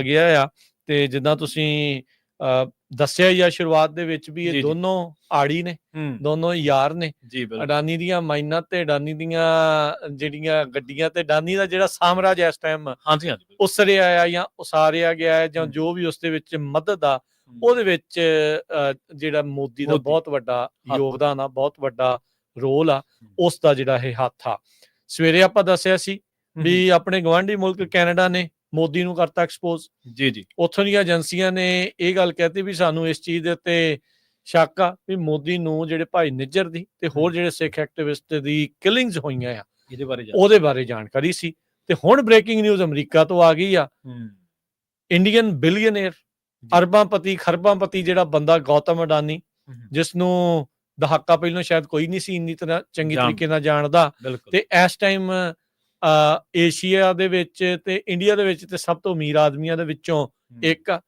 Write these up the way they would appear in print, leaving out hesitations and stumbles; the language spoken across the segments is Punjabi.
ਗਿਆ ਆ। ਤੇ ਜਿੱਦਾਂ ਤੁਸੀਂ ਦੱਸਿਆ ਹੀ ਆ ਸ਼ੁਰੂਆਤ ਦੇ ਵਿੱਚ ਵੀ ਇਹ ਦੋਨੋਂ ਆੜੀ ਨੇ, ਦੋਨੋਂ ਯਾਰ ਨੇ। ਅਡਾਨੀ ਦੀਆਂ ਮਾਈਨਾਂ ਤੇ ਅਡਾਨੀ ਦੀਆਂ ਜਿਹੜੀਆਂ ਗੱਡੀਆਂ ਤੇ ਅਡਾਨੀ ਦਾ ਜਿਹੜਾ ਸਾਮਰਾਜ ਇਸ ਟਾਈਮ ਉਸਰਿਆ ਆ ਜਾਂ ਉਸਾਰਿਆ ਗਿਆ ਹੈ, ਜਾਂ ਜੋ ਵੀ ਉਸ ਦੇ ਵਿੱਚ ਮਦਦ ਆ, ਉਹਦੇ ਵਿੱਚ ਜਿਹੜਾ ਮੋਦੀ ਦਾ ਬਹੁਤ ਵੱਡਾ ਯੋਗਦਾਨ ਆ, ਬਹੁਤ ਵੱਡਾ ਰੋਲ ਆ, ਉਸ ਦਾ ਜਿਹੜਾ ਇਹ ਹੱਥ ਆ। ਸਵੇਰੇ ਆਪਾਂ ਦੱਸਿਆ ਸੀ ਵੀ ਆਪਣੇ ਗਵਾਂਢੀ ਮੁਲਕ ਕੈਨੇਡਾ ਨੇ ਮੋਦੀ ਨੂੰ ਕਰਤਾ ਐਕਸਪੋਜ਼। ਉੱਥੋਂ ਦੀਆਂ ਏਜੰਸੀਆਂ ਨੇ ਇਹ ਗੱਲ ਕਹਿਤੀ ਵੀ ਸਾਨੂੰ ਇਸ ਚੀਜ਼ ਦੇ ਉੱਤੇ ਸ਼ੱਕ ਆ ਵੀ ਮੋਦੀ ਨੂੰ ਜਿਹੜੇ ਭਾਈ ਨਿੱਜਰ ਦੀ ਤੇ ਹੋਰ ਜਿਹੜੇ ਸਿੱਖ ਐਕਟਿਵਿਸਟ ਦੀ ਕਿਲਿੰਗਸ ਹੋਈਆਂ ਆ ਉਹਦੇ ਬਾਰੇ ਜਾਣਕਾਰੀ ਸੀ। ਤੇ ਹੁਣ ਬ੍ਰੇਕਿੰਗ ਨਿਊਜ਼ ਅਮਰੀਕਾ ਤੋਂ ਆ ਗਈ ਆ। ਇੰਡੀਅਨ ਬਿਲੀਅਨੇਅਰ, ਅਰਬਾਂਪਤੀ ਖਰਬਾਂਪਤੀ ਜਿਹੜਾ ਬੰਦਾ ਗੌਤਮ ਅਡਾਨੀ, ਜਿਸ ਨੂੰ ਦਹਾਕਾ ਪਹਿਲਾਂ ਸ਼ਾਇਦ ਕੋਈ ਨਹੀਂ ਸੀ ਇੰਨੀ ਤਰ੍ਹਾਂ ਚੰਗੀ ਤਰੀਕੇ ਨਾਲ ਜਾਣਦਾ, ਤੇ ਇਸ ਟਾਈਮ ਏਸ਼ੀਆ ਦੇ ਵਿੱਚ ਤੇ ਇੰਡੀਆ ਦੇ ਵਿੱਚ ਤੇ ਸਭ ਤੋਂ ਅਮੀਰ ਆਦਮੀਆਂ ਦੇ ਵਿੱਚੋਂ ਇੱਕ ਆ।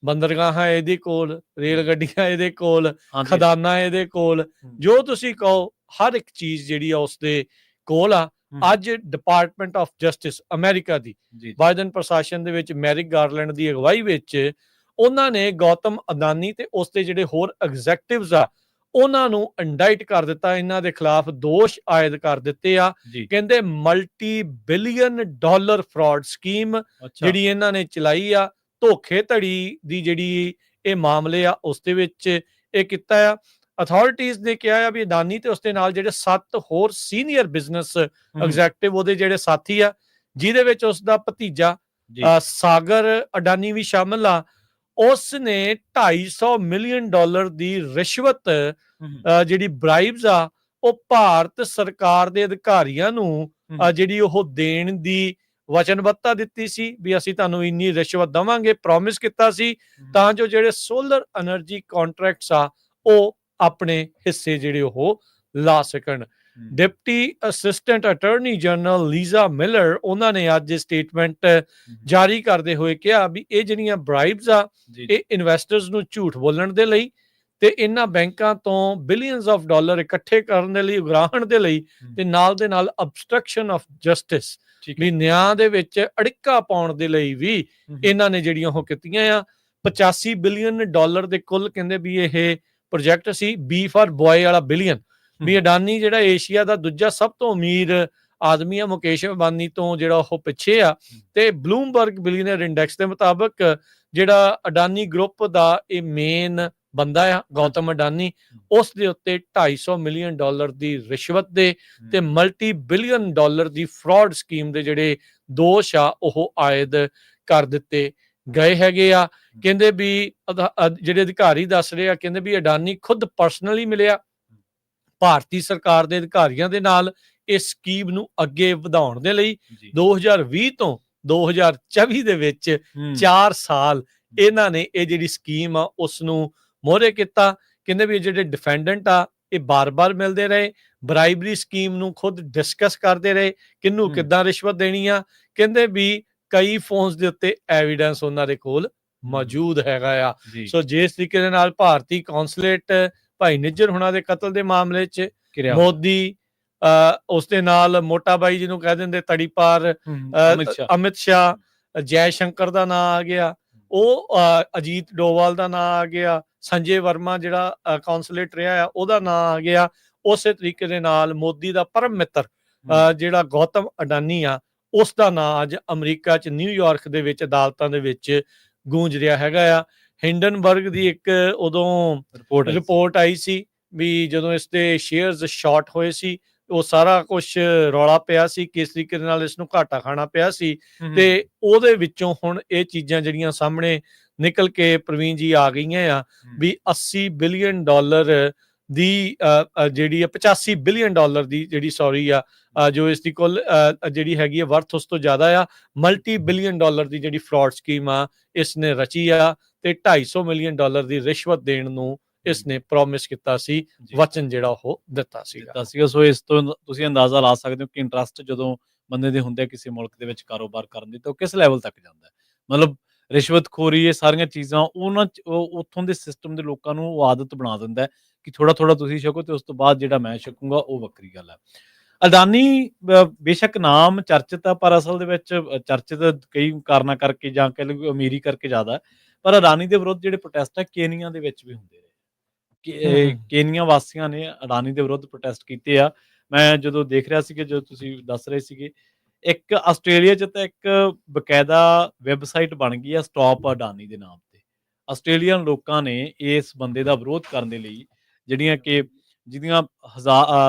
ਬੰਦਰਗਾਹਾਂ ਇਹਦੇ ਕੋਲ, ਰੇਲ ਗੱਡੀਆਂ ਇਹਦੇ ਕੋਲ, ਖਦਾਨਾ ਇਹਦੇ ਕੋਲ, ਜੋ ਤੁਸੀਂ ਕਹੋ ਹਰ ਇੱਕ ਚੀਜ਼ ਜਿਹੜੀ ਆ ਉਸਦੇ ਕੋਲ ਆ। ਅੱਜ department of justice America the Biden ਪ੍ਰਸ਼ਾਸਨ ਦੇ ਵਿੱਚ ਮੈਰਿਕ ਗਾਰਲੈਂਡ ਦੀ ਅਗਵਾਈ ਵਿੱਚ ਉਹਨਾਂ ਨੇ ਗੌਤਮ ਅਡਾਨੀ ਤੇ ਉਸਦੇ ਜਿਹੜੇ ਹੋਰ ਐਗਜ਼ੈਕਟਿਵਸ ਆ ਉਹਨਾਂ ਨੂੰ ਇੰਡਾਈਟ ਕਰ ਦਿੱਤਾ, ਇਹਨਾਂ ਦੇ ਖਿਲਾਫ ਦੋਸ਼ ਆਇਦ ਕਰ ਦਿੱਤੇ ਆ। ਕਹਿੰਦੇ multi billion dollar fraud scheme ਜਿਹੜੀ ਇਹਨਾਂ ਨੇ ਚਲਾਈ ਆ, ਧੋਖੇ ਧੜੀ ਦੀ ਜਿਹੜੀ ਇਹ ਮਾਮਲੇ ਆ ਉਸ ਦੇ ਵਿੱਚ ਇਹ ਕੀਤਾ ਆ। ਅਥਾਰਟੀਜ਼ ਨੇ ਕਿਹਾ ਆ ਵੀ ਅਡਾਨੀ ਤੇ ਉਸਦੇ ਨਾਲ ਜਿਹੜੇ 7 ਹੋਰ ਸੀਨੀਅਰ ਬਿਜ਼ਨਸ ਐਗਜ਼ੈਕਟਿਵ ਉਹਦੇ ਜਿਹੜੇ ਸਾਥੀ ਆ, ਜਿਹਦੇ ਵਿੱਚ ਉਸਦਾ ਭਤੀਜਾ ਸਾਗਰ ਅਡਾਨੀ ਵੀ ਸ਼ਾਮਲ ਆ, ਉਸ ਨੇ $250 ਮਿਲੀਅਨ ਦੀ ਰਿਸ਼ਵਤ ਜਿਹੜੀ ਬ੍ਰਾਈਬਸ ਆ ਉਹ ਭਾਰਤ ਸਰਕਾਰ ਦੇ ਅਧਿਕਾਰੀਆਂ ਨੂੰ ਜਿਹੜੀ ਉਹ ਦੇਣ ਦੀ ਵਚਨਬੱਧਤਾ ਦਿੱਤੀ ਸੀ ਵੀ ਅਸੀਂ ਤੁਹਾਨੂੰ ਇੰਨੀ ਰਿਸ਼ਵਤ ਦੇਵਾਂਗੇ, ਪ੍ਰੋਮਿਸ ਕੀਤਾ ਸੀ ਤਾਂ ਜੋ ਜਿਹੜੇ ਸੋਲਰ એનર્ਜੀ ਕੰਟਰੈਕਟਸ ਆ ਉਹ ਆਪਣੇ ਹਿੱਸੇ ਜਿਹੜੇ ਉਹ ਲਾ ਸਕਣ। Deputy assistant attorney general Lisa Miller ਉਹਨਾਂ ਨੇ ਅੱਜ ਸਟੇਟਮੈਂਟ ਜਾਰੀ ਕਰਦੇ ਹੋਏ ਕਿਹਾ ਵੀ ਇਹ ਜਿਹੜੀਆਂ ਬ੍ਰਾਈਬਸ ਆ ਇਹ ਇਨਵੈਸਟਰਸ ਨੂੰ ਝੂਠ ਬੋਲਣ ਦੇ ਲਈ ਤੇ ਇਹਨਾਂ ਬੈਂਕਾਂ ਤੋਂ ਬਿਲੀਅਨਸ ਆਫ ਡਾਲਰ ਇਕੱਠੇ ਕਰਨ ਦੇ ਲਈ, ਉਗਰਾਹਣ ਦੇ ਲਈ, ਤੇ ਨਾਲ ਦੇ ਨਾਲ ਅਬਸਟਰਕਸ਼ਨ ਆਫ ਜਸਟਿਸ ਵੀ ਨਿਆਂ ਦੇ ਵਿੱਚ ਅੜਿੱਕਾ ਪਾਉਣ ਦੇ ਲਈ ਵੀ ਇਹਨਾਂ ਨੇ ਜਿਹੜੀਆਂ ਉਹ ਕੀਤੀਆਂ ਆ। $85 ਬਿਲੀਅਨ ਦੇ ਕੁੱਲ ਕਹਿੰਦੇ ਵੀ ਇਹ project C. B for boy ਵਾਲਾ ਬਿਲੀਅਨ ਵੀ ਅਡਾਨੀ ਜਿਹੜਾ ਏਸ਼ੀਆ ਦਾ ਦੂਜਾ ਸਭ ਤੋਂ ਅਮੀਰ ਆਦਮੀ ਆ, ਮੁਕੇਸ਼ ਅੰਬਾਨੀ ਤੋਂ ਜਿਹੜਾ ਉਹ ਪਿੱਛੇ ਆ। ਤੇ ਬਲੂਮਬਰਗ ਬਿਲੀਅਨਰ ਇੰਡੈਕਸ ਦੇ ਮੁਤਾਬਕ ਜਿਹੜਾ ਅਡਾਨੀ ਗਰੁੱਪ ਦਾ ਇਹ ਮੇਨ ਬੰਦਾ ਆ ਗੌਤਮ ਅਡਾਨੀ, ਉਸ ਦੇ ਉੱਤੇ $250 ਮਿਲੀਅਨ ਦੀ ਰਿਸ਼ਵਤ ਦੇ ਤੇ ਮਲਟੀ ਬਿਲੀਅਨ ਡਾਲਰ ਦੀ ਫਰਾਡ ਸਕੀਮ ਦੇ ਜਿਹੜੇ ਦੋਸ਼ ਆ ਉਹ ਆਇਦ ਕਰ ਦਿੱਤੇ ਗਏ ਹੈਗੇ ਆ। ਕਹਿੰਦੇ ਵੀ ਜਿਹੜੇ ਅਧਿਕਾਰੀ ਦੱਸ ਰਹੇ ਆ, ਕਹਿੰਦੇ ਵੀ ਅਡਾਨੀ ਖੁਦ ਪਰਸਨਲੀ ਮਿਲਿਆ ਭਾਰਤੀ ਸਰਕਾਰ ਦੇ ਅਧਿਕਾਰੀਆਂ ਦੇ ਨਾਲ ਇਸ ਸਕੀਮ ਨੂੰ ਅੱਗੇ ਵਧਾਉਣ ਦੇ ਲਈ। 2020 ਤੋਂ 2024 ਦੇ ਵਿੱਚ 4 ਸਾਲ ਇਹਨਾਂ ਨੇ ਇਹ ਜਿਹੜੀ ਸਕੀਮ ਆ ਉਸ ਨੂੰ ਮੋਹਰੇ ਕੀਤਾ। ਕਹਿੰਦੇ ਵੀ ਜਿਹੜੇ ਡਿਫੈਂਡੈਂਟ ਆ ਇਹ ਬਾਰ-ਬਾਰ ਮਿਲਦੇ ਰਹੇ, ਬਰਾਈਬਰੀ ਸਕੀਮ ਨੂੰ ਖੁਦ ਡਿਸਕਸ ਕਰਦੇ ਰਹੇ, ਕਿਹਨੂੰ ਕਿੱਦਾਂ ਰਿਸ਼ਵਤ ਦੇਣੀ ਆ। ਕਹਿੰਦੇ ਵੀ ਕਈ ਫੋਨਸ ਦੇ ਉੱਤੇ ਐਵੀਡੈਂਸ ਉਹਨਾਂ ਦੇ ਕੋਲ ਮੌਜੂਦ ਹੈਗਾ ਆ। ਸੋ ਜਿਸ ਤਰੀਕੇ ਦੇ ਨਾਲ ਭਾਰਤੀ ਕੌਂਸਲੇਟ ਭਾਈ ਨਿੱਜਰ ਹੁਣਾਂ ਦੇ ਕਤਲ ਦੇ ਮਾਮਲੇ 'ਚ ਮੋਦੀ, ਉਸ ਦੇ ਨਾਲ ਮੋਟਾ ਬਾਈ ਜਿਹਨੂੰ ਕਹਿ ਦਿੰਦੇ ਤੜੀਪਾਰ ਅਮਿਤ ਸ਼ਾਹ, ਜੈ ਸ਼ੰਕਰ ਦਾ ਨਾਂ ਆ ਗਿਆ, ਉਹ ਅਜੀਤ ਡੋਵਾਲ ਦਾ ਨਾਂ ਆ ਗਿਆ, ਸੰਜੇ ਵਰਮਾ ਜਿਹੜਾ ਕੌਂਸਲੇਟ ਰਿਹਾ ਆ ਉਹਦਾ ਨਾਂ ਆ ਗਿਆ। ਉਸੇ ਤਰੀਕੇ ਦੇ ਨਾਲ ਮੋਦੀ ਦਾ ਪਰਮ ਮਿੱਤਰ ਜਿਹੜਾ ਗੌਤਮ ਅਡਾਨੀ ਆ ਉਸ ਦਾ ਨਾਂ ਅੱਜ ਅਮਰੀਕਾ 'ਚ ਨਿਊਯਾਰਕ ਦੇ ਵਿੱਚ ਅਦਾਲਤਾਂ ਦੇ ਵਿੱਚ ਗੂੰਜ ਰਿਹਾ ਹੈਗਾ ਆ। ਹਿੰਡਨਬਰਗ ਦੀ ਇੱਕ ਉਦੋਂ ਰਿਪੋਰਟ ਆਈ ਸੀ ਵੀ ਜਦੋਂ ਇਸ ਦੇ ਸ਼ੇਅਰਸ ਸ਼ਾਰਟ ਹੋਏ ਸੀ, ਉਹ ਸਾਰਾ ਕੁਝ ਰੌਲਾ ਪਿਆ ਸੀ, ਕਿਸ ਤਰੀਕੇ ਦੇ ਨਾਲ ਇਸ ਨੂੰ ਘਾਟਾ ਖਾਣਾ ਪਿਆ ਸੀ। ਤੇ ਉਹਦੇ ਵਿੱਚੋਂ ਹੁਣ ਇਹ ਚੀਜ਼ਾਂ ਜਿਹੜੀਆਂ ਸਾਹਮਣੇ ਨਿਕਲ ਕੇ ਪ੍ਰਵੀਨ ਜੀ ਆ ਗਈਆਂ ਆ ਵੀ $80 ਬਿਲੀਅਨ ਦੀ ਜਿਹੜੀ ਆ $85 ਬਿਲੀਅਨ ਦੀ ਜਿਹੜੀ ਜੋ ਇਸ ਦੀ ਕੁੱਲ ਜਿਹੜੀ ਹੈਗੀ ਆ ਵਰਥ ਉਸ ਤੋਂ ਜ਼ਿਆਦਾ ਆ। ਮਲਟੀ ਬਿਲੀਅਨ ਡਾਲਰ ਦੀ ਜਿਹੜੀ ਫਰਾਡ ਸਕੀਮ ਆ ਇਸ ਨੇ ਰਚੀ ਆ ਤੇ $250 ਮਿਲੀਅਨ ਦੀ ਰਿਸ਼ਵਤ ਦੇਣ ਨੂੰ ਇਸ ਨੇ ਪ੍ਰੋਮਿਸ ਕੀਤਾ ਸੀ, ਵਚਨ ਜਿਹੜਾ ਉਹ ਦਿੱਤਾ ਸੀਗਾ। ਸੋ ਇਸ ਤੋਂ ਤੁਸੀਂ ਅੰਦਾਜ਼ਾ ਲਾ ਸਕਦੇ ਹੋ ਕਿ ਇੰਟਰਸਟ ਜਦੋਂ ਬੰਦੇ ਦੇ ਹੁੰਦੇ ਕਿਸੇ ਮੁਲਕ ਦੇ ਵਿੱਚ ਕਾਰੋਬਾਰ ਕਰਨ ਦੀ ਤਾਂ ਉਹ ਕਿਸ ਲੈਵਲ ਤੱਕ ਜਾਂਦਾ ਹੈ। ਮਤਲਬ ਰਿਸ਼ਵਤਖੋਰੀ, ਇਹ ਸਾਰੀਆਂ ਚੀਜ਼ਾਂ ਉਹਨਾਂ ਉੱਥੋਂ ਦੇ ਸਿਸਟਮ ਦੇ ਲੋਕਾਂ ਨੂੰ ਉਹ ਆਦਤ ਬਣਾ ਦਿੰਦਾ ਹੈ ਕਿ ਥੋੜਾ ਤੁਸੀਂ ਛਕੋ ਤੇ ਉਸ ਤੋਂ ਬਾਅਦ ਜਿਹੜਾ ਮੈਂ ਛਕੂੰਗਾ ਉਹ ਵੱਖਰੀ ਗੱਲ ਹੈ। ਅਡਾਨੀ ਬੇਸ਼ੱਕ ਨਾਮ ਚਰਚਿਤ ਆ, ਪਰ ਅਸਲ ਦੇ ਵਿੱਚ ਚਰਚਿਤ ਕਈ ਕਾਰਨਾਂ ਕਰਕੇ ਜਾਂ ਕਹਿ ਲਓ ਅਮੀਰੀ ਕਰਕੇ ਜ਼ਿਆਦਾ, ਪਰ ਅਡਾਨੀ ਦੇ ਵਿਰੁੱਧ ਜਿਹੜੇ ਪ੍ਰੋਟੈਸਟ ਆ ਕੇਨੀਆ ਦੇ ਵਿੱਚ ਵੀ ਹੁੰਦੇ ਰਹੇ। ਕੇਨੀਆ ਵਾਸੀਆਂ ਨੇ ਅਡਾਨੀ ਦੇ ਵਿਰੁੱਧ ਪ੍ਰੋਟੈਸਟ ਕੀਤੇ ਆ। ਮੈਂ ਜਦੋਂ ਦੇਖ ਰਿਹਾ ਸੀ ਕਿ ਜਦੋਂ ਤੁਸੀਂ ਦੱਸ ਰਹੇ ਸੀਗੇ, ਇੱਕ ਆਸਟ੍ਰੇਲੀਆ 'ਚ ਤਾਂ ਇੱਕ ਬਕਾਇਦਾ ਵੈਬਸਾਈਟ ਬਣ ਗਈ ਆ ਸਟਾਪ ਅਡਾਨੀ ਦੇ ਨਾਮ ਤੇ। ਆਸਟ੍ਰੇਲੀਅਨ ਲੋਕਾਂ ਨੇ ਇਸ ਬੰਦੇ ਦਾ ਵਿਰੋਧ ਕਰਨ ਦੇ ਲਈ, ਜਿਹੜੀਆਂ ਕਿ ਜਿਹਦੀਆਂ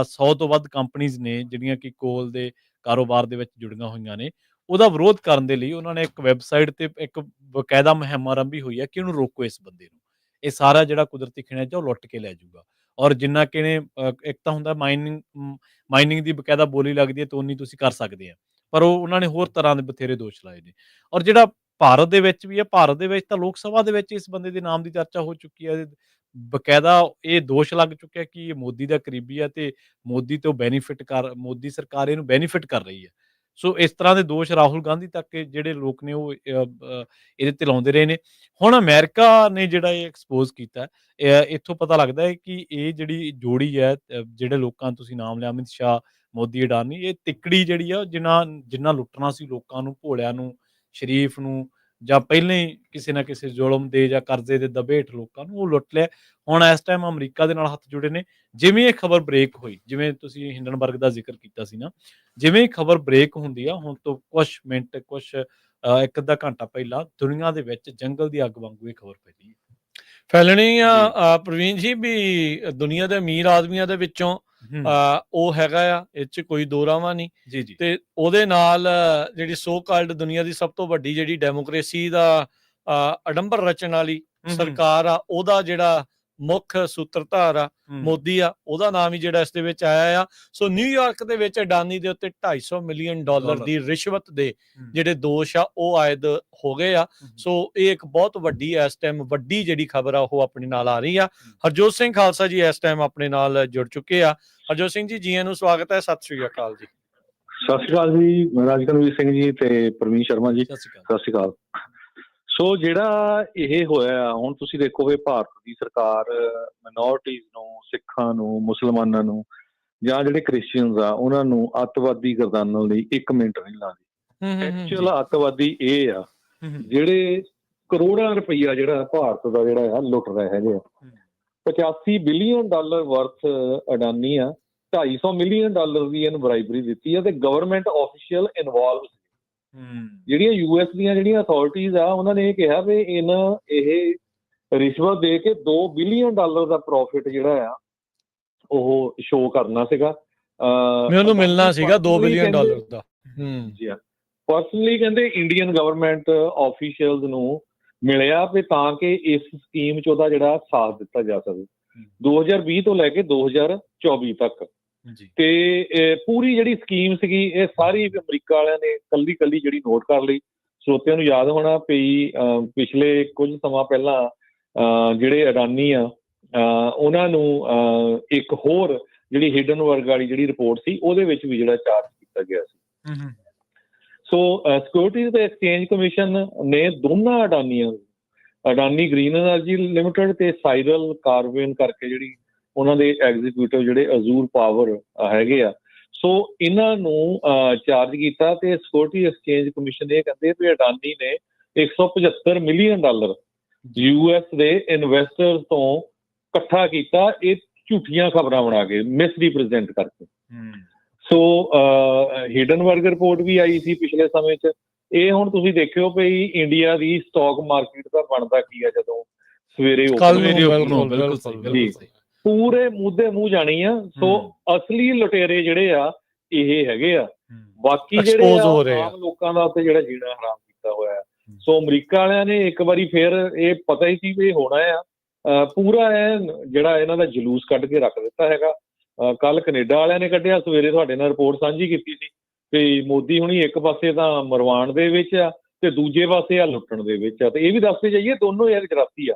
100 ਤੋਂ ਵੱਧ ਕੰਪਨੀਜ਼ ਨੇ ਜਿਹੜੀਆਂ ਕਿ ਕੋਲ ਦੇ ਕਾਰੋਬਾਰ ਦੇ ਵਿੱਚ ਜੁੜੀਆਂ ਹੋਈਆਂ ਨੇ, ਉਹਦਾ ਵਿਰੋਧ ਕਰਨ ਦੇ ਲਈ ਉਹਨਾਂ ਨੇ ਇੱਕ ਵੈਬਸਾਈਟ ਤੇ ਇੱਕ ਬਕਾਇਦਾ ਮੁਹਿੰਮ ਆਰੰਭੀ ਹੋਈ ਹੈ ਕਿ ਉਹਨੂੰ ਰੋਕੋ, ਇਸ ਬੰਦੇ ਨੂੰ। ਇਹ ਸਾਰਾ ਜਿਹੜਾ ਕੁਦਰਤੀ ਖਣਿਜ ਆ ਉਹ ਲੁੱਟ ਕੇ ਲੈ ਜਾਊਗਾ, ਔਰ ਜਿੰਨਾ ਕਿ ਇਹਨੇ ਇੱਕ ਤਾਂ ਹੁੰਦਾ ਮਾਈਨਿੰਗ ਦੀ ਬਕਾਇਦਾ ਬੋਲੀ ਲੱਗਦੀ ਹੈ ਤਾਂ ਉਨੀ ਤੁਸੀਂ ਕਰ ਸਕਦੇ ਆ, ਪਰ ਉਹਨਾਂ ਨੇ ਹੋਰ ਤਰ੍ਹਾਂ ਦੇ ਬਥੇਰੇ ਦੋਸ਼ ਲਾਏ ਨੇ। ਔਰ ਜਿਹੜਾ ਭਾਰਤ ਦੇ ਵਿੱਚ ਵੀ ਹੈ, ਭਾਰਤ ਦੇ ਵਿੱਚ ਤਾਂ ਲੋਕ ਸਭਾ ਦੇ ਵਿੱਚ ਇਸ ਬੰਦੇ ਦੇ ਨਾਮ ਦੀ ਚਰਚਾ ਹੋ ਚੁੱਕੀ ਹੈ। ਬਕਾਇਦਾ ਇਹ ਦੋਸ਼ ਲੱਗ ਚੁੱਕਿਆ ਕਿ ਇਹ ਮੋਦੀ ਦਾ ਕਰੀਬੀ ਹੈ ਤੇ ਮੋਦੀ ਮੋਦੀ ਸਰਕਾਰ ਇਹਨੂੰ ਬੈਨੀਫਿਟ ਕਰ ਰਹੀ ਹੈ। ਸੋ ਇਸ ਤਰ੍ਹਾਂ ਦੇ ਦੋਸ਼ ਰਾਹੁਲ ਗਾਂਧੀ ਤੱਕ ਜਿਹੜੇ ਲੋਕ ਨੇ ਉਹ ਇਹਦੇ ਤੇ ਲਾਉਂਦੇ ਰਹੇ ਨੇ। ਹੁਣ ਅਮਰੀਕਾ ਨੇ ਜਿਹੜਾ ਇਹ ਐਕਸਪੋਜ਼ ਕੀਤਾ, ਇੱਥੋਂ ਪਤਾ ਲੱਗਦਾ ਹੈ ਕਿ ਇਹ ਜਿਹੜੀ ਜੋੜੀ ਹੈ, ਜਿਹੜੇ ਲੋਕਾਂ ਤੁਸੀਂ ਨਾਮ ਲਿਆ, ਅਮਿਤ ਸ਼ਾਹ, ਮੋਦੀ, ਅਡਾਨੀ, ਇਹ ਤਿੱਕੜੀ ਜਿਹੜੀ ਆ ਜਿੰਨਾ ਲੁੱਟਣਾ ਸੀ ਲੋਕਾਂ ਨੂੰ, ਭੋਲਿਆਂ ਨੂੰ, ਸ਼ਰੀਫ ਨੂੰ, ਜਾਂ ਪਹਿਲਾਂ ਹੀ ਕਿਸੇ ਨਾ ਕਿਸੇ ਜ਼ੁਲਮ ਦੇ ਜਾਂ ਕਰਜ਼ੇ ਦੇ ਦਬੇ ਹੇਠ ਲੋਕਾਂ ਨੂੰ, ਉਹ ਲੁੱਟ ਲਿਆ। ਹੁਣ ਇਸ ਟਾਈਮ ਅਮਰੀਕਾ ਦੇ ਨਾਲ ਹੱਥ ਜੁੜੇ ਨੇ। ਜਿਵੇਂ ਇਹ ਖਬਰ ਬ੍ਰੇਕ ਹੋਈ, ਜਿਵੇਂ ਤੁਸੀਂ ਹਿੰਡਨਬਰਗ ਦਾ ਜ਼ਿਕਰ ਕੀਤਾ ਸੀ ਨਾ, ਜਿਵੇਂ ਹੀ ਖਬਰ ਬ੍ਰੇਕ ਹੁੰਦੀ ਆ, ਹੁਣ ਤੋਂ ਕੁਛ ਮਿੰਟ, ਇੱਕ ਅੱਧਾ ਘੰਟਾ ਪਹਿਲਾਂ ਦੁਨੀਆ ਦੇ ਵਿੱਚ ਜੰਗਲ ਦੀ ਅੱਗ ਵਾਂਗੂ ਇਹ ਖਬਰ ਫੈਲਣੀ ਆ ਪ੍ਰਵੀਨ ਜੀ, ਵੀ ਦੁਨੀਆ ਦੇ ਅਮੀਰ ਆਦਮੀਆਂ ਦੇ ਵਿੱਚੋਂ ਉਹ ਹੈਗਾ ਆ, ਇਹ 'ਚ ਕੋਈ ਦੋ ਰਾਵਾਂ ਨਹੀਂ ਜੀ। ਤੇ ਉਹਦੇ ਨਾਲ ਜਿਹੜੀ ਸੋ ਕਾਲਡ ਦੁਨੀਆ ਦੀ ਸਭ ਤੋਂ ਵੱਡੀ ਜਿਹੜੀ ਡੈਮੋਕ੍ਰੇਸੀ ਦਾ ਅਡੰਬਰ ਰਚਣ ਵਾਲੀ ਸਰਕਾਰ ਆ, ਉਹਦਾ ਜਿਹੜਾ ਮੁੱਖ ਸੂਤਰਧਾਰ ਆ ਮੋਦੀ ਆ, ਉਹਦਾ ਨਾਮ ਹੀ ਜਿਹੜਾ ਇਸ ਦੇ ਵਿੱਚ ਆਇਆ ਆ। ਸੋ ਨਿਊਯਾਰਕ ਦੇ ਵਿੱਚ ਅਡਾਨੀ ਦੇ ਉੱਤੇ $250 ਮਿਲੀਅਨ ਦੀ ਰਿਸ਼ਵਤ ਦੇ ਜਿਹੜੇ ਦੋਸ਼ ਆ ਉਹ ਆਇਦ ਹੋ ਗਏ ਆ। ਸੋ ਇਹ ਇੱਕ ਬਹੁਤ ਵੱਡੀ ਇਸ ਟਾਈਮ ਵੱਡੀ ਜਿਹੜੀ ਖਬਰ ਆ ਉਹ ਆਪਣੇ ਨਾਲ ਆ ਰਹੀ ਆ। ਹਰਜੋਤ ਸਿੰਘ ਖਾਲਸਾ ਜੀ ਇਸ ਟਾਈਮ ਆਪਣੇ ਨਾਲ ਜੁੜ ਚੁੱਕੇ ਆ। ਹਰਜੋਤ ਸਿੰਘ ਜੀ, ਜੀਆਂ ਨੂੰ ਸਵਾਗਤ ਹੈ। ਸਤਿ ਸ੍ਰੀ ਅਕਾਲ ਜੀ। ਸਤਿ ਸ੍ਰੀ ਅਕਾਲ ਜੀ, ਰਾਜਕਨਵੀਰ ਸਿੰਘ ਜੀ ਤੇ ਪ੍ਰਵੀਨ ਸ਼ਰਮਾ ਜੀ, ਸਤਿ ਸ੍ਰੀ ਅਕਾਲ। ਸੋ ਜਿਹੜਾ ਇਹ ਹੋਇਆ, ਹੁਣ ਤੁਸੀਂ ਦੇਖੋ ਵੀ ਭਾਰਤ ਦੀ ਸਰਕਾਰ ਮਾਈਨੋਰਟੀਜ਼ ਨੂੰ, ਸਿੱਖਾਂ ਨੂੰ, ਮੁਸਲਮਾਨਾਂ ਨੂੰ, ਜਾਂ ਜਿਹੜੇ ਕ੍ਰਿਸਚੀਅਨਸ ਆ ਉਹਨਾਂ ਨੂੰ ਅੱਤਵਾਦੀ ਗਰਦਾਨਣ ਲਈ 1 ਮਿੰਟ ਨਹੀਂ ਲਾਉਂਦੀ। ਐਕਚੁਅਲ ਅੱਤਵਾਦੀ ਇਹ ਆ ਜਿਹੜੇ ਕਰੋੜਾਂ ਰੁਪਈਆ ਜਿਹੜਾ ਭਾਰਤ ਦਾ ਜਿਹੜਾ ਆ ਲੁੱਟ ਰਹੇ ਹੈਗੇ ਆ। $85 ਬਿਲੀਅਨ ਵਰਥ ਅਡਾਨੀ ਆ, $250 ਮਿਲੀਅਨ ਦੀ ਇਹਨੂੰ ਬਰਾਈਬਰੀ ਦਿੱਤੀ ਆ ਤੇ ਗਵਰਨਮੈਂਟ ਆਫੀਸ਼ੀਅਲ ਇਨਵੋਲਵ। ਜਿਹੜੀਆਂ US ਦੀਆਂ ਜਿਹੜੀਆਂ ਅਥਾਰਟੀਜ਼ ਆ ਉਹਨਾਂ ਨੇ ਇਹ ਕਿਹਾ ਵੀ ਇਹ ਰਿਸ਼ਵਤ ਦੇ ਕੇ $2 ਬਿਲੀਅਨ ਦਾ ਪ੍ਰੋਫਿਟ ਜਿਹੜਾ ਆ ਉਹ ਸ਼ੋ ਕਰਨਾ ਸੀਗਾ, ਮੈਨੂੰ ਮਿਲਣਾ ਸੀਗਾ $2 ਬਿਲੀਅਨ ਦਾ। ਜੀ ਹਾਂ, ਪਰਸਨਲੀ ਕਹਿੰਦੇ ਇੰਡੀਅਨ ਗਵਰਨਮੈਂਟ ਆਫੀਸ਼ੀਅਲਸ ਨੂੰ ਮਿਲਿਆ ਵੀ ਤਾਂ ਕਿ ਇਸ ਸਕੀਮ 'ਚ ਉਹਦਾ ਜਿਹੜਾ ਸਾਥ ਦਿੱਤਾ ਜਾ ਸਕੇ 2020 ਤੋਂ ਲੈ ਕੇ 2024 ਤੱਕ। ਤੇ ਪੂਰੀ ਜਿਹੜੀ ਸਕੀਮ ਸੀਗੀ ਇਹ ਸਾਰੀ ਅਮਰੀਕਾ ਵਾਲਿਆਂ ਨੇ ਕੱਲੀ ਜਿਹੜੀ ਨੋਟ ਕਰ ਲਈ। ਸਰੋਤਿਆਂ ਨੂੰ ਯਾਦ ਹੋਣਾ ਵੀ ਪਿਛਲੇ ਕੁਝ ਸਮਾਂ ਪਹਿਲਾਂ ਜਿਹੜੇ ਅਡਾਨੀ ਆ ਉਹਨਾਂ ਨੂੰ ਇੱਕ ਹੋਰ ਜਿਹੜੀ ਹਿਡਨਬਰਗ ਵਾਲੀ ਜਿਹੜੀ ਰਿਪੋਰਟ ਸੀ ਉਹਦੇ ਵਿੱਚ ਵੀ ਜਿਹੜਾ ਚਾਰਜ ਕੀਤਾ ਗਿਆ ਸੀ। ਸੋ ਸਿਕਿਉਰਿਟੀਜ਼ ਤੇ ਐਕਸਚੇਂਜ ਕਮਿਸ਼ਨ ਨੇ ਦੋਨਾਂ ਅਡਾਨੀ ਗ੍ਰੀਨ ਐਨਰਜੀ ਲਿਮਿਟਡ ਤੇ ਸਾਈਰਲ ਕਾਰਵੇਨ ਕਰਕੇ ਜਿਹੜੀ ਉਹਨਾਂ ਦੇ ਐਗਜ਼ੀਕਿਊਟਿਵ ਜਿਹੜੇ ਅਜ਼ੂਰ ਪਾਵਰ ਹੈਗੇ ਆ, ਸੋ ਇਹਨਾਂ ਨੂੰ ਚਾਰਜ ਕੀਤਾ। ਤੇ ਸਿਕਿਉਰਿਟੀ ਐਕਸਚੇਂਜ ਕਮਿਸ਼ਨ ਇਹ ਕਹਿੰਦੇ ਵੀ ਅਡਾਨੀ ਨੇ $175 ਮਿਲੀਅਨ US ਦੇ ਇਨਵੈਸਟਰਸ ਤੋਂ ਇਕੱਠਾ ਕੀਤਾ, ਇਹ ਝੂਠੀਆਂ ਖਬਰਾਂ ਬਣਾ ਕੇ, ਮਿਸਰੀਪ੍ਰੈਜ਼ੈਂਟ ਕਰਕੇ। ਸੋ ਹਿਡਨਬਰਗ ਰਿਪੋਰਟ ਵੀ ਆਈ ਸੀ ਪਿਛਲੇ ਸਮੇਂ 'ਚ। ਇਹ ਹੁਣ ਤੁਸੀਂ ਦੇਖਿਓ ਵੀ ਇੰਡੀਆ ਦੀ ਸਟਾਕ ਮਾਰਕੀਟ ਦਾ ਬਣਦਾ ਕੀ ਆ ਜਦੋਂ ਸਵੇਰੇ ਜੀ ਪੂਰੇ ਮੂੰਹ ਜਾਣੀ ਆ। ਸੋ ਅਸਲੀ ਲੁਟੇਰੇ ਜਿਹੜੇ ਆ ਇਹ ਹੈਗੇ ਆ, ਬਾਕੀ ਜਿਹੜੇ ਆਮ ਲੋਕਾਂ ਦਾ ਉੱਤੇ ਜਿਹੜਾ ਜੀਣਾ ਹਰਾਮ ਕੀਤਾ ਹੋਇਆ। ਸੋ ਅਮਰੀਕਾ ਵਾਲਿਆਂ ਨੇ ਇੱਕ ਵਾਰੀ ਫਿਰ ਇਹ ਪਤਾ ਹੀ ਸੀ ਵੀ ਇਹ ਹੋਣਾ ਆ, ਪੂਰਾ ਜਿਹੜਾ ਇਹਨਾਂ ਦਾ ਜਲੂਸ ਕੱਢ ਕੇ ਰੱਖ ਦਿੱਤਾ ਹੈਗਾ। ਕੱਲ ਕੈਨੇਡਾ ਵਾਲਿਆਂ ਨੇ ਕੱਢਿਆ, ਸਵੇਰੇ ਤੁਹਾਡੇ ਨਾਲ ਰਿਪੋਰਟ ਸਾਂਝੀ ਕੀਤੀ ਸੀ ਵੀ ਮੋਦੀ ਹੁਣੀ ਇੱਕ ਪਾਸੇ ਤਾਂ ਮਰਵਾਉਣ ਦੇ ਵਿੱਚ ਆ ਤੇ ਦੂਜੇ ਪਾਸੇ ਆ ਲੁੱਟਣ ਦੇ ਵਿੱਚ ਆ। ਤੇ ਇਹ ਵੀ ਦੱਸਦੇ ਜਾਈਏ ਦੋਨੋਂ ਯਾਰ ਗੁਜਰਾਤੀ ਆ,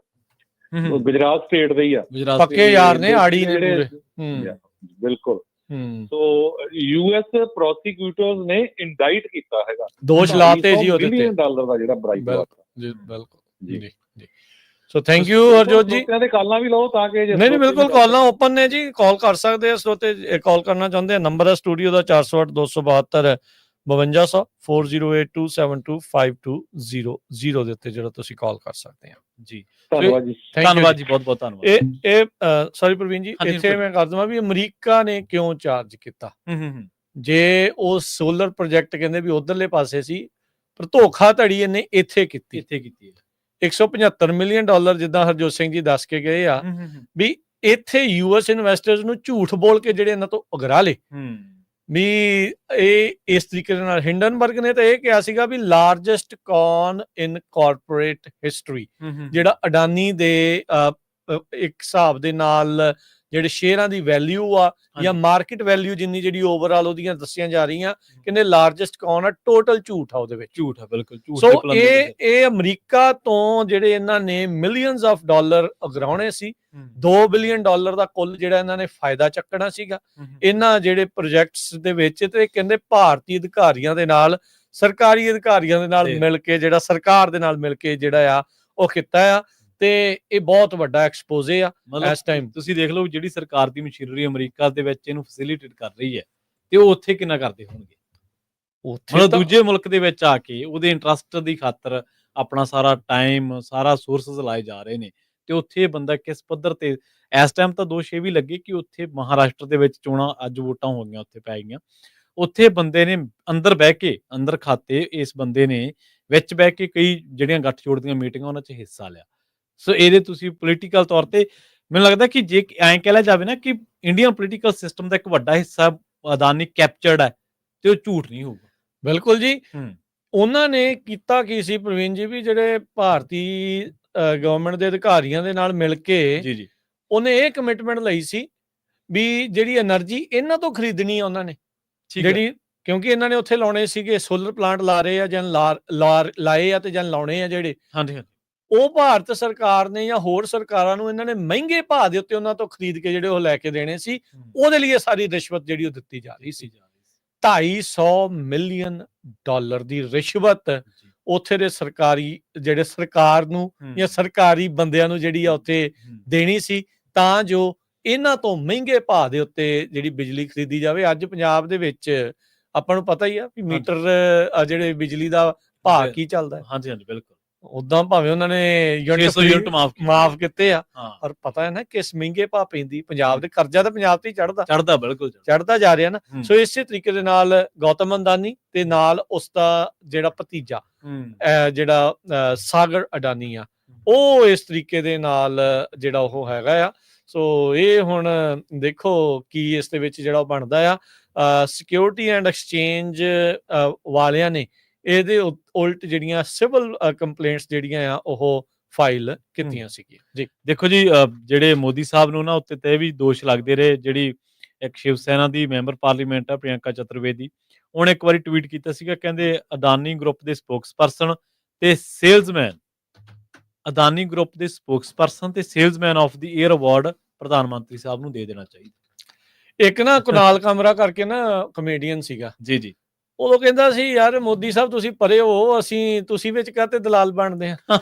ਗੁਜਰਾਤ ਸਟੇਟ ਦੇ ਹੀ ਆ, ਪੱਕੇ ਯਾਰ ਨੇ, ਆੜੀ ਨੇ ਬਿਲਕੁਲ। ਸੋ US ਪ੍ਰੋਸੀਕਿਊਟਰਸ ਨੇ ਇੰਡਾਈਟ ਕੀਤਾ ਹੈਗਾ, ਦੋਸ਼ ਲਾਤੇ ਜੀ ਉਹਦੇ ਤੇ $2 ਬਿਲੀਅਨ ਦਾ ਜਿਹੜਾ ਬਰਾਈਬ। ਬਿਲਕੁਲ ਜੀ। ਸੋ ਥੈਂਕ ਯੂ ਹਰਜੋਤ ਜੀ। ਸਰੋਤਿਆਂ ਦੇ ਕਾਲਾਂ ਵੀ ਲਓ ਤਾਂ ਕਿ ਨਹੀਂ ਬਿਲਕੁਲ ਕਾਲਾਂ ਓਪਨ ਨੇ ਜੀ, ਕਾਲ ਕਰ ਸਕਦੇ ਆ ਸਰੋਤੇ, ਕਾਲ ਕਰਨਾ ਚਾਹੁੰਦੇ ਆ। ਨੰਬਰ ਹੈ ਸਟੂਡੀਓ ਦਾ 408 272 5200 4082725200 ਦੇ ਉੱਤੇ ਜਿਹੜਾ ਤੁਸੀਂ ਕਾਲ ਕਰ ਸਕਦੇ ਆ ਜੀ। ਧੰਨਵਾਦ ਜੀ, ਧੰਨਵਾਦ ਜੀ, ਬਹੁਤ ਬਹੁਤ ਧੰਨਵਾਦ। ਇਹ ਸੌਰੀ ਪ੍ਰਵੀਨ ਜੀ, ਇੱਥੇ ਮੈਂ ਕਰ ਦਵਾਂ ਵੀ ਅਮਰੀਕਾ ਨੇ ਕਿਉਂ ਚਾਰਜ ਕੀਤਾ। ਜੇ ਉਹ ਸੋਲਰ ਪ੍ਰੋਜੈਕਟ ਕਹਿੰਦੇ ਵੀ ਉਧਰਲੇ ਪਾਸੇ ਸੀ, ਪਰ ਧੋਖਾਧੜੀ ਇਹਨੇ ਇੱਥੇ ਕੀਤੀ। 175 ਮਿਲੀਅਨ ਡਾਲਰ ਜਿੱਦਾਂ ਹਰਜੋਤ ਸਿੰਘ ਜੀ ਦੱਸ ਕੇ ਗਏ ਆ ਵੀ ਇੱਥੇ ਯੂਐਸ ਇਨਵੈਸਟਰਸ ਨੂੰ ਝੂਠ ਬੋਲ ਕੇ ਜਿਹੜੇ ਇਹਨਾਂ ਤੋਂ ਉਗਰਾ ਲੇ ਵੀ ਇਹ ਇਸ ਤਰੀਕੇ ਦੇ ਨਾਲ। ਹਿੰਡਨਬਰਗ ਨੇ ਤਾਂ ਇਹ ਕਿਹਾ ਸੀਗਾ ਵੀ ਲਾਰਜੈਸਟ ਕੌਨ ਇਨ ਕਾਰਪੋਰੇਟ ਹਿਸਟਰੀ, ਜਿਹੜਾ ਅਡਾਨੀ ਦੇ ਇੱਕ ਹਿਸਾਬ ਦੇ ਨਾਲ ਜਿਹੜੇ ਸ਼ੇਅਰਾਂ ਦੀ ਵੈਲਿਊ ਆ ਜਾਂ ਮਾਰਕੀਟ ਵੈਲਿਊ ਜਿੰਨੀ ਜਿਹੜੀ ਓਵਰਆਲ ਉਹਦੀਆਂ ਦੱਸੀਆਂ ਜਾ ਰਹੀਆਂ, ਕਹਿੰਦੇ ਲਾਰਜੈਸਟ ਕੌਣ ਆ, ਟੋਟਲ ਝੂਠ ਆ ਉਹਦੇ ਵਿੱਚ। ਝੂਠ ਆ, ਬਿਲਕੁਲ ਝੂਠ। ਸੋ ਇਹ ਅਮਰੀਕਾ ਤੋਂ ਜਿਹੜੇ ਇਹਨਾਂ ਨੇ ਮਿਲੀਅਨਸ ਆਫ ਡਾਲਰ ਉਗਰਾਉਣੇ ਸੀ, 2 ਬਿਲੀਅਨ ਡਾਲਰ ਦਾ ਕੁੱਲ ਜਿਹੜਾ ਇਹਨਾਂ ਨੇ ਫਾਇਦਾ ਚੱਕਣਾ ਸੀਗਾ ਇਹਨਾਂ ਜਿਹੜੇ ਪ੍ਰੋਜੈਕਟਸ ਦੇ ਵਿੱਚ। ਤੇ ਕਹਿੰਦੇ ਭਾਰਤੀ ਅਧਿਕਾਰੀਆਂ ਦੇ ਨਾਲ, ਸਰਕਾਰੀ ਅਧਿਕਾਰੀਆਂ ਦੇ ਨਾਲ ਮਿਲ ਕੇ, ਜਿਹੜਾ ਸਰਕਾਰ ਦੇ ਨਾਲ ਮਿਲ ਕੇ ਜਿਹੜਾ ਆ ਉਹ ਕੀਤਾ ਆ। ਤੇ ਇਹ ਬਹੁਤ ਵੱਡਾ ਐਕਸਪੋਜ਼ੇ ਆ ਇਸ ਟਾਈਮ। ਤੁਸੀਂ ਦੇਖ ਲਓ ਜਿਹੜੀ ਸਰਕਾਰ ਦੀ ਮਸ਼ੀਨਰੀ ਅਮਰੀਕਾ ਦੇ ਵਿੱਚ ਇਹਨੂੰ ਫੈਸਿਲਿਟੇਟ ਕਰ ਰਹੀ ਹੈ, ਤੇ ਉਹ ਉੱਥੇ ਕਿੰਨਾ ਕਰਦੇ ਹੋਣਗੇ। ਮਤਲਬ ਦੂਜੇ ਮੁਲਕ ਦੇ ਵਿੱਚ ਆ ਕੇ ਉਹਦੇ ਇੰਟਰਸਟ ਦੀ ਖਾਤਰ ਆਪਣਾ ਸਾਰਾ ਟਾਈਮ, ਸਾਰਾ ਸੋਰਸਸ ਲਾਏ ਜਾ ਰਹੇ ਨੇ, ਤੇ ਉੱਥੇ ਬੰਦਾ ਕਿਸ ਪੱਧਰ ਤੇ। ਇਸ ਟਾਈਮ ਤਾਂ ਦੋਸ਼ ਇਹ ਵੀ ਲੱਗੇ ਕਿ ਉੱਥੇ ਮਹਾਰਾਸ਼ਟਰ ਦੇ ਵਿੱਚ ਚੋਣਾਂ ਅੱਜ ਵੋਟਾਂ ਹੋ ਗਈਆਂ, ਉੱਥੇ ਪੈ ਗਈਆਂ। ਉੱਥੇ ਬੰਦੇ ਨੇ ਅੰਦਰ ਬਹਿ ਕੇ, ਅੰਦਰ ਖਾਤੇ ਇਸ ਬੰਦੇ ਨੇ ਵਿੱਚ ਬਹਿ ਕੇ ਕਈ ਜਿਹੜੀਆਂ ਗੱਠਜੋੜ ਦੀਆਂ ਮੀਟਿੰਗਾਂ ਉਹਨਾਂ 'ਚ ਹਿੱਸਾ ਲਿਆ। ਸੋ ਇਹਦੇ ਤੁਸੀਂ ਪੋਲੀਟੀਕਲ ਤੌਰ ਤੇ ਮੈਨੂੰ ਲੱਗਦਾ ਕਿ ਜੇ ਐਂ ਕਹਿ ਲਿਆ ਜਾਵੇ ਨਾ ਕਿ ਇੰਡੀਅਨ ਪੋਲੀਟੀਕਲ ਸਿਸਟਮ ਦਾ ਇੱਕ ਵੱਡਾ ਹਿੱਸਾ ਅਦਾਨੀ ਕੈਪਚਰਡ ਹੈ, ਤੇ ਉਹ ਝੂਠ ਨਹੀਂ ਹੋਊਗਾ। ਬਿਲਕੁਲ ਜੀ। ਉਹਨਾਂ ਨੇ ਕੀਤਾ ਕੀ ਸੀ ਪ੍ਰਵੀਨ ਜੀ, ਵੀ ਜਿਹੜੇ ਭਾਰਤੀ ਗਵਰਨਮੈਂਟ ਦੇ ਅਧਿਕਾਰੀਆਂ ਦੇ ਨਾਲ ਮਿਲ ਕੇ ਉਹਨੇ ਇਹ ਕਮਿਟਮੈਂਟ ਲਈ ਸੀ ਵੀ ਜਿਹੜੀ એનર્ਜੀ ਇਹਨਾਂ ਤੋਂ ਖਰੀਦਣੀ ਆ ਉਹਨਾਂ ਨੇ, ਜਿਹੜੀ ਕਿਉਂਕਿ ਇਹਨਾਂ ਨੇ ਉੱਥੇ ਲਾਉਣੇ ਸੀਗੇ ਸੋਲਰ ਪਲਾਂਟ ਲਾ ਰਹੇ ਆ ਜਾਂ ਲਾਏ ਆ ਤੇ ਜਾਂ ਲਾਉਣੇ ਆ ਜਿਹੜੇ, ਉਹ ਭਾਰਤ ਸਰਕਾਰ ਨੇ ਜਾਂ ਹੋਰ ਸਰਕਾਰਾਂ ਨੂੰ ਇਹਨਾਂ ਨੇ ਮਹਿੰਗੇ ਭਾਅ ਦੇ ਉੱਤੇ ਉਹਨਾਂ ਤੋਂ ਖਰੀਦ ਕੇ ਜਿਹੜੇ ਉਹ ਲੈ ਕੇ ਦੇਣੇ ਸੀ। ਉਹਦੇ ਲਈ ਸਾਰੀ ਰਿਸ਼ਵਤ ਜਿਹੜੀ ਉਹ ਦਿੱਤੀ ਜਾ ਰਹੀ ਸੀ। 250 ਮਿਲੀਅਨ ਡਾਲਰ ਦੀ ਰਿਸ਼ਵਤ ਉੱਥੇ ਦੇ ਸਰਕਾਰੀ ਜਿਹੜੇ ਸਰਕਾਰ ਨੂੰ ਜਾਂ ਸਰਕਾਰੀ ਬੰਦਿਆਂ ਨੂੰ ਜਿਹੜੀ ਆ ਉੱਥੇ ਦੇਣੀ ਸੀ, ਤਾਂ ਜੋ ਇਹਨਾਂ ਤੋਂ ਮਹਿੰਗੇ ਭਾਅ ਦੇ ਉੱਤੇ ਜਿਹੜੀ ਬਿਜਲੀ ਖਰੀਦੀ ਜਾਵੇ। ਅੱਜ ਪੰਜਾਬ ਦੇ ਵਿੱਚ ਆਪਾਂ ਨੂੰ ਪਤਾ ਹੀ ਆ ਵੀ ਮੀਟਰ ਜਿਹੜੇ ਬਿਜਲੀ ਦਾ ਭਾਅ ਕੀ ਚੱਲਦਾ ਹੈ। ਹਾਂਜੀ ਬਿਲਕੁਲ। ਉਦਾਂ ਭਾਵੇਂ ਉਹਨਾਂ ਨੇ ਯੂਨਿਟ ਮਾਫ ਕੀਤੇ ਆ, ਪਰ ਪਤਾ ਹੈ ਨਾ ਕਿਸ ਮਹਿੰਗੇ ਭਾਅ ਪੈਂਦੀ। ਪੰਜਾਬ ਦੇ ਕਰਜ਼ਾ ਤਾਂ ਪੰਜਾਬ ਤੇ ਚੜਦਾ ਬਿਲਕੁਲ ਚੜਦਾ ਜਾ ਰਿਹਾ ਨਾ। ਸੋ ਇਸੇ ਤਰੀਕੇ ਦੇ ਨਾਲ ਗੌਤਮ ਅਡਾਨੀ ਤੇ ਨਾਲ ਉਸਦਾ ਜਿਹੜਾ ਭਤੀਜਾ ਜਿਹੜਾ ਸਾਗਰ ਅਡਾਨੀ ਆ, ਉਹ ਇਸ ਤਰੀਕੇ ਦੇ ਨਾਲ ਜਿਹੜਾ ਉਹ ਹੈਗਾ ਆ। ਸੋ ਇਹ ਹੁਣ ਦੇਖੋ ਕੀ ਇਸ ਦੇ ਵਿੱਚ ਜਿਹੜਾ ਬਣਦਾ ਆ। ਸਿਕਿਉਰਿਟੀ ਐਂਡ ਐਕਸਚੇਂਜ ਵਾਲਿਆਂ ਨੇ ਇਹਦੇ ਉਲਟ ਜਿਹੜੀਆਂ ਸਿਵਲ ਕੰਪਲੇਂਟਸ ਜਿਹੜੀਆਂ ਆ ਉਹ ਫਾਈਲ ਕੀਤੀਆਂ ਸੀਗੀਆਂ ਜੀ। ਦੇਖੋ ਜੀ, ਜਿਹੜੇ ਮੋਦੀ ਸਾਹਿਬ ਨੂੰ ਨਾ ਉੱਤੇ ਤੇ ਵੀ ਦੋਸ਼ ਲੱਗਦੇ ਰਹੇ। ਜਿਹੜੀ ਇੱਕ ਸ਼ਿਵ ਸੈਨਾ ਦੀ ਮੈਂਬਰ ਪਾਰਲੀਮੈਂਟ ਆ ਪ੍ਰਿਯੰਕਾ ਚਤੁਰਵੇਦੀ, ਉਹਨੇ ਇੱਕ ਵਾਰੀ ਟਵੀਟ ਕੀਤਾ ਸੀਗਾ, ਕਹਿੰਦੇ ਅਦਾਨੀ ਗਰੁੱਪ ਦੇ ਸਪੋਕਸਪਰਸਨ ਤੇ ਸੇਲਜ਼ਮੈਨ, ਅਦਾਨੀ ਗਰੁੱਪ ਦੇ ਸਪੋਕਸਪਰਸਨ ਤੇ salesman of the year award ਪ੍ਰਧਾਨ ਮੰਤਰੀ ਸਾਹਿਬ ਨੂੰ ਦੇ ਦੇਣਾ ਚਾਹੀਦਾ। ਇੱਕ ਨਾ ਕੁਨਾਲ ਕਮਰਾ ਕਰਕੇ ਨਾ ਕਮੇਡੀਅਨ ਸੀਗਾ ਜੀ, ਉਦੋਂ ਕਹਿੰਦਾ ਸੀ ਯਾਰ ਮੋਦੀ ਸਾਹਿਬ ਤੁਸੀਂ ਪਰੇ ਹੋ, ਤੁਸੀਂ ਵਿੱਚ ਕਾਹਤੇ ਦਲਾਲ ਬਣਦੇ ਆ,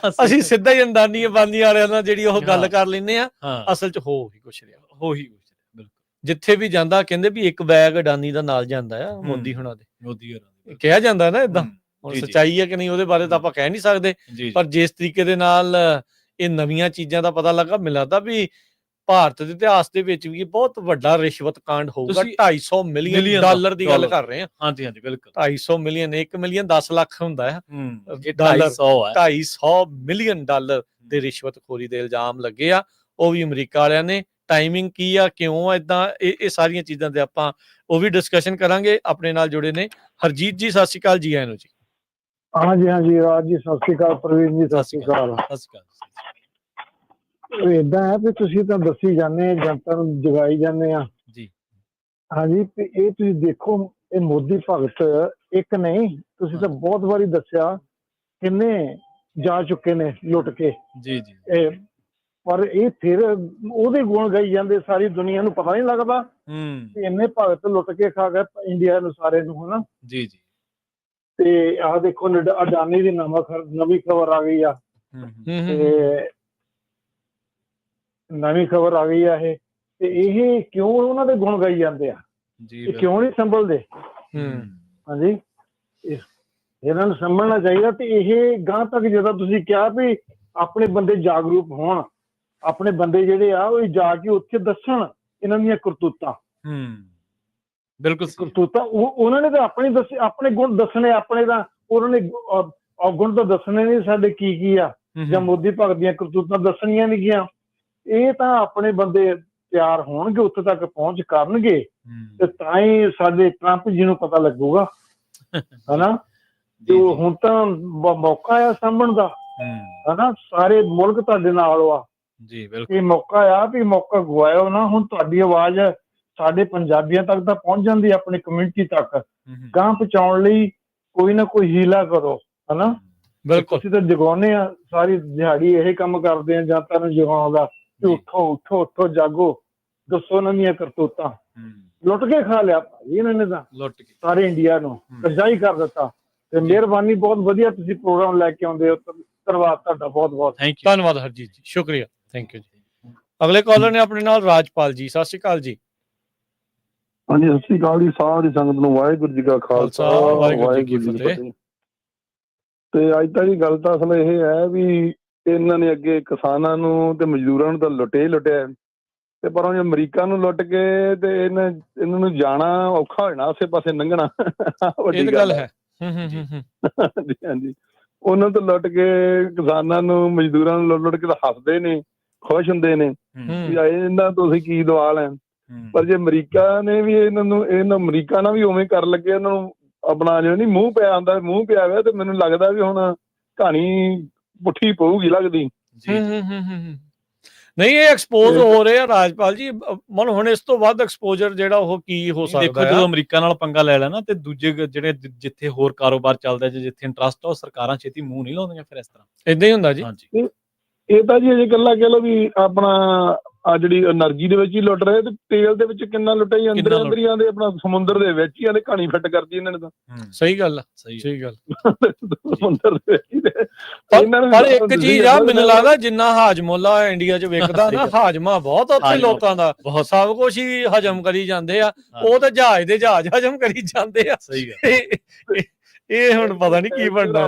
ਅਸੀਂ ਸਿੱਧਾ ਹੀ ਅਡਾਨੀ ਅੰਬਾਨੀ ਵਾਲਿਆਂ ਨਾਲ ਜਿਹੜੀ ਉਹ ਗੱਲ ਕਰ ਲੈਂਦੇ ਆ। ਅਸਲ ਚ ਹੋ ਹੀ ਕੁਛ ਰਿਹਾ, ਬਿਲਕੁਲ। ਜਿੱਥੇ ਵੀ ਜਾਂਦਾ ਕਹਿੰਦੇ ਵੀ ਇੱਕ ਬੈਗ ਅਡਾਨੀ ਦਾ ਨਾਲ ਜਾਂਦਾ ਆ ਮੋਦੀ ਹੁਣਾਂ ਦੇ, ਕਿਹਾ ਜਾਂਦਾ ਨਾ ਏਦਾਂ। ਹੁਣ ਸੱਚਾਈ ਹੈ ਕਿ ਨਹੀਂ ਉਹਦੇ ਬਾਰੇ ਤਾਂ ਆਪਾਂ ਕਹਿ ਨਹੀਂ ਸਕਦੇ, ਪਰ ਜਿਸ ਤਰੀਕੇ ਦੇ ਨਾਲ ਇਹ ਨਵੀਆਂ ਚੀਜ਼ਾਂ ਦਾ ਪਤਾ ਲੱਗਾ, ਮੈਨੂੰ ਲੱਗਦਾ ਵੀ ਭਾਰਤ ਦੇ ਇਤਿਹਾਸ ਦੇ ਵਿੱਚ ਵੀ ਬਹੁਤ ਵੱਡਾ ਰਿਸ਼ਵਤ ਕਾਂਡ ਹੋਊਗਾ। 250 ਮਿਲੀਅਨ ਡਾਲਰ ਦੀ ਗੱਲ ਕਰ ਰਹੇ ਹਾਂ। ਹਾਂਜੀ ਬਿਲਕੁਲ। 250 ਮਿਲੀਅਨ, 1 ਮਿਲੀਅਨ 10 ਲੱਖ ਹੁੰਦਾ ਹੈ ਡਾਲਰ। 250 ਮਿਲੀਅਨ ਡਾਲਰ ਦੇ ਰਿਸ਼ਵਤਖੋਰੀ ਦੇ ਇਲਜ਼ਾਮ ਲੱਗੇ ਆ, ਉਹ ਵੀ ਅਮਰੀਕਾ ਵਾਲਿਆਂ ਨੇ। ਟਾਈਮਿੰਗ ਕੀ ਆ, ਕਿਉਂ ਆ ਇਦਾਂ, ਇਹ ਸਾਰੀਆਂ ਚੀਜ਼ਾਂ ਤੇ ਆਪਾਂ ਉਹ ਵੀ ਡਿਸਕਸ਼ਨ ਕਰਾਂਗੇ। ਆਪਣੇ ਨਾਲ ਜੁੜੇ ਨੇ ਹਰਜੀਤ ਜੀ, ਸਤਿ ਸ਼੍ਰੀ ਅਕਾਲ ਜੀ। ਆਇਆਂ ਨੂੰ ਜੀ। ਹਾਂਜੀ ਰਾਜ ਜੀ, ਸਤਿ ਸ਼੍ਰੀ ਅਕਾਲ। ਪ੍ਰਵੀਨ ਜੀ, ਸਤਿ ਸ਼੍ਰੀ ਅਕਾਲ। ਏਦਾਂ ਹੈ ਵੀ ਤੁਸੀਂ ਤਾਂ ਦੱਸੀ ਜਾਂਦੇ, ਜਨਤਾ ਨੂੰ ਜਗਾਈ ਜਾਂਦੇ ਆ ਜੀ। ਹਾਂਜੀ, ਇਹ ਤੁਸੀਂ ਦੇਖੋ, ਇਹ ਮੋਦੀ ਭਗਤ ਇੱਕ ਨਹੀਂ, ਤੁਸੀਂ ਤਾਂ ਬਹੁਤ ਵਾਰੀ ਦੱਸਿਆ ਕਿੰਨੇ ਜਾ ਚੁੱਕੇ ਨੇ ਲੁੱਟ ਕੇ ਜੀ। ਪਰ ਇਹ ਫਿਰ ਉਹਦੇ ਗੁਣ ਗਾਈ ਜਾਂਦੇ, ਸਾਰੀ ਦੁਨੀਆ ਨੂੰ ਪਤਾ ਨਹੀਂ ਲੱਗਦਾ ਇੰਨੇ ਭਗਤ ਲੁੱਟ ਕੇ ਖਾ ਗਏ ਇੰਡੀਆ ਨੂੰ ਸਾਰੇ ਨੂੰ, ਹਨਾ ਜੀ। ਤੇ ਆਹ ਦੇਖੋ ਅਡਾਨੀ ਦੀ ਨਵੀਂ ਖਬਰ ਆ ਗਈ ਆ। ਤੇ ਨਵੀਂ ਖਬਰ ਆ ਗਈ ਆ ਇਹ, ਤੇ ਇਹ ਕਿਉਂ ਉਹਨਾਂ ਦੇ ਗੁਣ ਗਾਈ ਜਾਂਦੇ ਆ, ਇਹ ਕਿਉਂ ਨਹੀਂ ਸੰਭਲਦੇ? ਹਾਂਜੀ, ਇਹਨਾਂ ਨੂੰ ਸੰਭਲਣਾ ਚਾਹੀਦਾ। ਤੇ ਇਹ ਗਾਂ ਤੱਕ ਜਦੋਂ ਤੁਸੀਂ ਕਿਹਾ ਵੀ ਆਪਣੇ ਬੰਦੇ ਜਾਗਰੂਕ ਹੋਣ, ਆਪਣੇ ਬੰਦੇ ਜਿਹੜੇ ਆ ਉਹ ਜਾ ਕੇ ਉੱਥੇ ਦੱਸਣ ਇਹਨਾਂ ਦੀਆਂ ਕਰਤੂਤਾਂ। ਬਿਲਕੁਲ ਕਰਤੂਤਾਂ ਉਹਨਾਂ ਨੇ ਤਾਂ ਆਪਣੇ ਗੁਣ ਦੱਸਣੇ, ਆਪਣੇ ਤਾਂ ਉਹਨਾਂ ਨੇ ਗੁਣ ਤਾਂ ਦੱਸਣੇ ਨਹੀਂ ਸਾਡੇ ਕੀ ਕੀ ਆ, ਜਾਂ ਮੋਦੀ ਭਗਤ ਦੀਆਂ ਕਰਤੂਤਾਂ ਦੱਸਣੀਆਂ ਨਹੀਂ ਗੀਆਂ। ਇਹ ਤਾਂ ਆਪਣੇ ਬੰਦੇ ਤਿਆਰ ਹੋਣਗੇ, ਉੱਥੇ ਤੱਕ ਪਹੁੰਚ ਕਰਨਗੇ, ਤੇ ਤਾਂ ਹੀ ਸਾਡੇ ਟਰੰਪ ਜੀ ਨੂੰ ਪਤਾ ਲੱਗੂਗਾ, ਹਨਾ। ਤੇ ਹੁਣ ਤਾਂ ਮੌਕਾ ਆ ਸਾਂਭਣ ਦਾ, ਹਨਾ। ਸਾਰੇ ਮੁਲਕ ਤੁਹਾਡੇ ਨਾਲ ਆ ਜੀ, ਬਿਲਕੁਲ। ਇਹ ਮੌਕਾ ਆ ਵੀ ਮੌਕਾ ਗਵਾਇਓ ਨਾ। ਹੁਣ ਤੁਹਾਡੀ ਆਵਾਜ਼ ਸਾਡੇ ਪੰਜਾਬੀਆਂ ਤੱਕ ਤਾਂ ਪਹੁੰਚ ਜਾਂਦੀ, ਆਪਣੀ ਕਮਿਊਨਿਟੀ ਤੱਕ ਗਾਂਹ ਪਹੁੰਚਾਉਣ ਲਈ ਕੋਈ ਨਾ ਕੋਈ ਹੀਲਾ ਕਰੋ, ਹਨਾ। ਬਿਲਕੁਲ, ਅਸੀਂ ਤਾਂ ਜਗਾਉਂਦੇ ਆ, ਸਾਰੀ ਦਿਹਾੜੀ ਇਹ ਕੰਮ ਕਰਦੇ ਆ ਜਨਤਾ ਨੂੰ ਜਗਾਉਣ ਦਾ, ਕਿ ਉੱਠੋ ਉੱਠੋ ਉੱਠੋ, ਜਾਗੋ, ਦੱਸੋ ਇਹਨਾਂ ਦੀਆਂ ਕਰਤੂਤਾਂ। ਲੁੱਟ ਕੇ ਖਾ ਲਿਆ ਭਾਜੀ ਇਹਨਾਂ ਨੇ ਤਾਂ, ਲੁੱਟ ਕੇ ਸਾਰੇ ਇੰਡੀਆ ਨੂੰ ਕਰਜ਼ਾ ਹੀ ਕਰ ਦਿੱਤਾ। ਤੇ ਮਿਹਰਬਾਨੀ, ਬਹੁਤ ਵਧੀਆ ਤੁਸੀਂ ਪ੍ਰੋਗਰਾਮ ਲੈ ਕੇ ਆਉਂਦੇ ਹੋ, ਧੰਨਵਾਦ ਤੁਹਾਡਾ, ਬਹੁਤ ਬਹੁਤ ਧੰਨਵਾਦ ਹਰਜੀਤ ਜੀ, ਸ਼ੁਕਰੀਆ, ਥੈਂਕ ਯੂ ਜੀ। ਅਗਲੇ ਕਾਲਰ ਨੇ ਆਪਣੇ ਨਾਲ ਰਾਜਪਾਲ ਜੀ, ਸਤਿ ਸ਼੍ਰੀ ਅਕਾਲ ਜੀ। ਹਾਂਜੀ, ਸਤਿ ਸ਼੍ਰੀ ਅਕਾਲ ਜੀ, ਸਾਰੀ ਸੰਗਤ ਨੂੰ ਵਾਹਿਗੁਰੂ ਜੀ ਕਾ ਖਾਲਸਾ, ਵਾਹਿਗੁਰੂ ਜੀ ਕੀ ਫਤਿਹ। ਤੇ ਅੱਜ ਤੱਕ ਦੀ ਗੱਲ ਤਾਂ ਅਸਲ ਇਹ ਹੈ ਵੀ ਇਹਨਾਂ ਨੇ ਅੱਗੇ ਕਿਸਾਨਾਂ ਨੂੰ ਤੇ ਮਜ਼ਦੂਰਾਂ ਨੂੰ ਤਾਂ ਲੁੱਟਿਆ, ਤੇ ਪਰ ਉਹ ਅਮਰੀਕਾ ਨੂੰ ਲੁੱਟ ਕੇ ਤੇ ਇਹਨਾਂ ਨੂੰ ਜਾਣਾ ਔਖਾ ਹੋ ਜਾਣਾ, ਆਸੇ ਪਾਸੇ ਲੰਘਣਾ। ਇਹ ਗੱਲ ਹੈ। ਹਾਂਜੀ ਹਾਂਜੀ, ਉਹਨਾਂ ਤੋਂ ਲੁੱਟ ਕੇ ਕਿਸਾਨਾਂ ਨੂੰ ਮਜ਼ਦੂਰਾਂ ਨੂੰ ਲੁੱਟ ਕੇ ਤਾਂ ਹੱਸਦੇ ਨੇ, ਖੁਸ਼ ਹੁੰਦੇ ਨੇ ਵੀ ਇਹਨਾਂ ਤੋਂ ਅਸੀਂ ਕੀ ਦਵਾ ਲੈਣ। ਪਰ ਜੇ ਅਮਰੀਕਾ ਨੇ ਵੀ ਇਹਨਾਂ ਅਮਰੀਕਾ ਨਾਲ ਵੀ ਉਵੇਂ ਕਰਨ ਲੱਗੇ, ਉਹਨਾਂ ਨੂੰ ਆਪਣਾ ਜਿਹੜਾ ਨਹੀਂ ਮੂੰਹ ਪਿਆ ਹੁੰਦਾ, ਮੂੰਹ ਪਿਆ ਹੋਇਆ, ਤੇ ਮੈਨੂੰ ਲੱਗਦਾ ਵੀ ਹੁਣ ਕਹਾਣੀ ਪੁੱਠੀ ਪਊਗੀ ਲੱਗਦੀ। ਨਹੀਂ, ਇਹ ਐਕਸਪੋਜ਼ ਹੋ ਰਹੇ ਆ ਰਾਜਪਾਲ ਜੀ, ਮਨ ਹੁਣ ਇਸ ਤੋਂ ਵੱਧ ਐਕਸਪੋਜ਼ਰ ਜਿਹੜਾ ਉਹ ਕੀ ਹੋ ਸਕਦਾ? ਦੇਖੋ, ਜਦੋਂ ਅਮਰੀਕਾ ਨਾਲ ਪੰਗਾ ਲੈ ਲੈਣਾ ਤੇ ਦੂਜੇ ਜਿਹੜੇ ਜਿੱਥੇ ਹੋਰ ਕਾਰੋਬਾਰ ਚੱਲਦਾ, ਜਿੱਥੇ ਇੰਟਰਸਟ ਆ, ਉਹ ਸਰਕਾਰਾਂ ਛੇਤੀ ਮੂੰਹ ਨਹੀਂ ਲਾਉਂਦੀਆਂ ਫਿਰ ਇਸ ਤਰ੍ਹਾਂ। ਏਦਾਂ ਹੀ ਹੁੰਦਾ ਜੀ। ਹਾਂਜੀ, ਇਹ ਤਾਂ ਜੀ ਅਜੇ ਗੱਲਾਂ ਕਹਿ ਲਓ ਵੀ ਆਪਣਾ ਆ ਜਿਹੜੀ એનર્ਜੀ ਦੇ ਵਿੱਚ ਹੀ ਲੁੱਟ ਰਹੇ, ਤੇ ਤੇਲ ਦੇ ਵਿੱਚ ਕਿੰਨਾ ਲੁੱਟਿਆ ਜੀ, ਅੰਦਰ ਹੀ ਆਂਦੇ ਆਪਣਾ ਸਮੁੰਦਰ ਦੇ ਵਿੱਚ ਹੀ ਆਂਦੇ, ਕਹਾਣੀ ਫਿੱਟ ਕਰਦੀ ਇਹਨਾਂ ਨੇ ਤਾਂ। ਸਹੀ ਗੱਲ ਆ, ਸਹੀ ਗੱਲ। ਸਮੁੰਦਰ ਦੇ ਵਿੱਚ ਪਰ ਇੱਕ ਚੀਜ਼ ਆ, ਮੈਨੂੰ ਲੱਗਦਾ ਜਿੰਨਾ ਹਾਜਮੋਲਾ ਇੰਡੀਆ 'ਚ ਵਿਕਦਾ ਨਾ, ਹਾਜਮਾ ਬਹੁਤ ਉੱਥੇ ਲੋਕਾਂ ਦਾ, ਸਭ ਕੁਛ ਹੀ ਹਜਮ ਕਰੀ ਜਾਂਦੇ ਆ, ਉਹ ਤਾਂ ਜਹਾਜ਼ ਹਜਮ ਕਰੀ ਜਾਂਦੇ ਆ। ਸਹੀ ਗੱਲ। ਇਹ ਹੁਣ ਪਤਾ ਨਹੀਂ ਕੀ ਬਣਦਾ।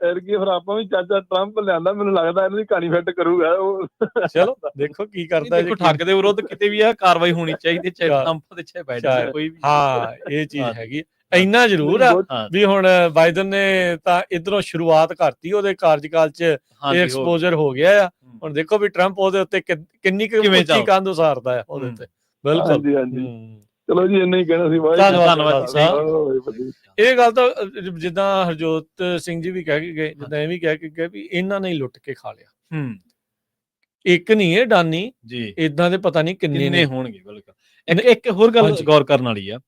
ਫਿਰ ਆਪਾਂ ਵੀ ਚਾਚਾ ਟਰੰਪ ਲਿਆਂਦਾ, ਮੈਨੂੰ ਲੱਗਦਾ ਇਹਨਾਂ ਦੀ ਕਹਾਣੀ ਫਿੱਟ ਕਰੂਗਾ ਉਹ। ਚਲੋ ਦੇਖੋ ਕੀ ਕਰਦਾ। ਦੇਖੋ, ਠੱਗ ਦੇ ਵਿਰੁੱਧ ਕਿਤੇ ਵੀ ਇਹ ਕਾਰਵਾਈ ਹੋਣੀ ਚਾਹੀਦੀ, ਚਾਹੇ ਟਰੰਪ ਦੇ ਚਾਹੇ ਬਾਈਡਨ, ਕੋਈ ਵੀ। ਹਾਂ, ਇਹ ਚੀਜ਼ ਹੈਗੀ। ਇੰਨਾ ਜ਼ਰੂਰ ਆ ਵੀ ਹੁਣ ਬਾਈਡਨ ਨੇ ਤਾਂ ਇਧਰੋਂ ਸ਼ੁਰੂਆਤ ਕਰਤੀ, ਉਹਦੇ ਕਾਰਜਕਾਲ 'ਚ ਇਹ ਐਕਸਪੋਜ਼ਰ ਹੋ ਗਿਆ ਆ। ਹੁਣ ਦੇਖੋ ਵੀ ਟਰੰਪ ਉਹਦੇ ਉੱਤੇ ਕਿੰਨੀ ਉੱਚੀ ਕੰਧ ਉਸਾਰਦਾ ਆ ਉਹਦੇ ਉੱਤੇ। ਬਿਲਕੁਲ। ਚਲੋ ਜੀ, ਇੰਨਾ ਹੀ ਕਹਿਣਾ ਸੀ। ਧੰਨਵਾਦ। ਇਹ ਗੱਲ ਤਾਂ ਜਿੱਦਾਂ ਹਰਜੋਤ ਸਿੰਘ ਜੀ ਵੀ ਕਹਿ ਕੇ ਗਏ, ਜਿੱਦਾਂ ਇਹ ਵੀ ਕਹਿ ਕੇ ਗਏ ਵੀ ਇਹਨਾਂ ਨੇ ਲੁੱਟ ਕੇ ਖਾ ਲਿਆ। ਇੱਕ ਨਹੀਂ ਇਹ ਡਾਨੀ ਜੀ, ਏਦਾਂ ਦੇ ਪਤਾ ਨਹੀਂ ਕਿੰਨੇ ਹੋਣਗੇ। ਬਿਲਕੁਲ। ਇੱਕ ਹੋਰ ਗੱਲ ਗੌਰ ਕਰਨ ਵਾਲੀ ਆ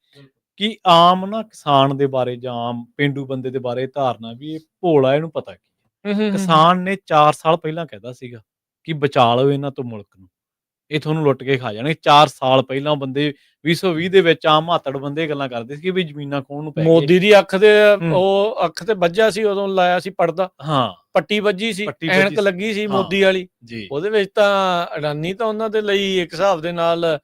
ਕਿ ਆਮ ਨਾ ਕਿਸਾਨ ਦੇ ਬਾਰੇ ਜਾਂ ਆਮ ਪੇਂਡੂ ਬੰਦੇ ਦੇ ਬਾਰੇ ਧਾਰਨਾ ਵੀ ਇਹ ਭੋਲਾ, ਇਹਨੂੰ ਪਤਾ ਕੀ ਕਿਸਾਨ ਨੇ 4 ਸਾਲ ਪਹਿਲਾਂ ਕਹਿਦਾ ਸੀਗਾ ਕਿ ਬਚਾ ਲਓ ਇਹਨਾਂ ਤੋਂ ਮੁਲਕ ਨੂੰ, ਇਹ ਤੁਹਾਨੂੰ ਲੁੱਟ ਕੇ ਖਾ ਜਾਣਗੇ। 4 ਸਾਲ ਪਹਿਲਾਂ ਬੰਦੇ 2020 ਦੇ ਵਿੱਚ ਆਮ ਮਾਤੜ ਬੰਦੇ ਗੱਲਾਂ ਕਰਦੇ ਸੀ ਵੀ ਜ਼ਮੀਨਾਂ ਕੌਣ ਨੂੰ ਪੈ ਗਈਆਂ। ਮੋਦੀ ਦੀ ਅੱਖ ਤੇ ਵੱਜਿਆ ਸੀ, ਉਦੋਂ ਲਾਇਆ ਸੀ ਪਰਦਾ, ਪੱਟੀ ਵੱਜੀ ਸੀ, ਐਨਕ ਲੱਗੀ ਸੀ ਮੋਦੀ ਵਾਲੀ। ਉਹਦੇ ਵਿੱਚ ਤਾਂ ਅਡਾਨੀ ਤਾਂ ਉਹਨਾਂ ਦੇ ਲਈ ਇੱਕ ਹਿਸਾਬ ਦੇ ਨਾਲ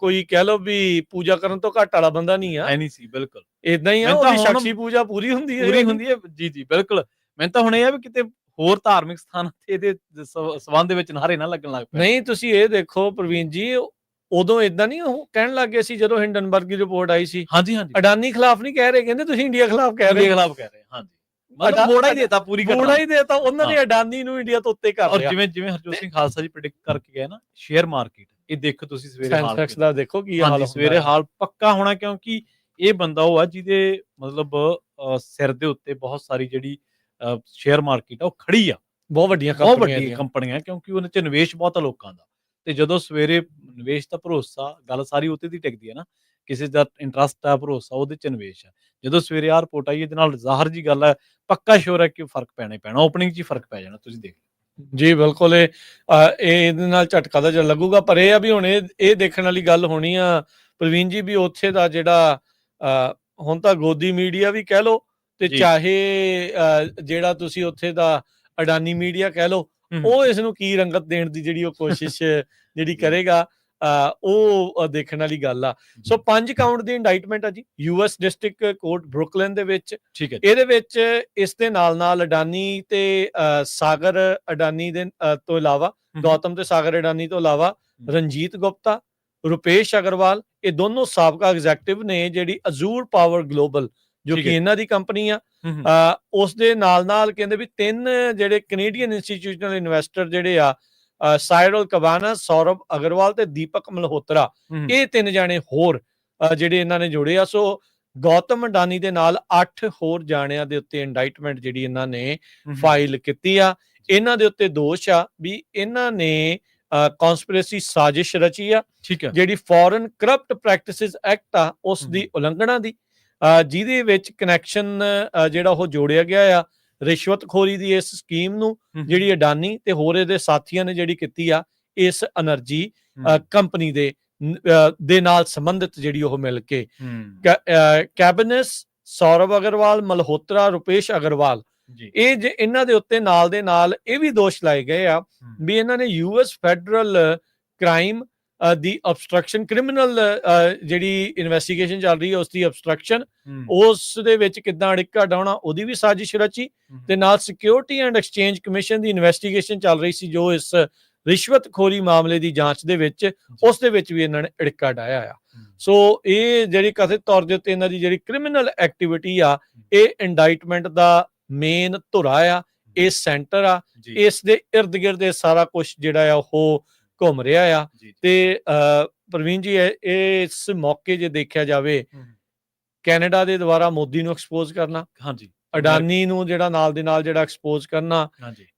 ਕੋਈ ਕਹਿ ਲਓ ਵੀ ਪੂਜਾ ਕਰਨ ਤੋਂ ਘੱਟ ਵਾਲਾ ਬੰਦਾ ਨਹੀਂ ਆ। ਨਹੀਂ ਸੀ, ਬਿਲਕੁਲ ਏਦਾਂ ਹੀ ਆ, ਉਹਦੀ ਸ਼ਖਸੀ ਪੂਜਾ ਪੂਰੀ ਹੁੰਦੀ ਹੈ। ਜੀ, ਬਿਲਕੁਲ। ਮੈਨੂੰ ਤਾਂ ਹੁਣ ਇਹ ਆ ਵੀ ਕਿਤੇ ਹੋਰ ਧਾਰਮਿਕ ਸਥਾਨ ਇਹਦੇ ਸਬੰਧ ਦੇ ਵਿੱਚ ਨਾਰੇ ਨਾ ਲੱਗਣ ਲੱਗ ਪਏ। ਨਹੀਂ, ਤੁਸੀਂ ਇਹ ਦੇਖੋ ਪ੍ਰਵੀਨ ਜੀ, ਉਦੋਂ ਏਦਾਂ ਨਹੀਂ ਉਹ ਕਹਿਣ ਲੱਗ ਗਏ ਸੀ ਜਦੋਂ ਹਿੰਡਨਬਰਗ ਦੀ ਰਿਪੋਰਟ ਆਈ ਸੀ। ਹਾਂਜੀ, ਅਡਾਨੀ ਖਿਲਾਫ ਨਹੀਂ ਕਹਿ ਰਹੇ, ਕਹਿੰਦੇ ਤੁਸੀਂ ਇੰਡੀਆ ਖਿਲਾਫ ਕਹਿ ਰਹੇ। ਹਾਂਜੀ, ਮਤਲਬ ਮੋੜਾ ਹੀ ਦੇਤਾ, ਪੂਰੀ ਮੋੜਾ ਹੀ ਦੇਤਾ ਉਹਨਾਂ ਨੇ ਅਡਾਨੀ ਨੂੰ ਇੰਡੀਆ ਤੋਂ ਉੱਤੇ ਕਰ ਲਿਆ। ਔਰ ਜਿਵੇਂ ਹਰਜੋਤ ਸਿੰਘ ਖਾਲਸਾ ਜੀ ਪ੍ਰੈਡਿਕਟ ਕਰਕੇ ਗਏ ਨਾ, ਸ਼ੇਅਰ ਮਾਰਕੀਟ, ਇਹ ਦੇਖੋ ਤੁਸੀਂ ਸਵੇਰੇ ਸੈਂਸੈਕਸ ਦਾ ਦੇਖੋ ਕੀ ਹਾਲ ਸਵੇਰੇ ਹਾਲ ਪੱਕਾ ਹੋਣਾ, ਕਿਉਂਕਿ ਇਹ ਬੰਦਾ ਉਹ ਆ ਜਿਹਦੇ ਮਤਲਬ ਸਿਰ ਦੇ ਉੱਤੇ ਬਹੁਤ ਸਾਰੀ ਜਿਹੜੀ ਸ਼ੇਅਰ ਮਾਰਕੀਟ ਆ ਉਹ ਖੜੀ ਆ, ਬਹੁਤ ਵੱਡੀਆਂ ਕੰਪਨੀਆਂ, ਕਿਉਂਕਿ ਉਹਦੇ 'ਚ ਨਿਵੇਸ਼ ਬਹੁਤ ਆ ਲੋਕਾਂ ਦਾ। ਤੇ ਜਦੋਂ ਸਵੇਰੇ ਨਿਵੇਸ਼ ਦਾ ਭਰੋਸਾ, ਗੱਲ ਸਾਰੀ ਉੱਤੇ ਦੀ ਟਿਕਦੀ ਹੈ ਨਾ, ਕਿਸੇ ਦਾ ਇੰਟਰਸਟ ਆ, ਭਰੋਸਾ, ਉਹਦੇ 'ਚ ਨਿਵੇਸ਼ ਆ। ਜਦੋਂ ਸਵੇਰੇ ਆਹ ਰਿਪੋਰਟ ਆਈ, ਇਹਦੇ ਨਾਲ ਜ਼ਾਹਰ ਜੀ ਗੱਲ ਹੈ, ਪੱਕਾ ਸ਼ੋਰ ਹੈ ਕਿ ਫਰਕ ਪੈਣਾ ਹੀ ਪੈਣਾ, ਓਪਨਿੰਗ 'ਚ ਹੀ ਫਰਕ ਪੈ ਜਾਣਾ, ਤੁਸੀਂ ਦੇਖ ਜੀ। ਬਿਲਕੁਲ, ਇਹਦੇ ਨਾਲ ਝਟਕਾ ਤਾਂ ਜਦ ਲੱਗੂਗਾ, ਪਰ ਇਹ ਆ ਵੀ ਹੁਣ ਇਹ ਦੇਖਣ ਵਾਲੀ ਗੱਲ ਹੋਣੀ ਆ ਪ੍ਰਵੀਨ ਜੀ ਵੀ ਉੱਥੇ ਦਾ ਜਿਹੜਾ ਹੁਣ ਤਾਂ ਗੋਦੀ ਮੀਡੀਆ ਵੀ ਕਹਿ ਲਓ, ਤੇ ਚਾਹੇ ਜਿਹੜਾ ਤੁਸੀਂ ਉੱਥੇ ਦਾ ਅਡਾਨੀ ਮੀਡੀਆ ਕਹਿ ਲਓ, ਉਹ ਇਸ ਨੂੰ ਕੀ ਰੰਗਤ ਦੇਣ ਦੀ ਜਿਹੜੀ ਉਹ ਕੋਸ਼ਿਸ਼ ਜਿਹੜੀ ਕਰੇਗਾ, ਉਹ ਦੇਖਣ ਵਾਲੀ ਗੱਲ ਆ। ਸੋ 5 ਕਾਊਂਟ ਦੀ ਇੰਡਾਈਟਮੈਂਟ ਆ ਜੀ US ਡਿਸਟ੍ਰਿਕਟ ਕੋਰਟ ਬਰੁਕਲਿਨ ਦੇ ਵਿੱਚ। ਠੀਕ ਹੈ। ਇਹਦੇ ਵਿੱਚ ਇਸ ਦੇ ਨਾਲ ਅਡਾਨੀ ਤੇ ਸਾਗਰ ਅਡਾਨੀ ਦੇ ਤੋਂ ਇਲਾਵਾ, ਗੌਤਮ ਤੇ ਸਾਗਰ ਅਡਾਨੀ ਤੋਂ ਇਲਾਵਾ ਰਣਜੀਤ ਗੁਪਤਾ, ਰੁਪੇਸ਼ ਅਗਰਵਾਲ, ਇਹ ਦੋਨੋਂ ਸਾਬਕਾ ਐਗਜ਼ੈਕਟਿਵ ਨੇ ਜਿਹੜੀ ਅਜ਼ੂਰ ਪਾਵਰ ਗਲੋਬਲ ਜੋ ਕਿ ਇਹਨਾਂ ਦੀ ਕੰਪਨੀ ਆ। ਉਸ ਦੇ ਨਾਲ ਕਹਿੰਦੇ ਵੀ 3 ਜਿਹੜੇ ਕੈਨੇਡੀਅਨ ਇੰਸਟੀਟਿਊਸ਼ਨਲ ਇਨਵੈਸਟਰ ਜਿਹੜੇ ਆ, ਸਾਇਰਲ ਕਬਾਨਾ, ਸੌਰਵ ਅਗਰਵਾਲ ਤੇ ਦੀਪਕ ਮਲਹੋਤਰਾ, ਇਹ 3 ਜਾਣੇ ਹੋਰ ਜਿਹੜੇ ਇਹਨਾਂ ਨੇ ਜੋੜੇ ਆ। ਸੋ ਗੌਤਮ ਅਡਾਨੀ ਦੇ ਨਾਲ 8 ਹੋਰ ਜਾਣਿਆਂ ਦੇ ਉੱਤੇ ਇੰਡਾਈਟਮੈਂਟ ਜਿਹੜੀ ਇਹਨਾਂ ਨੇ ਫਾਈਲ ਕੀਤੀ ਆ। ਇਹਨਾਂ ਦੇ ਉੱਤੇ ਦੋਸ਼ ਆ ਵੀ ਇਹਨਾਂ ਨੇ ਕਨਸਪੀਰੇਸੀ ਸਾਜ਼ਿਸ਼ ਰਚੀ ਆ, ਠੀਕ ਹੈ, ਜਿਹੜੀ ਫੋਰਨ ਕਰਪਟ ਪ੍ਰੈਕਟਿਸਿਸ ਐਕਟ ਆ ਉਸ ਦੀ ਉਲੰਘਣਾ ਦੀ, ਜਿਹਦੇ ਵਿੱਚ ਕਨੈਕਸ਼ਨ ਜਿਹੜਾ ਉਹ ਜੋੜਿਆ ਗਿਆ ਆ ਰਿਸ਼ਵਤਖੋਰੀ ਦੀ ਇਸ ਸਕੀਮ ਨੂੰ, ਜਿਹੜੀ ਅਡਾਨੀ ਤੇ ਹੋਰ ਇਹਦੇ ਸਾਥੀਆਂ ਨੇ ਜਿਹੜੀ ਕੀਤੀ ਆ ਇਸ એનર્ਜੀ ਕੰਪਨੀ ਦੇ ਨਾਲ ਸੰਬੰਧਿਤ, ਜਿਹੜੀ ਉਹ ਮਿਲ ਕੇ ਕੈਬਨਸ, ਸੌਰਵ ਅਗਰਵਾਲ, ਮਲਹੋਤਰਾ, ਰੁਪੇਸ਼ ਅਗਰਵਾਲ, ਇਹ ਇਹਨਾਂ ਦੇ ਉੱਤੇ ਨਾਲ ਦੇ ਨਾਲ ਇਹ ਵੀ ਦੋਸ਼ ਲਾਏ ਗਏ ਆ ਵੀ ਇਹਨਾਂ ਨੇ US ਫੈਡਰਲ ਕ੍ਰਾਈਮ ਦੀ ਅਬਸਟਰਕਸ਼ਨ, ਕ੍ਰਿਮੀਨਲ ਜਿਹੜੀ ਇਨਵੈਸਟੀਗੇਸ਼ਨ ਚੱਲ ਰਹੀ ਹੈ ਉਸ ਦੀ ਅਬਸਟਰਕਸ਼ਨ, ਉਸ ਦੇ ਵਿੱਚ ਕਿੱਦਾਂ ਅੜਿੱਕਾ ਡਾਉਣਾ ਉਹਦੀ ਵੀ ਸਾਜ਼ਿਸ਼ ਰਚੀ, ਤੇ ਨਾਲ security and exchange commission the investigation ਚੱਲ ਰਹੀ ਸੀ ਜੋ ਇਸ ਰਿਸ਼ਵਤਖੋਰੀ ਮਾਮਲੇ ਦੀ ਜਾਂਚ ਦੇ ਵਿੱਚ, ਉਸ ਦੇ ਵਿੱਚ ਵੀ ਇਹਨਾਂ ਨੇ ਅੜਿੱਕਾ ਡਾਇਆ ਆ। ਸੋ ਇਹ ਜਿਹੜੀ ਕਥਿਤ ਤੌਰ ਦੇ ਉੱਤੇ ਇਹਨਾਂ ਦੀ ਜਿਹੜੀ ਕ੍ਰਿਮੀਨਲ ਐਕਟੀਵਿਟੀ ਆ, ਇਹ ਇੰਡਾਈਟਮੈਂਟ ਦਾ ਮੇਨ ਧੁਰਾ ਆ, ਇਹ ਸੈਂਟਰ ਆ, ਇਸ ਦੇ ਇਰਦ ਗਿਰਦ ਇਹ ਸਾਰਾ ਕੁਝ ਜਿਹੜਾ ਆ ਉਹ ਘੁੰਮ ਰਿਹਾ ਆ। ਤੇ ਪ੍ਰਵੀਨ ਜੀ, ਇਸ ਮੌਕੇ ਜੇ ਦੇਖਿਆ ਜਾਵੇ, ਕੈਨੇਡਾ ਦੇ ਦੁਆਰਾ ਮੋਦੀ ਨੂੰ ਐਕਸਪੋਜ਼ ਕਰਨਾ, ਅਡਾਨੀ ਨੂੰ ਜਿਹੜਾ ਨਾਲ ਦੇ ਨਾਲ ਜਿਹੜਾ ਐਕਸਪੋਜ਼ ਕਰਨਾ,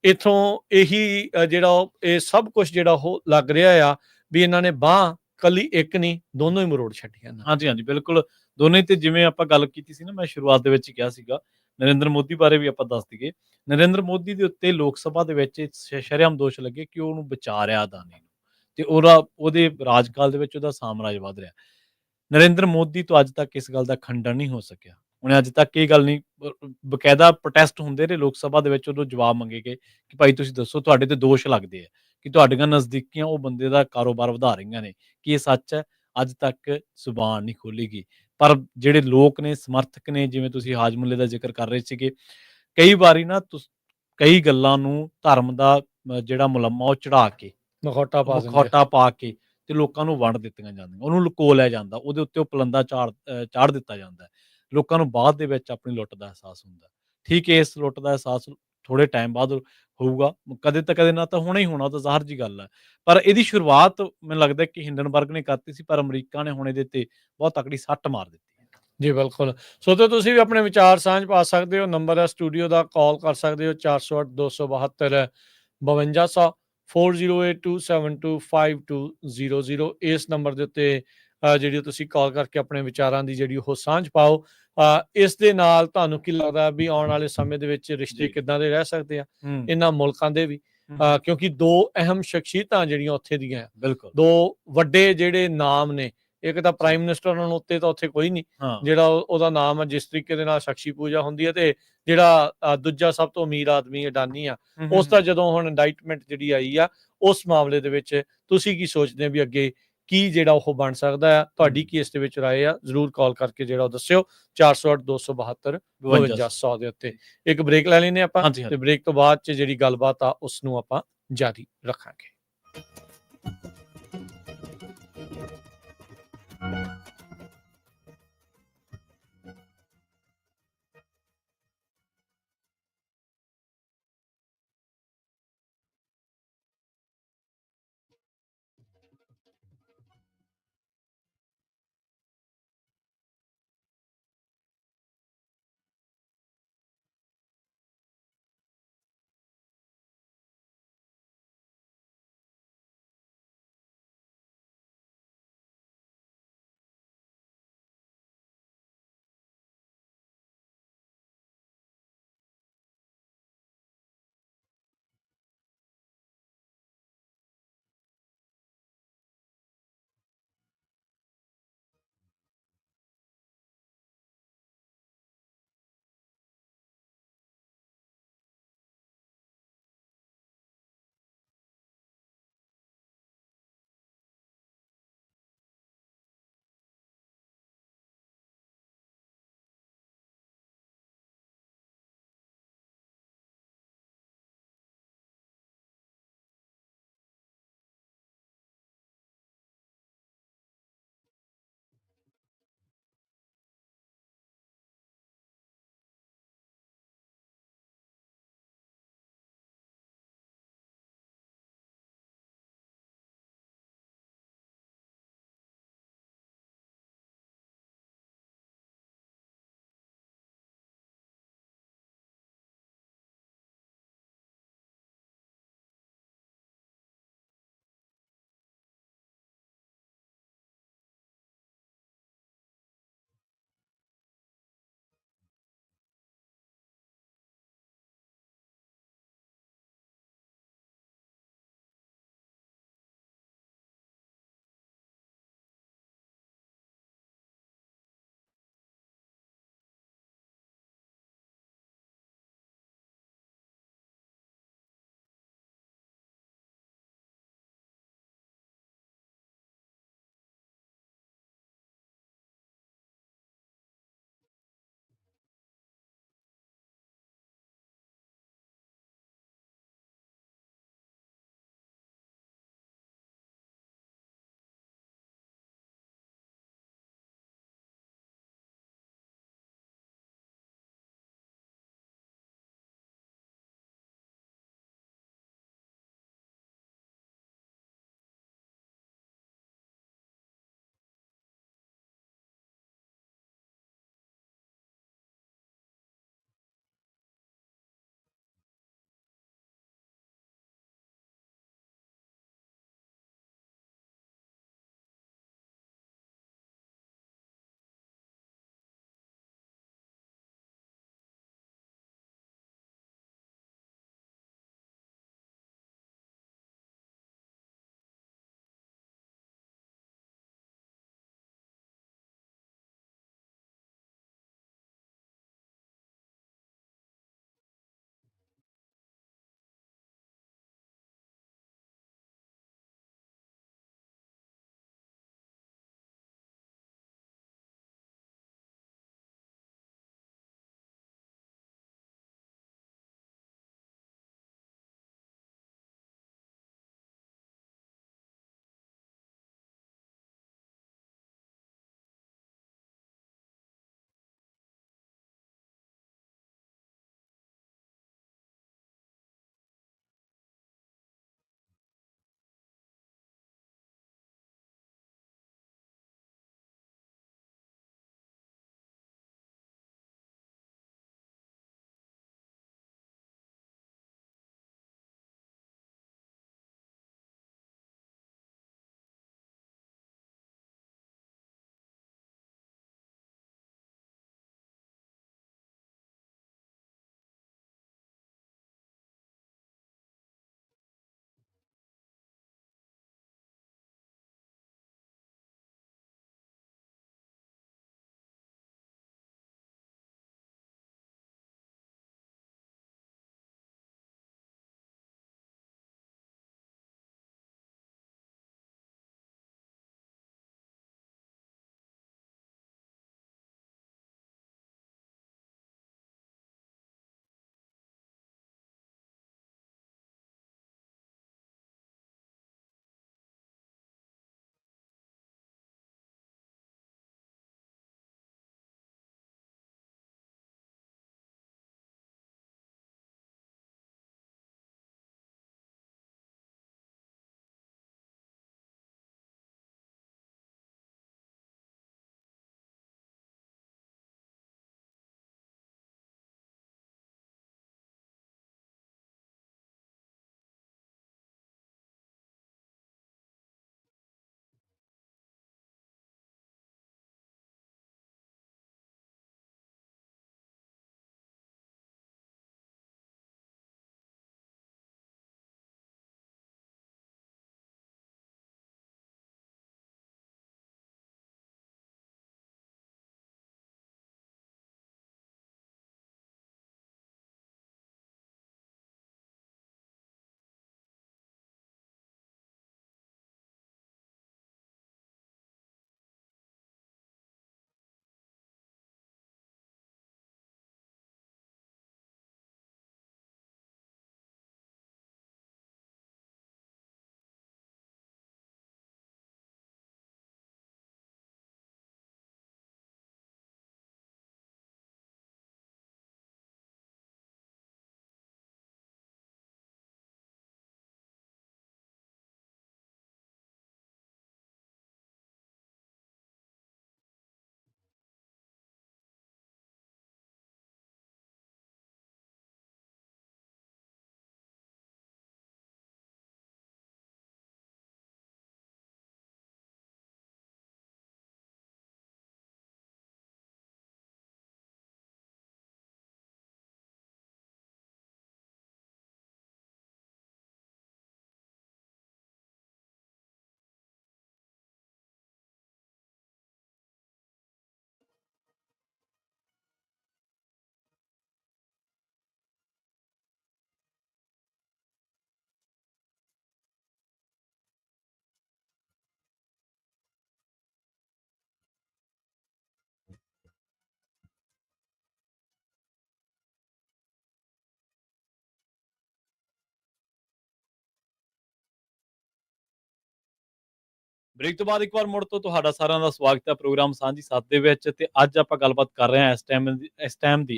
ਇਥੋਂ ਇਹੀ ਜਿਹੜਾ ਇਹ ਸਭ ਕੁਝ ਜਿਹੜਾ ਉਹ ਲੱਗ ਰਿਹਾ ਆ ਵੀ ਇਹਨਾਂ ਨੇ ਬਾਂਹ ਕੱਲੀ ਇੱਕ ਨਹੀਂ, ਦੋਨੋਂ ਹੀ ਮਰੋੜ ਛੱਡੀਆਂ। ਹਾਂਜੀ, ਬਿਲਕੁਲ ਦੋਨੇ। ਤੇ ਜਿਵੇਂ ਆਪਾਂ ਗੱਲ ਕੀਤੀ ਸੀ ਨਾ, ਮੈਂ ਸ਼ੁਰੂਆਤ ਦੇ ਵਿੱਚ ਹੀ ਕਿਹਾ ਸੀਗਾ, ਨਰਿੰਦਰ ਮੋਦੀ ਬਾਰੇ ਵੀ ਆਪਾਂ ਦੱਸ ਦਈਏ। ਨਰਿੰਦਰ ਮੋਦੀ ਦੇ ਉੱਤੇ ਲੋਕ ਸਭਾ ਦੇ ਵਿੱਚ ਸ਼ਰੇਆਮ ਦੋਸ਼ ਲੱਗੇ ਕਿ ਉਹਨੂੰ ਬਚਾ ਰਿਹਾ ਅਡਾਨੀ ਨੂੰ, ਤੇ ਉਹਦੇ ਰਾਜਕਾਲ ਦੇ ਵਿੱਚ ਉਹਦਾ ਸਾਮਰਾਜ ਵੱਧ ਰਿਹਾ। ਨਰਿੰਦਰ ਮੋਦੀ ਤੋਂ ਅੱਜ ਤੱਕ ਇਸ ਗੱਲ ਦਾ ਖੰਡਨ ਨਹੀਂ ਹੋ ਸਕਿਆ। ਉਹਨੇ ਅੱਜ ਤੱਕ ਇਹ ਗੱਲ ਨਹੀਂ, ਬਕਾਇਦਾ ਪ੍ਰੋਟੈਸਟ ਹੁੰਦੇ ਰਹੇ ਲੋਕ ਸਭਾ ਦੇ ਵਿੱਚ, ਉਦੋਂ ਜਵਾਬ ਮੰਗੇ ਗਏ ਕਿ ਭਾਈ ਤੁਸੀਂ ਦੱਸੋ, ਤੁਹਾਡੇ ਤੇ ਦੋਸ਼ ਲੱਗਦੇ ਆ ਕਿ ਤੁਹਾਡੀਆਂ ਨਜ਼ਦੀਕੀਆਂ ਉਹ ਬੰਦੇ ਦਾ ਕਾਰੋਬਾਰ ਵਧਾ ਰਹੀਆਂ ਨੇ, ਕੀ ਇਹ ਸੱਚ ਹੈ? ਅੱਜ ਤੱਕ ਜ਼ੁਬਾਨ ਨਹੀਂ ਖੋਲ੍ਹੀ। ਪਰ ਜਿਹੜੇ ਲੋਕ ਨੇ, ਸਮਰਥਕ ਨੇ, ਜਿਵੇਂ ਤੁਸੀਂ ਹਾਜਮੁੱਲੇ ਦਾ ਜ਼ਿਕਰ ਕਰ ਰਹੇ ਸੀਗੇ, ਕਈ ਵਾਰੀ ਨਾ ਕਈ ਗੱਲਾਂ ਨੂੰ ਧਰਮ ਦਾ ਜਿਹੜਾ ਮੁਲੰਮਾ ਉਹ ਚੜਾ ਕੇ, ਮਖੌਟਾ ਪਾ ਕੇ ਤੇ ਲੋਕਾਂ ਨੂੰ ਵੰਡ ਦਿੱਤੀਆਂ ਜਾਂਦੀਆਂ, ਉਹਨੂੰ ਲੁਕੋ ਲਿਆ ਜਾਂਦਾ, ਉਹਦੇ ਉੱਤੇ ਉਹ ਪਲੰਦਾ ਚਾੜ ਦਿੱਤਾ ਜਾਂਦਾ। ਲੋਕਾਂ ਨੂੰ ਬਾਅਦ ਦੇ ਵਿੱਚ ਆਪਣੀ ਲੁੱਟ ਦਾ ਅਹਿਸਾਸ ਹੁੰਦਾ। ਠੀਕ ਹੈ, ਇਸ ਲੁੱਟ ਦਾ ਅਹਿਸਾਸ ਥੋੜੇ ਟਾਈਮ ਬਾਅਦ ਹੋਊਗਾ, ਕਦੇ ਤਾਂ ਕਦੇ ਨਾ ਤਾਂ ਹੋਣਾ ਹੀ ਹੋਣਾ, ਉਹ ਤਾਂ ਜ਼ਾਹਰ ਜੀ ਗੱਲ ਹੈ। ਪਰ ਇਹਦੀ ਸ਼ੁਰੂਆਤ ਮੈਨੂੰ ਲੱਗਦਾ ਕਿ ਹਿੰਡਨਬਰਗ ਨੇ ਕਰਤੀ ਸੀ, ਪਰ ਅਮਰੀਕਾ ਨੇ ਹੁਣ ਇਹਦੇ ਤੇ ਬਹੁਤ ਤਕੜੀ ਸੱਟ ਮਾਰ ਦਿੱਤੀ। ਜੀ ਬਿਲਕੁਲ। ਸੋ ਤੇ ਤੁਸੀਂ ਵੀ ਆਪਣੇ ਵਿਚਾਰ ਸਾਂਝ ਪਾ ਸਕਦੇ ਹੋ, ਨੰਬਰ ਹੈ ਸਟੂਡੀਓ ਦਾ, ਕਾਲ ਕਰ ਸਕਦੇ ਹੋ 408-272 5200 4082725200। ਇਸ ਨੰਬਰ ਦੇ ਉੱਤੇ ਜਿਹੜੀ ਤੁਸੀਂ ਕਾਲ ਕਰਕੇ ਆਪਣੇ ਵਿਚਾਰਾਂ ਦੀ ਜਿਹੜੀ ਉਹ ਸਾਂਝ ਪਾਓ। ਇਸ ਦੇ ਨਾਲ ਤੁਹਾਨੂੰ ਕੀ ਲੱਗਦਾ ਵੀ ਆਉਣ ਵਾਲੇ ਸਮੇਂ ਦੇ ਵਿੱਚ ਰਿਸ਼ਤੇ ਕਿੱਦਾਂ ਦੇ ਰਹਿ ਸਕਦੇ ਆ ਇਹਨਾਂ ਮੁਲਕਾਂ ਦੇ ਵੀ, ਕਿਉਂਕਿ 2 ਅਹਿਮ ਸ਼ਖਸੀਅਤਾਂ ਜਿਹੜੀਆਂ ਉੱਥੇ ਦੀਆਂ, 2 ਵੱਡੇ ਜਿਹੜੇ ਨਾਮ ਨੇ, ਇੱਕ ਤਾਂ ਪ੍ਰਾਈਮ ਮਿਨਿਸਟਰ ਨੂੰ ਉੱਤੇ ਤਾਂ ਉੱਥੇ ਕੋਈ ਨਹੀਂ, ਜਿਹੜਾ ਉਹਦਾ ਨਾਮ ਹੈ, ਜਿਸ ਤਰੀਕੇ ਦੇ ਨਾਲ ਸ਼ਖਸੀ ਪੂਜਾ ਹੁੰਦੀ ਹੈ, ਤੇ ਜਿਹੜਾ ਦੂਜਾ ਸਭ ਤੋਂ ਅਮੀਰ ਆਦਮੀ ਅਡਾਨੀ ਆ, ਉਸ ਦਾ ਜਦੋਂ ਹੁਣ ਇੰਡਾਈਟਮੈਂਟ ਜਿਹੜੀ ਆਈ ਆ, ਉਸ ਮਾਮਲੇ ਦੇ ਵਿੱਚ ਤੁਸੀਂ ਕੀ ਸੋਚਦੇ ਹੋ ਵੀ ਅੱਗੇ ਕੀ ਜਿਹੜਾ ਉਹ ਬਣ ਸਕਦਾ ਆ? ਤੁਹਾਡੀ ਕੀ ਇਸ ਦੇ ਵਿੱਚ ਰਾਏ ਆ? ਜ਼ਰੂਰ ਕਾਲ ਕਰਕੇ ਜਿਹੜਾ ਉਹ ਦੱਸਿਓ 408-272 5200 ਦੇ ਉੱਤੇ। ਇੱਕ ਬ੍ਰੇਕ ਲੈ ਲੈਂਦੇ ਆਪਾਂ, ਤੇ ਬ੍ਰੇਕ ਤੋਂ ਬਾਅਦ ਚ ਜਿਹੜੀ ਗੱਲਬਾਤ ਆ ਉਸ ਨੂੰ ਆਪਾਂ ਜਾਰੀ ਰੱਖਾਂਗੇ। ਬ੍ਰੇਕ ਤੋਂ ਬਾਅਦ ਇੱਕ ਵਾਰ ਮੁੜ ਤੋਂ ਤੁਹਾਡਾ ਸਾਰਿਆਂ ਦਾ ਸਵਾਗਤ ਹੈ ਪ੍ਰੋਗਰਾਮ ਸਾਂਝੀ ਸਾਥ ਦੇ ਵਿੱਚ। ਤੇ ਅੱਜ ਆਪਾਂ ਗੱਲਬਾਤ ਕਰ ਰਹੇ ਹਾਂ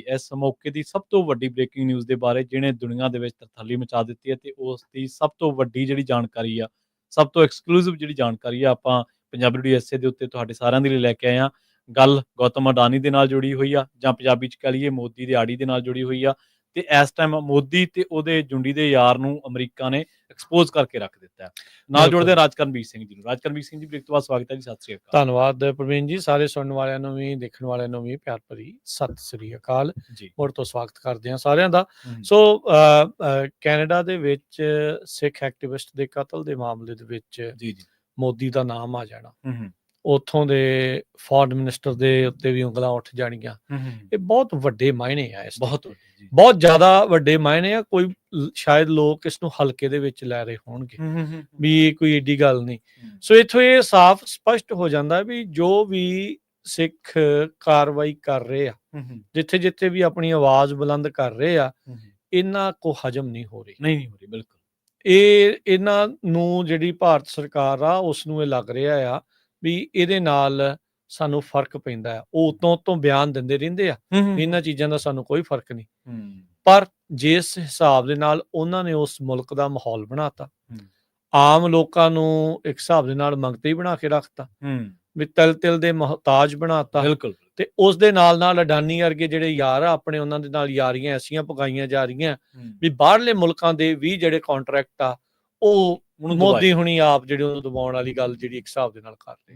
ਇਸ ਮੌਕੇ ਦੀ ਸਭ ਤੋਂ ਵੱਡੀ ਬ੍ਰੇਕਿੰਗ ਨਿਊਜ਼ ਦੇ ਬਾਰੇ, ਜਿਹਨੇ ਦੁਨੀਆ ਦੇ ਵਿੱਚ ਤਰਥੱਲੀ ਮਚਾ ਦਿੱਤੀ ਹੈ। ਤੇ ਉਸ ਦੀ ਸਭ ਤੋਂ ਵੱਡੀ ਜਿਹੜੀ ਜਾਣਕਾਰੀ ਆ, ਸਭ ਤੋਂ ਐਕਸਕਲੂਸਿਵ ਜਿਹੜੀ ਜਾਣਕਾਰੀ ਆ, ਆਪਾਂ ਪੰਜਾਬੀ ਰੇਡੀਓ ਐਸਏ ਦੇ ਉੱਤੇ ਤੁਹਾਡੇ ਸਾਰਿਆਂ ਦੇ ਲਈ ਲੈ ਕੇ ਆਏ ਹਾਂ। ਗੱਲ ਗੌਤਮ ਅਡਾਨੀ ਦੇ ਨਾਲ ਜੁੜੀ ਹੋਈ ਆ, ਜਾਂ ਪੰਜਾਬੀ 'ਚ ਕਹਿ ਲਈਏ ਮੋਦੀ ਦੀ ਆੜੀ ਦੇ ਨਾਲ ਜੁੜੀ ਹੋਈ ਆ। ਤੇ ਇਸ ਟਾਈਮ ਮੋਦੀ ਤੇ ਉਹਦੇ ਜੁੰਡੀ ਦੇ ਯਾਰ ਨੂੰ ਅਮਰੀਕਾ ਨੇ ਐਕਸਪੋਜ਼ ਕਰਕੇ ਰੱਖ ਦਿੱਤਾ ਹੈ। ਨਾਲ ਜੁੜਦੇ ਰਾਜਕਰਮਵੀਰ ਸਿੰਘ ਜੀ ਨੂੰ। ਰਾਜਕਰਮਵੀਰ ਸਿੰਘ ਜੀ, ਬ੍ਰੇਕ ਤੋਂ ਬਾਅਦ ਸਵਾਗਤ ਹੈ ਜੀ। ਸਤਿ ਸ੍ਰੀ ਅਕਾਲ। ਧੰਨਵਾਦ ਪ੍ਰਵੀਨ ਜੀ। ਸਾਰੇ ਸੁਣਨ ਵਾਲਿਆਂ ਨੂੰ ਵੀ, ਦੇਖਣ ਵਾਲਿਆਂ ਨੂੰ ਵੀ ਪਿਆਰ ਭਰੀ ਸਤਿ ਸ੍ਰੀ ਅਕਾਲ ਜੀ। ਮੁੜ ਤੋਂ ਸਵਾਗਤ ਕਰਦੇ ਹਾਂ ਸਾਰਿਆਂ ਦਾ। ਸੋ ਕੈਨੇਡਾ ਦੇ ਵਿੱਚ ਸਿੱਖ ਐਕਟਿਵਿਸਟ ਦੇ ਕਤਲ ਦੇ ਮਾਮਲੇ ਦੇ ਵਿੱਚ ਜੀ ਮੋਦੀ ਦਾ ਨਾਮ ਆ ਜਾਣਾ, ਉੱਥੋਂ ਦੇ ਫੋਰਨ ਮਿਨਿਸਟਰ ਦੇ ਉੱਤੇ ਵੀ ਉਂਗਲਾਂ ਉੱਠ ਜਾਣੀਆਂ, ਇਹ ਬਹੁਤ ਵੱਡੇ ਮਾਇਨੇ ਆ। ਇਸ ਬਹੁਤ ਜ਼ਿਆਦਾ ਵੱਡੇ ਮਾਇਨੇ ਆ। ਕੋਈ ਸ਼ਾਇਦ ਲੋਕ ਇਸ ਨੂੰ ਹਲਕੇ ਦੇ ਵਿੱਚ ਲੈ ਰਹੇ ਹੋਣਗੇ ਵੀ ਇਹ ਕੋਈ ਏਡੀ ਗੱਲ ਨਹੀਂ। ਸੋ ਇੱਥੋਂ ਇਹ ਸਾਫ਼ ਸਪਸ਼ਟ ਹੋ ਜਾਂਦਾ ਵੀ ਜੋ ਵੀ ਸਿੱਖ ਕਾਰਵਾਈ ਕਰ ਰਹੇ ਆ, ਜਿੱਥੇ ਜਿੱਥੇ ਵੀ ਆਪਣੀ ਆਵਾਜ਼ ਬੁਲੰਦ ਕਰ ਰਹੇ ਆ, ਇਹਨਾਂ ਕੋ ਹਜਮ ਨਹੀਂ ਹੋ ਰਹੀ। ਨਹੀਂ ਹੋ ਰਹੀ, ਬਿਲਕੁਲ। ਇਹਨਾਂ ਨੂੰ ਜਿਹੜੀ ਭਾਰਤ ਸਰਕਾਰ ਆ ਉਸ ਨੂੰ ਇਹ ਲੱਗ ਰਿਹਾ ਆ ਵੀ ਇਹਦੇ ਨਾਲ ਸਾਨੂੰ ਫਰਕ ਪੈਂਦਾ ਆ। ਉਹ ਉਤੋਂ ਬਿਆਨ ਦਿੰਦੇ ਰਹਿੰਦੇ ਆ ਇਹਨਾਂ ਚੀਜ਼ਾਂ ਦਾ ਸਾਨੂੰ ਕੋਈ ਫਰਕ ਨਹੀਂ, ਪਰ ਜਿਸ ਹਿਸਾਬ ਦੇ ਨਾਲ ਉਹਨਾਂ ਨੇ ਉਸ ਮੁਲਕ ਦਾ ਮਾਹੌਲ ਬਣਾਤਾ, ਆਮ ਲੋਕਾਂ ਨੂੰ ਇੱਕ ਹਿਸਾਬ ਦੇ ਨਾਲ ਮੰਗਤੇ ਹੀ ਬਣਾ ਕੇ ਰੱਖਤਾ, ਵੀ ਤਿਲ ਦੇ ਮੁਹਤਾਜ ਬਣਾਤਾ। ਬਿਲਕੁਲ। ਤੇ ਉਸ ਦੇ ਨਾਲ ਅਡਾਨੀ ਵਰਗੇ ਜਿਹੜੇ ਯਾਰ ਆ ਆਪਣੇ, ਉਹਨਾਂ ਦੇ ਨਾਲ ਯਾਰੀਆਂ ਐਸੀਆਂ ਪਕਾਈਆਂ ਜਾ ਰਹੀਆਂ ਵੀ ਬਾਹਰਲੇ ਮੁਲਕਾਂ ਦੇ ਵੀ ਜਿਹੜੇ ਕੰਟਰੈਕਟ ਆ ਉਹ ਮੋਦੀ ਹੁਣੀ ਆਪ ਜਿਹੜੇ ਉਹਨੂੰ ਦਬਾਉਣ ਵਾਲੀ ਗੱਲ ਜਿਹੜੀ ਇੱਕ ਹਿਸਾਬ ਦੇ ਨਾਲ ਕਰ ਰਹੇ।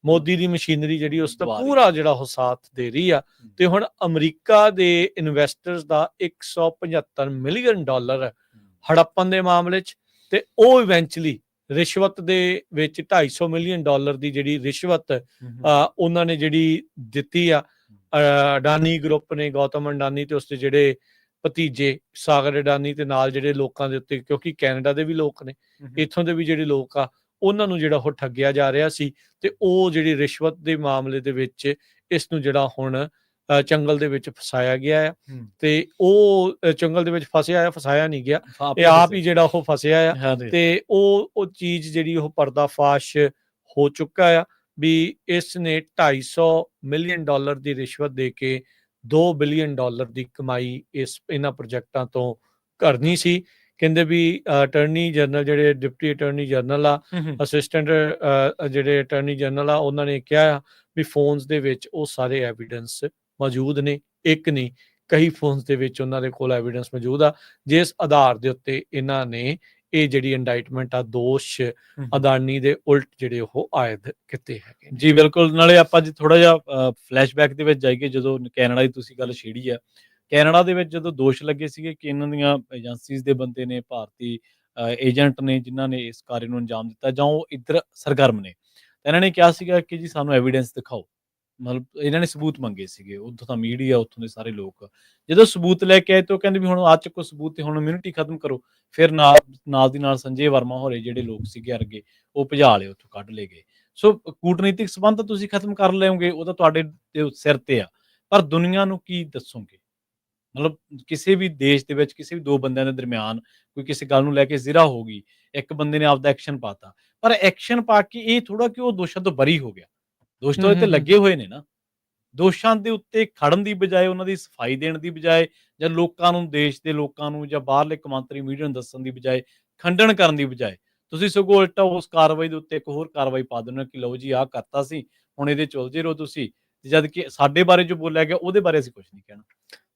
ਮੋਦੀ ਦੀ ਮਸ਼ੀਨਰੀ ਜਿਹੜੀ ਉਸ ਦਾ ਪੂਰਾ ਜਿਹੜਾ ਉਹ ਸਾਥ ਦੇ ਰਹੀ ਆ। ਤੇ ਹੁਣ ਅਮਰੀਕਾ ਦੇ ਇਨਵੈਸਟਰਸ ਦਾ $175 ਮਿਲੀਅਨ ਹੜੱਪਣ ਦੇ ਮਾਮਲੇ 'ਚ, ਤੇ ਉਹ ਇਵੈਂਚੁਅਲੀ ਰਿਸ਼ਵਤ ਦੇ ਵਿੱਚ $250 ਮਿਲੀਅਨ ਦੀ ਜਿਹੜੀ ਰਿਸ਼ਵਤ ਉਹਨਾਂ ਨੇ ਜਿਹੜੀ ਦਿੱਤੀ ਆ ਅਡਾਨੀ ਗਰੁੱਪ ਨੇ, ਗੌਤਮ ਅਡਾਨੀ ਤੇ ਉਸਦੇ ਜਿਹੜੇ ਭਤੀਜੇ ਸਾਗਰ ਅਡਾਨੀ ਤੇ ਨਾਲ ਜਿਹੜੇ ਲੋਕਾਂ ਦੇ ਉੱਤੇ, ਕਿਉਂਕਿ ਕੈਨੇਡਾ ਦੇ ਵੀ ਲੋਕ ਨੇ, ਇੱਥੋਂ ਦੇ ਵੀ ਜਿਹੜੇ ਲੋਕ ਆ, ਉਹਨਾਂ ਨੂੰ ਜਿਹੜਾ ਉਹ ਠੱਗਿਆ ਜਾ ਰਿਹਾ ਸੀ। ਤੇ ਉਹ ਜਿਹੜੀ ਰਿਸ਼ਵਤ ਦੇ ਮਾਮਲੇ ਦੇ ਵਿੱਚ ਇਸ ਨੂੰ ਜਿਹੜਾ ਹੁਣ ਚੰਗਲ ਦੇ ਵਿੱਚ ਫਸਾਇਆ ਗਿਆ ਆ। ਤੇ ਉਹ ਚੰਗਲ ਦੇ ਵਿੱਚ ਫਸਾਇਆ ਨਹੀਂ ਗਿਆ, ਇਹ ਆਪ ਹੀ ਜਿਹੜਾ ਉਹ ਫਸਿਆ ਆ। ਤੇ ਉਹ ਚੀਜ਼ ਜਿਹੜੀ ਉਹ ਪਰਦਾਫਾਸ਼ ਹੋ ਚੁੱਕਾ ਆ ਵੀ ਇਸ ਨੇ $250 ਮਿਲੀਅਨ ਦੀ ਰਿਸ਼ਵਤ ਦੇ ਕੇ $2 ਬਿਲੀਅਨ ਦੀ ਕਮਾਈ ਇਹਨਾਂ ਪ੍ਰੋਜੈਕਟਾਂ ਤੋਂ ਕਰਨੀ ਸੀ। ਕਹਿੰਦੇ ਵੀ ਅਟਰਨੀ ਜਨਰਲ, ਜਿਹੜੇ ਡਿਪਟੀ ਅਟਰਨੀ ਜਨਰਲ ਆ, ਅਸਿਸਟੈਂਟ ਜਿਹੜੇ ਅਟਰਨੀ ਜਨਰਲ ਆ, ਉਹਨਾਂ ਨੇ ਕਿਹਾ ਆ ਵੀ ਫੋਨਸ ਦੇ ਵਿੱਚ ਉਹ ਸਾਰੇ ਐਵੀਡੈਂਸ ਮੌਜੂਦ ਨੇ। ਇੱਕ ਨਹੀਂ, ਕਈ ਫੋਨਸ ਦੇ ਵਿੱਚ ਉਹਨਾਂ ਦੇ ਕੋਲ ਐਵੀਡੈਂਸ ਮੌਜੂਦ ਆ, ਜਿਸ ਆਧਾਰ ਦੇ ਉੱਤੇ ਇਹਨਾਂ ਨੇ ਇਹ ਜਿਹੜੀ ਇੰਡਾਈਟਮੈਂਟ ਆ, ਦੋਸ਼ ਅਡਾਨੀ ਦੇ ਉਲਟ ਜਿਹੜੇ ਉਹ ਆਇਦ ਕੀਤੇ ਹੈਗੇ। ਜੀ ਬਿਲਕੁਲ। ਨਾਲੇ ਆਪਾਂ ਜੇ ਥੋੜਾ ਜਿਹਾ ਫਲੈਸ਼ਬੈਕ ਦੇ ਵਿੱਚ ਜਾਈਏ, ਜਦੋਂ ਕੈਨੇਡਾ ਦੀ ਤੁਸੀਂ ਗੱਲ ਛੇੜੀ ਆ, ਕੈਨੇਡਾ ਦੇ ਵਿੱਚ ਜਦੋਂ ਦੋਸ਼ ਲੱਗੇ ਸੀਗੇ ਕਿ ਇਹਨਾਂ ਦੀਆਂ ਏਜੰਸੀਜ਼ ਦੇ ਬੰਦੇ ਨੇ, ਭਾਰਤੀ ਏਜੰਟ ਨੇ, ਜਿਨ੍ਹਾਂ ਨੇ ਇਸ ਕਾਰਜ ਨੂੰ ਅੰਜਾਮ ਦਿੱਤਾ, ਜਾਂ ਉਹ ਇੱਧਰ ਸਰਗਰਮ ਨੇ, ਤਾਂ ਇਹਨਾਂ ਨੇ ਕਿਹਾ ਸੀਗਾ ਕਿ ਜੀ ਸਾਨੂੰ ਐਵੀਡੈਂਸ ਦਿਖਾਓ। ਮਤਲਬ ਇਹਨਾਂ ਨੇ ਸਬੂਤ ਮੰਗੇ ਸੀਗੇ, ਉੱਥੋਂ ਦਾ ਮੀਡੀਆ, ਉੱਥੋਂ ਦੇ ਸਾਰੇ ਲੋਕ। ਜਦੋਂ ਸਬੂਤ ਲੈ ਕੇ ਆਏ ਤਾਂ ਉਹ ਕਹਿੰਦੇ ਵੀ ਹੁਣ ਆ ਚੱਕੋ ਸਬੂਤ ਤੇ ਹੁਣ ਇਮਿਊਨਿਟੀ ਖਤਮ ਕਰੋ। ਫਿਰ ਨਾਲ ਦੀ ਨਾਲ ਸੰਜੇ ਵਰਮਾ ਹੋਰੇ ਜਿਹੜੇ ਲੋਕ ਸੀਗੇ ਅਰਗੇ, ਉਹ ਭਜਾ ਲਏ, ਉੱਥੋਂ ਕੱਢ ਲਏ ਗਏ। ਸੋ ਕੂਟਨੀਤਿਕ ਸੰਬੰਧ ਤਾਂ ਤੁਸੀਂ ਖਤਮ ਕਰ ਲਓਗੇ, ਉਹ ਤਾਂ ਤੁਹਾਡੇ ਸਿਰ ਤੇ ਆ, ਪਰ ਦੁਨੀਆ ਨੂੰ ਕੀ ਦੱਸੋਗੇ? ਮਤਲਬ ਕਿਸੇ ਵੀ ਦੇਸ਼ ਦੇ ਵਿੱਚ ਕਿਸੇ ਵੀ ਦੋ ਬੰਦਿਆਂ ਦੇ ਦਰਮਿਆਨ ਕੋਈ ਕਿਸੇ ਗੱਲ ਨੂੰ ਲੈ ਕੇ ਜ਼ਿਰਾ ਹੋ ਗਈ, ਇੱਕ ਬੰਦੇ ਨੇ ਆਪਦਾ ਐਕਸ਼ਨ ਪਾਤਾ, ਪਰ ਐਕਸ਼ਨ ਪਾ ਕੇ ਇਹ ਥੋੜਾ ਕਿ ਉਹ ਦੋਸ਼ਾਂ ਤੋਂ ਬਰੀ ਹੋ ਗਿਆ। ਦੋਸ਼ ਤਾਂ ਇਹ ਤੇ ਲੱਗੇ ਹੋਏ ਨੇ ਨਾ। ਦੋਸ਼ਾਂ ਦੇ ਉੱਤੇ ਖੜਨ ਦੀ ਬਜਾਏ, ਉਹਨਾਂ ਦੀ ਸਫਾਈ ਦੇਣ ਦੀ ਬਜਾਏ, ਜਾਂ ਲੋਕਾਂ ਨੂੰ, ਦੇਸ਼ ਦੇ ਲੋਕਾਂ ਨੂੰ ਜਾਂ ਬਾਹਰਲੇ ਕੌਮਾਂਤਰੀ ਮੀਡੀਆ ਨੂੰ ਦੱਸਣ ਦੀ ਬਜਾਏ, ਖੰਡਨ ਕਰਨ ਦੀ ਬਜਾਏ, ਤੁਸੀਂ ਸਗੋਂ ਉਲਟਾ ਉਸ ਕਾਰਵਾਈ ਦੇ ਉੱਤੇ ਇੱਕ ਹੋਰ ਕਾਰਵਾਈ ਪਾ ਦਿੰਦੇ ਹੋ ਕਿ ਲਓ ਜੀ ਆਹ ਕਰਤਾ ਸੀ, ਹੁਣ ਇਹਦੇ ਚੁਲਦੇ ਰਹੋ ਤੁਸੀਂ। ਜਦ ਕਿ ਸਾਡੇ ਬਾਰੇ ਜੋ ਬੋਲਿਆ ਗਿਆ ਉਹਦੇ ਬਾਰੇ ਅਸੀਂ ਕੁਝ ਨਹੀਂ ਕਹਿਣਾ।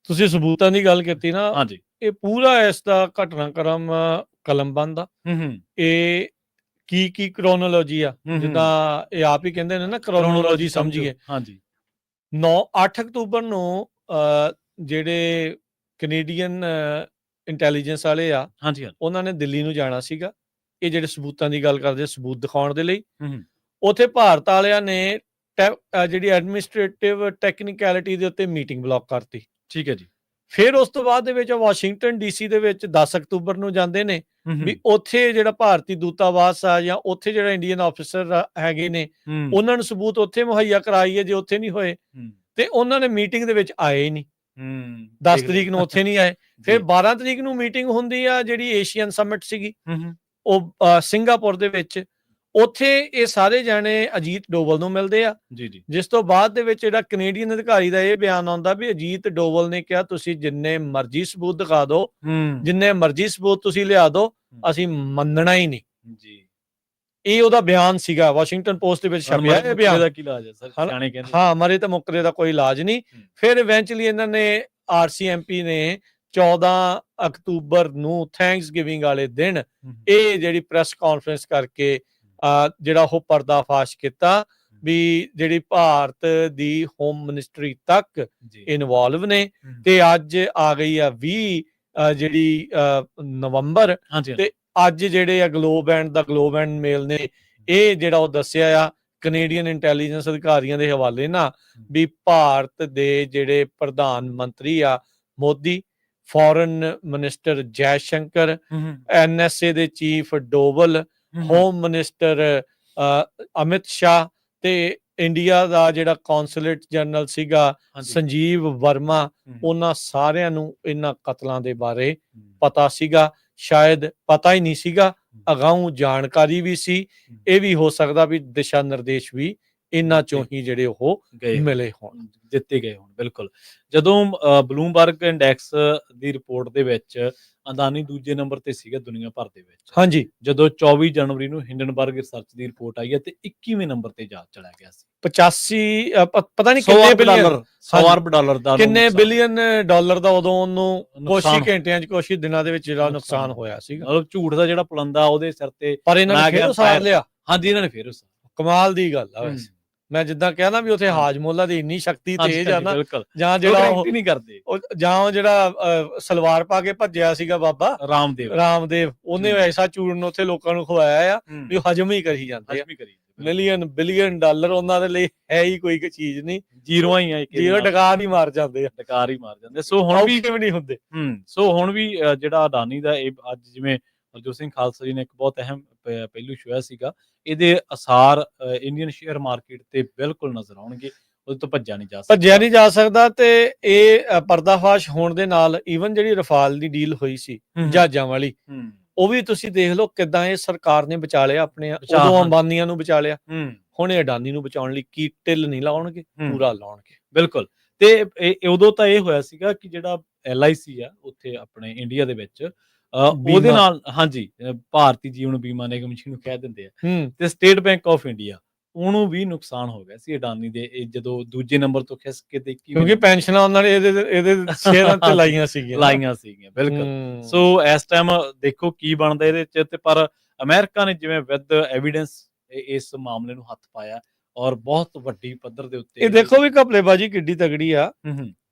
ਤੁਸੀਂ ਸਬੂਤਾਂ ਦੀ ਗੱਲ ਕੀਤੀ ਨਾ, ਹਾਂਜੀ, ਇਹ ਪੂਰਾ ਇਸ ਦਾ ਘਟਨਾਕ੍ਰਮ ਕਲਮਬੰਦ ਆ। ਇਹ ਕੀ ਕ੍ਰੋਨੋਲੋਜੀ ਆ, ਜਿੱਦਾਂ ਇਹ ਆਪ ਹੀ ਕਹਿੰਦੇ ਨੇ ਨਾ, ਕ੍ਰੋਨੋਲੋਜੀ ਸਮਝੀਏ। ਹਾਂਜੀ, 8 ਅਕਤੂਬਰ ਨੂੰ ਜਿਹੜੇ ਕੈਨੇਡੀਅਨ ਇੰਟੈਲੀਜੈਂਸ ਵਾਲੇ ਆ, ਉਹਨਾਂ ਨੇ ਦਿੱਲੀ ਨੂੰ ਜਾਣਾ ਸੀਗਾ, ਇਹ ਜਿਹੜੇ ਸਬੂਤਾਂ ਦੀ ਗੱਲ ਕਰਦੇ, ਸਬੂਤ ਦਿਖਾਉਣ ਦੇ ਲਈ। ਉੱਥੇ ਭਾਰਤ ਵਾਲਿਆਂ ਨੇ ਜਿਹੜੀ ਐਡਮਿਨਿਸਟ੍ਰੇਟਿਵ ਟੈਕਨੀਕੈਲਿਟੀ ਦੇ ਉੱਤੇ ਮੀਟਿੰਗ ਬਲੌਕ ਕਰਤੀ। ਠੀਕ ਹੈ ਜੀ। ਫਿਰ ਉਸ ਤੋਂ ਬਾਅਦ ਦੇ ਵਿੱਚ ਵਾਸ਼ਿੰਗਟਨ DC ਦੇ ਵਿੱਚ 10 ਅਕਤੂਬਰ ਨੂੰ ਜਾਂਦੇ ਨੇ ਵੀ ਉੱਥੇ ਜਿਹੜਾ ਭਾਰਤੀ ਦੂਤਾਵਾਸ ਆ, ਜਾਂ ਉੱਥੇ ਜਿਹੜਾ ਇੰਡੀਅਨ ਆਫਿਸਰ ਹੈਗੇ ਨੇ, ਉਹਨਾਂ ਨੂੰ ਸਬੂਤ ਉੱਥੇ ਮੁਹੱਈਆ ਕਰਾਈਏ ਜੇ ਉੱਥੇ ਨਹੀਂ ਹੋਏ। ਤੇ ਉਹਨਾਂ ਨੇ ਮੀਟਿੰਗ ਦੇ ਵਿੱਚ ਆਏ ਹੀ ਨਹੀਂ। 10 ਤਰੀਕ ਨੂੰ ਉੱਥੇ ਨਹੀਂ ਆਏ। ਫਿਰ 12 ਤਰੀਕ ਨੂੰ ਮੀਟਿੰਗ ਹੁੰਦੀ ਆ, ਜਿਹੜੀ ਏਸ਼ੀਅਨ ਸਮਿਟ ਸੀਗੀ, ਉਹ ਸਿੰਗਾਪੁਰ ਦੇ ਵਿੱਚ। ਉੱਥੇ ਇਹ ਸਾਰੇ ਜਾਣੇ ਅਜੀਤ ਡੋਵਲ ਨੂੰ ਮਿਲਦੇ ਆ। ਜੀ ਜੀ। ਜਿਸ ਤੋਂ ਬਾਅਦ ਦੇ ਵਿੱਚ ਜਿਹੜਾ ਕੈਨੇਡੀਅਨ ਅਧਿਕਾਰੀ ਦਾ ਇਹ ਬਿਆਨ ਆਉਂਦਾ ਵੀ ਅਜੀਤ ਡੋਵਲ ਨੇ ਕਿਹਾ ਤੁਸੀਂ ਜਿੰਨੇ ਮਰਜ਼ੀ ਸਬੂਤ ਦਿਖਾ ਦਿਓ, ਜਿੰਨੇ ਮਰਜ਼ੀ ਸਬੂਤ ਤੁਸੀਂ ਲਿਆ ਦਿਓ, ਅਸੀਂ ਮੰਨਣਾ ਹੀ ਨਹੀਂ ਜੀ। ਇਹ ਉਹਦਾ ਬਿਆਨ ਸੀਗਾ, ਵਾਸ਼ਿੰਗਟਨ ਪੋਸਟ ਦੇ ਵਿੱਚ ਛਪਿਆ ਇਹ ਬਿਆਨ। ਦਾ ਕੀ ਇਲਾਜ ਹੈ ਸਰ, ਸਿਆਣੇ ਕਹਿੰਦੇ। ਹਾਂ, ਮਰੇ ਤਾਂ ਮੁੱਕਰੇ ਦਾ ਕੋਈ ਇਲਾਜ ਨਹੀਂ। ਫਿਰ ਇਵੈਂਚੁਅਲੀ ਇਹਨਾਂ ਨੇ RCMP ਨੇ 14 ਅਕਤੂਬਰ ਨੂੰ ਥੈਂਕਸਗਿਵਿੰਗ ਵਾਲੇ ਦਿਨ ਇਹ ਜਿਹੜੀ ਪ੍ਰੈਸ ਕਾਨਫਰੰਸ ਕਰਕੇ ਜਿਹੜਾ ਉਹ ਪਰਦਾਫਾਸ਼ ਕੀਤਾ ਵੀ ਜਿਹੜੀ ਭਾਰਤ ਦੀ ਹੋਮ ਮਿਨਿਸਟਰੀ ਤੱਕ ਇਨਵੋਲਵ ਨੇ। ਤੇ ਅੱਜ ਆ ਗਈ ਆ 20 ਜਿਹੜੀ ਨਵੰਬਰ, ਤੇ ਅੱਜ ਜਿਹੜੇ ਆ ਗਲੋਬ ਐਂਡ ਮੇਲ ਨੇ ਇਹ ਜਿਹੜਾ ਉਹ ਦੱਸਿਆ ਆ ਕੈਨੇਡੀਅਨ ਇੰਟੈਲੀਜੈਂਸ ਅਧਿਕਾਰੀਆਂ ਦੇ ਹਵਾਲੇ ਨਾਲ ਵੀ ਭਾਰਤ ਦੇ ਜਿਹੜੇ ਪ੍ਰਧਾਨ ਮੰਤਰੀ ਆ Modi, foreign minister Jai Shankar, NSA ਦੇ chief Doval, home minister Amit Shah ਤੇ ਇੰਡੀਆ ਦਾ ਜਿਹੜਾ ਕੌਂਸੂਲੇਟ ਜਨਰਲ ਸੀਗਾ ਸੰਜੀਵ ਵਰਮਾ, ਉਹਨਾਂ ਸਾਰਿਆਂ ਨੂੰ ਇਹਨਾਂ ਕਤਲਾਂ ਦੇ ਬਾਰੇ ਪਤਾ ਸੀਗਾ। ਸ਼ਾਇਦ ਪਤਾ ਹੀ ਨਹੀਂ ਸੀਗਾ, ਅਗਾਊਂ ਜਾਣਕਾਰੀ ਵੀ ਸੀ। ਇਹ ਵੀ ਹੋ ਸਕਦਾ ਵੀ ਦਿਸ਼ਾ ਨਿਰਦੇਸ਼ ਵੀ ਇਹਨਾਂ ਚੋਂ ਹੀ ਜਿਹੜੇ ਉਹ ਮਿਲੇ ਹੋਣ, ਦਿੱਤੇ ਗਏ ਹੋਣ। ਬਿਲਕੁਲ। ਜਦੋਂ ਬਲੂਮਬਰਗ ਇੰਡੈਕਸ ਦੀ ਰਿਪੋਰਟ ਦੇ ਵਿੱਚ ਅਦਾਨੀ ਦੂਜੇ ਨੰਬਰ ਤੇ ਸੀਗਾ ਦੁਨੀਆ ਭਰ ਦੇ ਵਿੱਚ। ਹਾਂਜੀ। ਜਦੋਂ 24 ਜਨਵਰੀ ਨੂੰ ਹਿੰਡਨਬਰਗ ਰਿਸਰਚ ਦੀ ਰਿਪੋਰਟ ਆਈ ਹੈ ਤੇ 21ਵੇਂ ਨੰਬਰ ਤੇ ਜਾ ਚਲਾ ਗਿਆ ਸੀ। 85 ਪਤਾ ਨਹੀਂ ਕਿੰਨੇ ਬਿਲੀਅਨ, 100 ਅਰਬ ਡਾਲਰ ਦਾ, ਕਿੰਨੇ ਬਿਲੀਅਨ ਡਾਲਰ ਦਾ ਉਦੋਂ ਉਹਨੂੰ ਕੁਝ ਹੀ ਘੰਟਿਆਂ 'ਚ ਕੁਝ ਹੀ ਦਿਨਾਂ ਦੇ ਵਿੱਚ ਜਿਹੜਾ ਨੁਕਸਾਨ ਹੋਇਆ ਸੀਗਾ। ਮਤਲਬ ਝੂਠ ਦਾ ਜਿਹੜਾ ਪਲੰਦਾ ਉਹਦੇ ਸਿਰ ਤੇ, ਪਰ ਇਹਨਾਂ ਨੇ ਫਿਰ ਉਸਾਰ ਲਿਆ। ਹਾਂਜੀ, ਇਹਨਾਂ ਨੇ ਫਿਰ ਉਸਾਰ। ਕਮਾਲ ਦੀ ਗੱਲ ਆ ਵੈਸੇ। ਮੈਂ ਜਿੱਦਾਂ ਕਿਹਾ ਨਾ ਵੀ ਉੱਥੇ ਹਾਜਮੋਲਾ ਦੀ ਇੰਨੀ ਸ਼ਕਤੀ ਤੇਜ਼ ਆ ਨਾ, ਜਾਂ ਜਿਹੜਾ ਉਹ ਨਹੀਂ ਕਰਦੇ, ਜਾਂ ਉਹ ਜਿਹੜਾ ਸਲਵਾਰ ਪਾ ਕੇ ਭੱਜਿਆ ਸੀਗਾ ਬਾਬਾ ਰਾਮਦੇਵ, ਉਹਨੇ ਐਸਾ ਚੂਰਨ ਉੱਥੇ ਲੋਕਾਂ ਨੂੰ ਖਵਾਇਆ ਆ ਵੀ ਹਜਮ ਹੀ ਕਰੀ ਜਾਂਦੇ ਆ। ਮਿਲੀਅਨ ਬਿਲੀਅਨ ਡਾਲਰ ਉਹਨਾਂ ਦੇ ਲਈ ਹੈ ਹੀ ਕੋਈ ਚੀਜ਼ ਨਹੀਂ, ਜ਼ੀਰੋਆਂ ਹੀ ਆ, ਜ਼ੀਰੋ ਡਕਾਰ ਹੀ ਮਾਰ ਜਾਂਦੇ ਆ। ਸੋ ਹੁਣ ਵੀ ਨਹੀਂ ਹੁੰਦੇ। ਸੋ ਹੁਣ ਵੀ ਜਿਹੜਾ ਅਡਾਨੀ ਦਾ ਇਹ ਅੱਜ ਜਿਵੇਂ ਹਰਜੋਤ ਸਿੰਘ ਖਾਲਸਾ ਜੀ ਨੇ ਇੱਕ ਬਹੁਤ ਅਹਿਮ ਪਹਿਲੂ ਛੁਇਆ ਸੀਗਾ, ਇਹਦੇ ਅਸਾਰ ਇੰਡੀਅਨ ਸ਼ੇਅਰ ਮਾਰਕੀਟ ਤੇ ਬਿਲਕੁਲ ਨਜ਼ਰ ਆਉਣਗੇ। ਉਹਦੇ ਤੋਂ ਭੱਜਿਆ ਨਹੀਂ ਜਾ ਸਕਦਾ। ਤੇ ਇਹ ਪਰਦਾਫਾਸ਼ ਹੋਣ ਦੇ ਨਾਲ ਈਵਨ ਜਿਹੜੀ ਰਫਾਲ ਦੀ ਡੀਲ ਹੋਈ ਸੀ ਜਹਾਜ਼ਾਂ ਵਾਲੀ, ਉਹ ਵੀ ਤੁਸੀਂ ਦੇਖ ਲਓ ਕਿੱਦਾਂ ਇਹ ਸਰਕਾਰ ਨੇ ਬਚਾ ਲਿਆ ਆਪਣੇ, ਉਦੋਂ ਅੰਬਾਨੀਆਂ ਨੂੰ ਬਚਾ ਲਿਆ, ਹੁਣ ਇਹ ਅਡਾਨੀ ਨੂੰ ਬਚਾਉਣ ਲਈ ਕੀ ਢਿੱਲ ਨਹੀਂ ਲਾਉਣਗੇ, ਪੂਰਾ ਲਾਉਣਗੇ। ਬਿਲਕੁਲ। ਤੇ ਉਦੋਂ ਤਾਂ ਇਹ ਹੋਇਆ ਸੀਗਾ ਕਿ ਜਿਹੜਾ LIC ਆ ਉੱਥੇ ਆਪਣੇ ਇੰਡੀਆ ਦੇ ਵਿੱਚ, ਉਹਦੇ ਨਾਲ, ਹਾਂਜੀ, ਭਾਰਤੀ ਜੀਵਨ ਬੀਮਾ ਨਿਗਮ ਜਿਹਨੂੰ ਕਹਿ ਦਿੰਦੇ ਆ, ਤੇ ਸਟੇਟ ਬੈਂਕ ਆਫ ਇੰਡੀਆ, ਉਹਨੂੰ ਵੀ ਨੁਕਸਾਨ ਹੋ ਗਿਆ ਸੀ ਅਡਾਨੀ ਦੇ ਜਦੋਂ ਦੂਜੇ ਨੰਬਰ ਤੋਂ ਖਿਸਕ ਕੇ ਤੇ, ਕਿਉਂਕਿ ਪੈਨਸ਼ਨਾਂ ਉਹਨਾਂ ਨੇ ਇਹਦੇ ਸ਼ੇਅਰਾਂ ਤੇ ਲਾਈਆਂ ਸੀਗੀਆਂ। ਬਿਲਕੁਲ। ਸੋ ਇਸ ਟਾਈਮ ਦੇਖੋ ਕੀ ਬਣਦਾ ਇਹਦੇ ਚ। ਤੇ ਪਰ ਅਮਰੀਕਾ ਨੇ ਜਿਵੇਂ ਵਿਦ ਐਵੀਡੈਂਸ ਇਸ ਮਾਮਲੇ ਨੂੰ ਹੱਥ ਪਾਇਆ ਔਰ ਬਹੁਤ ਵੱਡੀ ਪੱਧਰ ਦੇ ਉੱਤੇ। ਇਹ ਦੇਖੋ ਵੀ ਘਪਲੇਬਾਜ਼ੀ ਕਿੱਡੀ ਤਗੜੀ ਆ।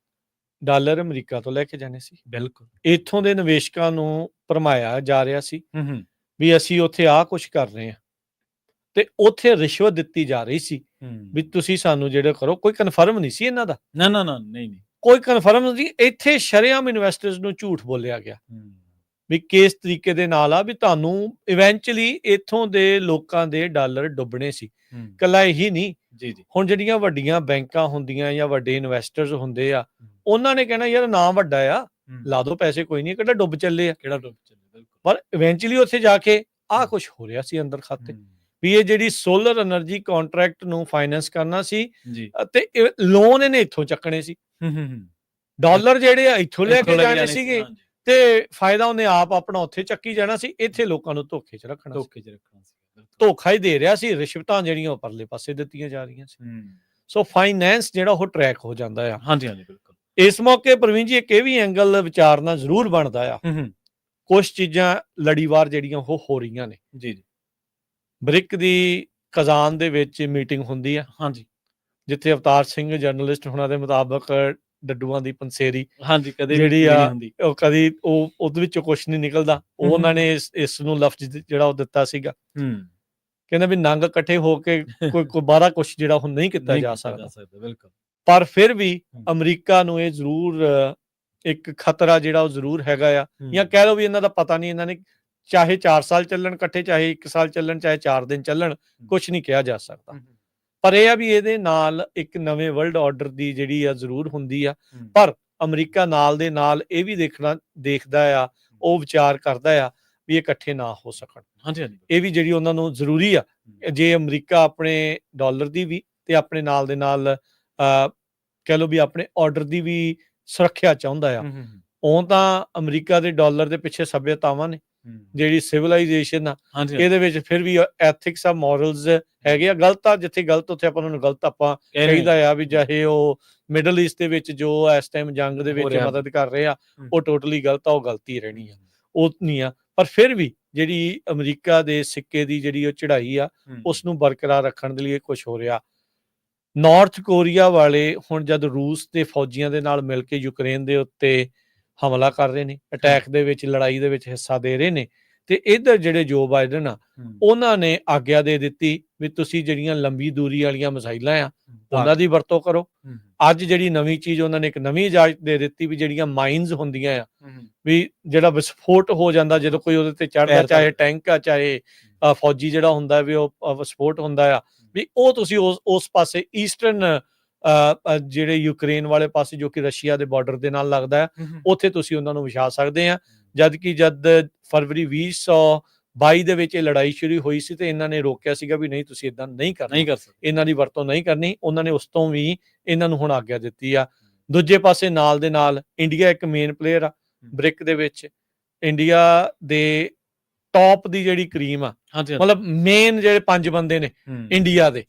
ਡਾਲਰ ਅਮਰੀਕਾ ਤੋਂ ਲੈ ਕੇ ਜਾਣੇ ਸੀ, ਬਿਲਕੁਲ ਇੱਥੋਂ ਦੇ ਨਿਵੇਸ਼ਕਾਂ ਨੂੰ ਭਰਮਾਇਆ ਜਾ ਰਿਹਾ ਸੀ ਵੀ ਅਸੀਂ ਉੱਥੇ ਆਹ ਕੁਛ ਕਰ ਰਹੇ ਹਾਂ, ਤੇ ਉੱਥੇ ਰਿਸ਼ਵਤ ਦਿੱਤੀ ਜਾ ਰਹੀ ਸੀ ਵੀ ਤੁਸੀਂ ਸਾਨੂੰ ਜਿਹੜੇ ਕਰੋ। ਕੋਈ ਕਨਫਰਮ ਨਹੀਂ ਸੀ ਇਹਨਾਂ ਦਾ, ਨਹੀਂ ਕੋਈ ਕਨਫਰਮ ਨਹੀਂ। ਇੱਥੇ ਸ਼ਰੇਆਮ ਇਨਵੈਸਟਰਸ ਨੂੰ ਝੂਠ ਬੋਲਿਆ ਗਿਆ ਵੀ ਕਿਸ ਤਰੀਕੇ ਦੇ ਨਾਲ ਆ ਵੀ ਤੁਹਾਨੂੰ ਇਵੈਂਚੁਅਲੀ ਇੱਥੋਂ ਦੇ ਲੋਕਾਂ ਦੇ ਡਾਲਰ ਡੁੱਬਣੇ ਸੀ। ਕੱਲਾ ਇਹੀ ਨਹੀਂ, ਹੁਣ ਜਿਹੜੀਆਂ ਵੱਡੀਆਂ ਬੈਂਕਾਂ ਹੁੰਦੀਆਂ ਜਾਂ ਵੱਡੇ ਇਨਵੈਸਟਰਸ ਹੁੰਦੇ ਆ, ਉਹਨਾਂ ਨੇ ਕਹਿਣਾ ਯਾਰ ਨਾ ਵੱਡਾ ਆ, ਲਾ ਦੋ ਪੈਸੇ, ਕੋਈ ਨਹੀਂ, ਕਿਹੜਾ ਡੁੱਬ ਚੱਲੇ ਆ। ਪਰ ਇਵੈਂਚੁਅਲੀ ਉੱਥੇ ਜਾ ਕੇ ਆਹ ਕੁਛ ਹੋ ਰਿਹਾ ਸੀ ਅੰਦਰ ਖਾਤੇ ਵੀ ਇਹ ਜਿਹੜੀ ਸੋਲਰ એનર્ਜੀ ਕੰਟਰੈਕਟ ਨੂੰ ਫਾਈਨੈਂਸ ਕਰਨਾ ਸੀ ਤੇ ਲੋਨ ਇਹਨੇ ਇੱਥੋਂ ਚੱਕਣੇ ਸੀ, ਡਾਲਰ ਜਿਹੜੇ ਆ ਇੱਥੋਂ ਲੈ ਕੇ ਜਾਣੇ ਸੀਗੇ, ਤੇ ਫਾਇਦਾ ਉਹਨੇ ਆਪ ਆਪਣਾ ਉੱਥੇ ਚੱਕੀ ਜਾਣਾ ਸੀ। ਇੱਥੇ ਲੋਕਾਂ ਨੂੰ ਧੋਖੇ 'ਚ ਰੱਖਣਾ ਸੀ, ਧੋਖਾ ਹੀ ਦੇ ਰਿਹਾ ਸੀ। ਰਿਸ਼ਵਤਾਂ ਜਿਹੜੀਆਂ ਉਹ ਪਰਲੇ ਪਾਸੇ ਦਿੱਤੀਆਂ ਜਾ ਰਹੀਆਂ ਸੀ। ਸੋ ਫਾਈਨੈਂਸ ਜਿਹੜਾ ਉਹ ਟਰੈਕ ਹੋ ਜਾਂਦਾ ਆ। ਹਾਂਜੀ ਬਿਲਕੁਲ। ਇਸ ਮੌਕੇ ਪ੍ਰਵੀਨ ਜੀ ਇੱਕ ਇਹ ਵੀ ਐਂਗਲ ਵਿਚਾਰਨਾ ਜ਼ਰੂਰ ਬਣਦਾ ਆ, ਕੁਛ ਚੀਜ਼ਾਂ ਲੜੀਵਾਰ ਜਿਹੜੀਆਂ ਉਹ ਹੋ ਰਹੀਆਂ ਨੇ। ਬ੍ਰਿਕ ਦੀ ਕਜ਼ਾਨ ਦੇ ਵਿੱਚ ਮੀਟਿੰਗ ਹੁੰਦੀ ਆ, ਜਿੱਥੇ ਅਵਤਾਰ ਸਿੰਘ ਜਰਨਲਿਸਟ ਹੁਣਾਂ ਦੇ ਮੁਤਾਬਕ ਡੱਡੂਆਂ ਦੀ ਪੰਸੇਰੀ ਜਿਹੜੀ ਆ ਉਹ ਕਦੀ ਉਹਦੇ ਵਿੱਚੋਂ ਕੁਛ ਨਹੀਂ ਨਿਕਲਦਾ। ਉਹਨਾਂ ਨੇ ਇਸ ਨੂੰ ਲਫ਼ਜ਼ ਜਿਹੜਾ ਉਹ ਦਿੱਤਾ ਸੀਗਾ, ਕਹਿੰਦਾ ਵੀ ਨੰਗ ਇਕੱਠੇ ਹੋ ਕੇ ਕੋਈ ਬਾਹਰਾ ਕੁਛ ਜਿਹੜਾ ਹੁਣ ਨਹੀਂ ਕੀਤਾ ਜਾ ਸਕਦਾ। ਬਿਲਕੁਲ। ਪਰ ਫਿਰ ਵੀ ਅਮਰੀਕਾ ਨੂੰ ਇਹ ਜ਼ਰੂਰ ਇੱਕ ਖਤਰਾ ਜਿਹੜਾ ਉਹ ਜ਼ਰੂਰ ਹੈਗਾ ਆ, ਜਾਂ ਕਹਿ ਲਓ ਵੀ ਇਹਨਾਂ ਦਾ ਪਤਾ ਨਹੀਂ, ਇਹਨਾਂ ਨੇ ਚਾਹੇ 4 ਸਾਲ ਚੱਲਣ ਇਕੱਠੇ, ਚਾਹੇ 1 ਸਾਲ ਚੱਲਣ, ਚਾਹੇ 4 ਦਿਨ ਚੱਲਣ, ਕੁਛ ਨਹੀਂ ਕਿਹਾ ਜਾ ਸਕਦਾ। ਪਰ ਇਹ ਆ ਵੀ ਇਹਦੇ ਨਾਲ ਇੱਕ ਨਵੇਂ ਵਰਲਡ ਆਰਡਰ ਦੀ ਜਿਹੜੀ ਆ ਜ਼ਰੂਰ ਹੁੰਦੀ ਆ। ਪਰ ਅਮਰੀਕਾ ਨਾਲ ਦੇ ਨਾਲ ਇਹ ਵੀ ਦੇਖਦਾ ਆ, ਉਹ ਵਿਚਾਰ ਕਰਦਾ ਆ ਵੀ ਇਹ ਇਕੱਠੇ ਨਾ ਹੋ ਸਕਣ। ਹਾਂਜੀ ਹਾਂਜੀ ਇਹ ਵੀ ਜਿਹੜੀ ਉਹਨਾਂ ਨੂੰ ਜ਼ਰੂਰੀ ਆ, ਜੇ ਅਮਰੀਕਾ ਆਪਣੇ ਡਾਲਰ ਦੀ ਵੀ ਤੇ ਆਪਣੇ ਨਾਲ ਦੇ ਨਾਲ ਕਹਿ ਲਓ ਵੀ ਆਪਣੇ ਆਰਡਰ ਦੀ ਵੀ ਸੁਰੱਖਿਆ ਚਾਹੁੰਦਾ ਆ। ਉਹ ਤਾਂ ਅਮਰੀਕਾ ਦੇ ਡਾਲਰ ਦੇ ਪਿੱਛੇ ਸੱਭਿਅਤਾਵਾਂ ਨੇ, ਜਿਹੜੀ ਸਿਵਲਾਈਜੇਸ਼ਨ ਆ ਇਹਦੇ ਵਿੱਚ ਫਿਰ ਵੀ ਐਥਿਕਸ ਆ, ਮੋਰਲਸ ਹੈਗੇ ਆ। ਗਲਤ ਆ ਜਿੱਥੇ ਗਲਤ, ਉੱਥੇ ਆਪਾਂ ਨੂੰ ਗਲਤ ਆਪਾਂ ਕਹੀਦਾ ਆ ਵੀ ਚਾਹੇ ਉਹ ਮਿਡਲ ਈਸਟ ਦੇ ਵਿੱਚ ਜੋ ਇਸ ਟਾਈਮ ਜੰਗ ਦੇ ਵਿੱਚ ਮਦਦ ਕਰ ਰਹੇ ਆ ਉਹ ਟੋਟਲੀ ਗਲਤ ਆ, ਉਹ ਗਲਤੀ ਰਹਿਣੀ ਆ, ਉਹ ਨਹੀਂ ਆ। ਪਰ ਫਿਰ ਵੀ ਜਿਹੜੀ ਅਮਰੀਕਾ ਦੇ ਸਿੱਕੇ ਦੀ ਜਿਹੜੀ ਉਹ ਚੜ੍ਹਾਈ ਆ ਉਸ ਨੂੰ ਬਰਕਰਾਰ ਰੱਖਣ ਦੇ ਲਈ ਕੁਝ ਹੋ ਰਿਹਾ। ਨਾਰਥ ਕੋਰੀਆ ਵਾਲੇ ਹੁਣ ਜਦ ਰੂਸ ਦੇ ਫੌਜੀਆਂ ਦੇ ਨਾਲ ਮਿਲ ਕੇ ਯੂਕਰੇਨ ਦੇ ਉੱਤੇ ਹਮਲਾ ਕਰ ਰਹੇ ਨੇ, ਅਟੈਕ ਦੇ ਵਿੱਚ, ਲੜਾਈ ਦੇ ਵਿੱਚ ਹਿੱਸਾ ਦੇ ਰਹੇ ਨੇ, ਤੇ ਇੱਧਰ ਜਿਹੜੇ ਜੋ ਬਾਈਡਨ ਆ ਉਹਨਾਂ ਨੇ ਆਗਿਆ ਦੇ ਦਿੱਤੀ ਵੀ ਤੁਸੀਂ ਜਿਹੜੀਆਂ ਲੰਬੀ ਦੂਰੀ ਵਾਲੀਆਂ ਮਿਸਾਈਲਾਂ ਆ ਉਹਨਾਂ ਦੀ ਵਰਤੋਂ ਕਰੋ। ਅੱਜ ਜਿਹੜੀ ਨਵੀਂ ਚੀਜ਼ ਉਹਨਾਂ ਨੇ ਇੱਕ ਨਵੀਂ ਇਜਾਜ਼ਤ ਦੇ ਦਿੱਤੀ ਵੀ ਜਿਹੜੀਆਂ ਮਾਈਨਸ ਹੁੰਦੀਆਂ ਆ, ਵੀ ਜਿਹੜਾ ਵਿਸਫੋਟ ਹੋ ਜਾਂਦਾ ਜਦੋਂ ਕੋਈ ਉਹਦੇ ਤੇ ਚੜ੍ਹਦਾ, ਚਾਹੇ ਟੈਂਕ ਆ ਚਾਹੇ ਫੌਜੀ ਜਿਹੜਾ ਹੁੰਦਾ ਵੀ ਉਹ ਵਿਸਫੋਟ ਹੁੰਦਾ ਆ, ਵੀ ਉਹ ਤੁਸੀਂ ਉਸ ਪਾਸੇ ਈਸਟਰਨ ਜਿਹੜੇ ਯੂਕਰੇਨ ਵਾਲੇ ਪਾਸੇ ਜੋ ਕਿ ਰਸ਼ੀਆ ਦੇ ਬਾਰਡਰ ਦੇ ਨਾਲ ਲੱਗਦਾ ਹੈ, ਉੱਥੇ ਤੁਸੀਂ ਉਹਨਾਂ ਨੂੰ ਵਿਛਾ ਸਕਦੇ ਆ। ਜਦ ਫਰਵਰੀ 2022 ਦੇ ਵਿੱਚ ਇਹ ਲੜਾਈ ਸ਼ੁਰੂ ਹੋਈ ਸੀ ਤੇ ਇਹਨਾਂ ਨੇ ਰੋਕਿਆ ਸੀਗਾ ਵੀ ਨਹੀਂ ਤੁਸੀਂ ਇਦਾਂ ਨਹੀਂ ਕਰ ਸਕਦੇ, ਇਹਨਾਂ ਦੀ ਵਰਤੋਂ ਨਹੀਂ ਕਰਨੀ। ਉਹਨਾਂ ਨੇ ਉਸ ਤੋਂ ਵੀ ਇਹਨਾਂ ਨੂੰ ਹੁਣ ਆਗਿਆ ਦਿੱਤੀ ਆ। ਦੂਜੇ ਪਾਸੇ ਨਾਲ ਦੇ ਨਾਲ ਇੰਡੀਆ ਇੱਕ ਮੇਨ ਪਲੇਅਰ ਆ ਬ੍ਰਿਕ ਦੇ ਵਿੱਚ। ਇੰਡੀਆ ਦੇ ਟੌਪ ਦੀ ਜਿਹੜੀ ਕਰੀਮ ਆ, ਮਤਲਬ ਮੇਨ ਜਿਹੜੇ 5 ਬੰਦੇ ਨੇ ਇੰਡੀਆ ਦੇ,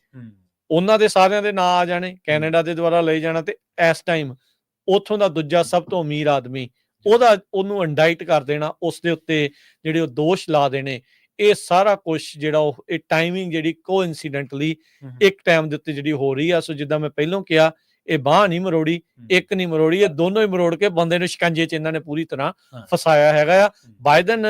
ਉਹਨਾਂ ਦੇ ਸਾਰਿਆਂ ਦੇ ਨਾਂ ਆ ਜਾਣੇ, ਕੈਨੇਡਾ ਦੇ ਦੁਆਰਾ ਲਈ ਜਾਣਾ, ਤੇ ਇਸ ਟਾਈਮ ਉੱਥੋਂ ਦਾ ਦੂਜਾ ਸਭ ਤੋਂ ਅਮੀਰ ਆਦਮੀ ਉਹਨੂੰ ਇੰਡਾਈਟ ਕਰ ਦੇਣਾ, ਉਸ ਦੇ ਉੱਤੇ ਜਿਹੜੇ ਉਹ ਦੋਸ਼ ਲਾ ਦੇਣੇ। ਇਹ ਸਾਰਾ ਕੁਝ ਜਿਹੜਾ ਉਹ ਇਹ ਟਾਈਮਿੰਗ ਜਿਹੜੀ ਕੋਇਨਸੀਡੈਂਟਲੀ ਇੱਕ ਟਾਈਮ ਦੇ ਉੱਤੇ ਜਿਹੜੀ ਹੋ ਰਹੀ ਆ। ਸੋ ਜਿੱਦਾਂ ਮੈਂ ਪਹਿਲਾਂ ਕਿਹਾ, ਇਹ ਬਾਂਹ ਨਹੀਂ ਮਰੋੜੀ, ਇੱਕ ਨਹੀਂ ਮਰੋੜੀ, ਇਹ ਦੋਨੋਂ ਹੀ ਮਰੋੜ ਕੇ ਬੰਦੇ ਨੂੰ ਸ਼ਿਕੰਜੇ 'ਚ ਇਹਨਾਂ ਨੇ ਪੂਰੀ ਤਰ੍ਹਾਂ ਫਸਾਇਆ ਹੈਗਾ ਆ। ਬਾਈਡਨ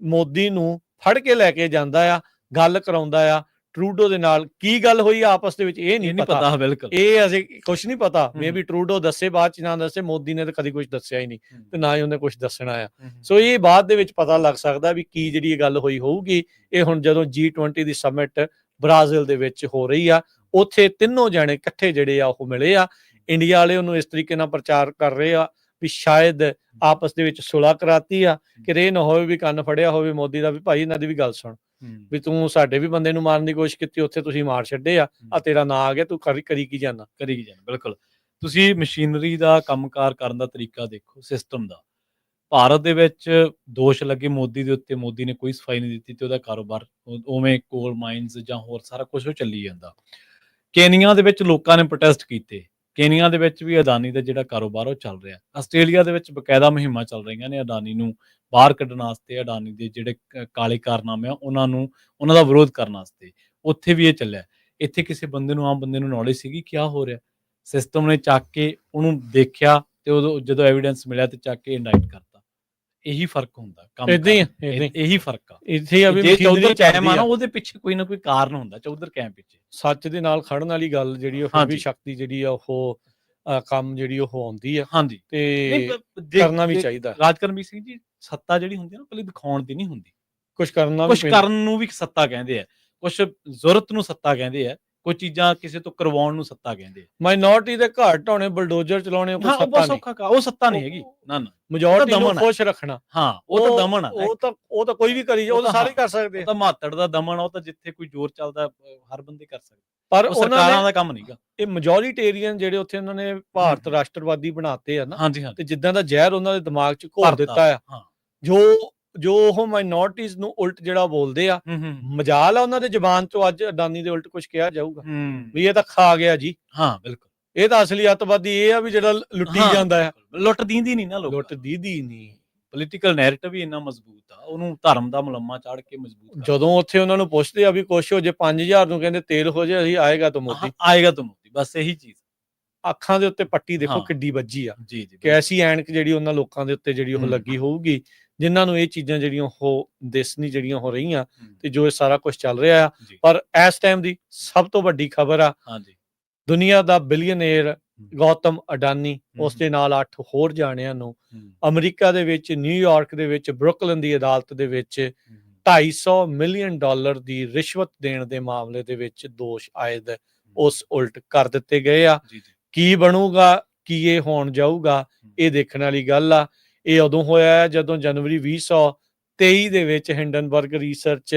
ਮੋਦੀ ਨੂੰ ਫੜ ਕੇ ਲੈ ਕੇ ਜਾਂਦਾ ਆ, ਗੱਲ ਕਰਾਉਂਦਾ ਆ ਟਰੂਡੋ ਦੇ ਨਾਲ। ਕੀ ਗੱਲ ਹੋਈ ਆਪਸ ਦੇ ਵਿੱਚ ਇਹ ਨਹੀਂ ਪਤਾ, ਬਿਲਕੁਲ ਇਹ ਅਸੀਂ ਕੁਝ ਨਹੀਂ ਪਤਾ। ਮੇ ਵੀ ਟਰੂਡੋ ਦੱਸੇ, ਬਾਅਦ ਚ ਨਾ ਦੱਸੇ, ਮੋਦੀ ਨੇ ਤਾਂ ਕਦੀ ਕੁਝ ਦੱਸਿਆ ਹੀ ਨਹੀਂ ਤੇ ਨਾ ਹੀ ਉਹਨੇ ਕੁਝ ਦੱਸਣਾ ਆ। ਸੋ ਇਹ ਬਾਅਦ ਦੇ ਵਿੱਚ ਪਤਾ ਲੱਗ ਸਕਦਾ ਵੀ ਕੀ ਜਿਹੜੀ ਇਹ ਗੱਲ ਹੋਈ ਹੋਊਗੀ। ਇਹ ਹੁਣ ਜਦੋਂ G20 ਦੀ ਸਮਿਟ ਬ੍ਰਾਜ਼ੀਲ ਦੇ ਵਿੱਚ ਹੋ ਰਹੀ ਆ, ਉੱਥੇ ਤਿੰਨੋਂ ਜਾਣੇ ਇਕੱਠੇ ਜਿਹੜੇ ਆ ਉਹ ਮਿਲੇ ਆ। ਇੰਡੀਆ ਵਾਲੇ ਉਹਨੂੰ ਇਸ ਤਰੀਕੇ ਨਾਲ ਪ੍ਰਚਾਰ ਕਰ ਰਹੇ ਆ ਵੀ ਸ਼ਾਇਦ ਆਪਸ ਦੇ ਵਿੱਚ ਸੁਲ੍ਹਾ ਕਰਾਤੀ ਆ, ਕਿ ਇਹ ਨਾ ਹੋਵੇ ਵੀ ਕੰਨ ਫੜਿਆ ਹੋਵੇ ਮੋਦੀ ਦਾ ਵੀ ਭਾਈ ਇਹਨਾਂ ਦੀ ਵੀ ਗੱਲ ਸੁਣ, ਵੀ ਤੂੰ ਸਾਡੇ ਵੀ ਬੰਦੇ ਨੂੰ ਮਾਰਨ ਦੀ ਕੋਸ਼ਿਸ਼ ਕੀਤੀ, ਉੱਥੇ ਤੁਸੀਂ ਮਾਰ ਛੱਡੇ ਆ ਤੇਰਾ ਨਾਂ ਆ ਗਿਆ, ਤੂੰ ਕਰੀ ਕੀ ਜਾਣਾ। ਬਿਲਕੁਲ। ਤੁਸੀਂ ਮਸ਼ੀਨਰੀ ਦਾ ਕੰਮਕਾਰ ਕਰਨ ਦਾ ਤਰੀਕਾ ਦੇਖੋ, ਸਿਸਟਮ ਦਾ। ਭਾਰਤ ਦੇ ਵਿੱਚ ਦੋਸ਼ ਲੱਗੇ ਮੋਦੀ ਦੇ ਉੱਤੇ, ਮੋਦੀ ਨੇ ਕੋਈ ਸਫਾਈ ਨਹੀਂ ਦਿੱਤੀ ਤੇ ਉਹਦਾ ਕਾਰੋਬਾਰ ਉਵੇਂ ਕੋਲ ਮਾਈਨਸ ਜਾਂ ਹੋਰ ਸਾਰਾ ਕੁਝ ਉਹ ਚੱਲੀ ਜਾਂਦਾ। ਕੇਨੀਆ ਦੇ ਵਿੱਚ ਲੋਕਾਂ ਨੇ ਪ੍ਰੋਟੈਸਟ ਕੀਤੇ, ਕੇਨੀਆ ਦੇ ਵਿੱਚ ਵੀ ਅਡਾਨੀ ਦਾ ਜਿਹੜਾ ਕਾਰੋਬਾਰ ਉਹ ਚੱਲ ਰਿਹਾ। ਆਸਟ੍ਰੇਲੀਆ ਦੇ ਵਿੱਚ ਬਕਾਇਦਾ ਮੁਹਿੰਮਾਂ ਚੱਲ ਰਹੀਆਂ ਨੇ ਅਡਾਨੀ ਨੂੰ ਬਾਹਰ ਕੱਢਣ ਵਾਸਤੇ, ਅਡਾਨੀ ਦੇ ਜਿਹੜੇ ਕਾਲੇ ਕਾਰਨਾਮੇ ਆ ਉਹਨਾਂ ਦਾ ਵਿਰੋਧ ਕਰਨ ਵਾਸਤੇ। ਉੱਥੇ ਵੀ ਇਹ ਚੱਲਿਆ। ਇੱਥੇ ਕਿਸੇ ਬੰਦੇ ਨੂੰ, ਆਮ ਬੰਦੇ ਨੂੰ ਨੌਲੇਜ ਸੀਗੀ ਕਿਆ ਹੋ ਰਿਹਾ। ਸਿਸਟਮ ਨੇ ਚੱਕ ਕੇ ਉਹਨੂੰ ਦੇਖਿਆ ਤੇ ਉਦੋਂ ਜਦੋਂ ਐਵੀਡੈਂਸ ਮਿਲਿਆ ਤੇ ਚੱਕ ਕੇ ਇੰਡਾਈਟ ਕਰਤਾ। ਇਹੀ ਫਰਕ ਹੁੰਦਾ ਕੰਮ, ਇਹੀ ਫਰਕ ਆ। ਇੱਥੇ ਜੇ ਚੌਧਰ ਕੈਮ ਆ ਨਾ, ਉਹਦੇ ਪਿੱਛੇ ਕੋਈ ਨਾ ਕੋਈ ਕਾਰਨ ਹੁੰਦਾ। ਚੌਧਰ ਕੈਮ ਪਿੱਛੇ ਸੱਚ ਦੇ ਨਾਲ ਖੜਨ ਵਾਲੀ ਗੱਲ ਜਿਹੜੀ ਉਹ ਵੀ ਸ਼ਕਤੀ ਜਿਹੜੀ ਆ ਉਹ ਕੰਮ ਜਿਹੜੀ ਉਹ ਆਉਂਦੀ ਆ। ਹਾਂਜੀ, ਤੇ ਕਰਨਾ ਵੀ ਚਾਹੀਦਾ। ਰਾਜਕਰਮਜੀਤ ਸਿੰਘ ਜੀ, ਸੱਤਾ ਜਿਹੜੀ ਹੁੰਦੀ ਨਾ ਪਹਿਲੇ ਦਿਖਾਉਣ ਦੀ ਨਹੀਂ ਹੁੰਦੀ, ਕੁਝ ਕਰਨ ਨੂੰ ਵੀ ਸੱਤਾ ਕਹਿੰਦੇ ਆ, ਕੁਝ ਜ਼ਰੂਰਤ ਨੂੰ ਸੱਤਾ ਕਹਿੰਦੇ ਆ, ਕੋਈ ਚੀਜ਼ਾਂ ਕਿਸੇ ਤੋਂ ਕਰਵਾਉਣ ਨੂੰ ਸੱਤਾ ਕਹਿੰਦੇ ਆ। ਮਾਈਨੋਰਟੀ ਦੇ ਘਰ ਢਾਉਣੇ, ਬਲਡੋਜ਼ਰ ਚਲਾਉਣੇ, ਉਹ ਸੱਤਾ ਨਹੀਂ ਹੈਗੀ। ਨਾ ਮੈਜੋਰਟੀ ਨੂੰ ਖੁਸ਼ ਰੱਖਣਾ, ਉਹ ਤਾਂ ਦਮਨ ਆ। ਉਹ ਤਾਂ ਕੋਈ ਵੀ ਕਰੀ, ਉਹ ਤਾਂ ਸਾਰੇ ਕਰ ਸਕਦੇ। ਉਹ ਤਾਂ ਮਾਤੜ ਦਾ ਦਮਨ, ਉਹ ਤਾਂ ਜਿੱਥੇ ਕੋਈ ਜ਼ੋਰ ਚੱਲਦਾ ਹਰ ਬੰਦੇ ਕਰ ਸਕਦੇ, ਪਰ ਸਰਕਾਰਾਂ ਦਾ ਕੰਮ ਨਹੀਂਗਾ। ਇਹ ਮੈਜੋਰੀਟੇਰੀਅਨ ਜਿਹੜੇ ਉੱਥੇ ਉਹਨਾਂ ਨੇ ਭਾਰਤ ਰਾਸ਼ਟਰਵਾਦੀ ਬਣਾਤੇ ਆ ਨਾ, ਤੇ ਜਿੱਦਾਂ ਦਾ ਜ਼ਹਿਰ ਉਹਨਾਂ ਦੇ ਦਿਮਾਗ 'ਚ ਘੋਲ ਦਿੱਤਾ ਆ, ਜੋ ਉਹ ਮਾਈਨੋਰਟੀਜ਼ ਨੂੰ ਉਲਟ ਜਿਹੜਾ ਬੋਲਦੇ ਆ, ਮਜਾਲ ਆ ਉਹਨਾਂ ਦੇ ਜ਼ਬਾਨ ਤੋਂ ਅੱਜ ਅਡਾਨੀ ਦੇ ਉਲਟ ਕੁਝ ਕਿਹਾ ਜਾਊਗਾ ਵੀ ਇਹ ਤਾਂ ਖਾ ਗਿਆ ਜੀ। ਬਿਲਕੁਲ। ਇਹ ਤਾਂ ਅਸਲੀ ਅੱਤਵਾਦੀ ਇਹ ਆ ਵੀ ਜਿਹੜਾ ਲੁੱਟੀ ਜਾਂਦਾ ਆ। ਲੁੱਟ ਦੀਂਦੀ ਨਹੀਂ ਨਾ, ਲੁੱਟ ਦੀਦੀ ਨਹੀਂ। ਪੋਲੀਟੀਕਲ ਨੈਰੇਟਿਵ ਹੀ ਇੰਨਾ ਮਜ਼ਬੂਤ ਆ, ਉਹਨੂੰ ਧਰਮ ਦਾ ਮੁਲੰਮਾ ਚਾੜ ਕੇ ਮਜ਼ਬੂਤ। ਜਦੋਂ ਉੱਥੇ ਉਹਨਾਂ ਨੂੰ ਪੁੱਛਦੇ ਆ ਵੀ ਕੁਛ ਹੋ ਜੇ 5000 ਨੂੰ ਕਹਿੰਦੇ ਤੇਲ ਹੋ ਜੇ, ਅਸੀਂ ਆਏਗਾ ਤਾਂ ਮੋਦੀ, ਬਸ ਇਹੀ ਚੀਜ਼। ਅੱਖਾਂ ਦੇ ਉੱਤੇ ਪੱਟੀ ਦੇਖੋ ਕਿੱਡੀ ਵੱਜੀ ਆ, ਕਿ ਐਸੀ ਐਨਕ ਜਿਹੜੀ ਉਹਨਾਂ ਲੋਕਾਂ ਦੇ ਉੱਤੇ ਜਿਹੜੀ ਉਹ ਲੱਗੀ ਹੋਊਗੀ ਜਿਨ੍ਹਾਂ ਨੂੰ ਇਹ ਚੀਜ਼ਾਂ ਜਿਹੜੀਆਂ ਉਹ ਦਿਸਣੀ ਜਿਹੜੀਆਂ ਹੋ ਰਹੀਆਂ ਤੇ ਜੋ ਇਹ ਸਾਰਾ ਕੁਝ ਚੱਲ ਰਿਹਾ ਆ। ਪਰ ਇਸ ਟਾਈਮ ਦੀ ਸਭ ਤੋਂ ਵੱਡੀ ਖਬਰ ਆ, ਦੁਨੀਆ ਦਾ ਬਿਲੀਅਨੇਰ ਗੌਤਮ ਅਡਾਨੀ, ਉਸ ਦੇ ਨਾਲ 8 ਹੋਰ ਜਾਣਿਆਂ ਨੂੰ ਅਮਰੀਕਾ ਦੇ ਵਿੱਚ ਨਿਊਯਾਰਕ ਦੇ ਵਿੱਚ ਬਰੁਕਲਿਨ ਦੀ ਅਦਾਲਤ ਦੇ ਵਿੱਚ $250 ਮਿਲੀਅਨ ਦੀ ਰਿਸ਼ਵਤ ਦੇਣ ਦੇ ਮਾਮਲੇ ਦੇ ਵਿੱਚ ਦੋਸ਼ ਆਇਦ ਉਸ ਉਲਟ ਕਰ ਦਿੱਤੇ ਗਏ ਆ। ਕੀ ਬਣੂਗਾ, ਕੀ ਇਹ ਹੋਣ ਜਾਊਗਾ, ਇਹ ਦੇਖਣ ਵਾਲੀ ਗੱਲ ਆ। ਇਹ ਉਦੋਂ ਹੋਇਆ ਜਦੋਂ ਜਨਵਰੀ 2023 ਦੇ ਵਿੱਚ ਹਿੰਡਨਬਰਗ ਰਿਸਰਚ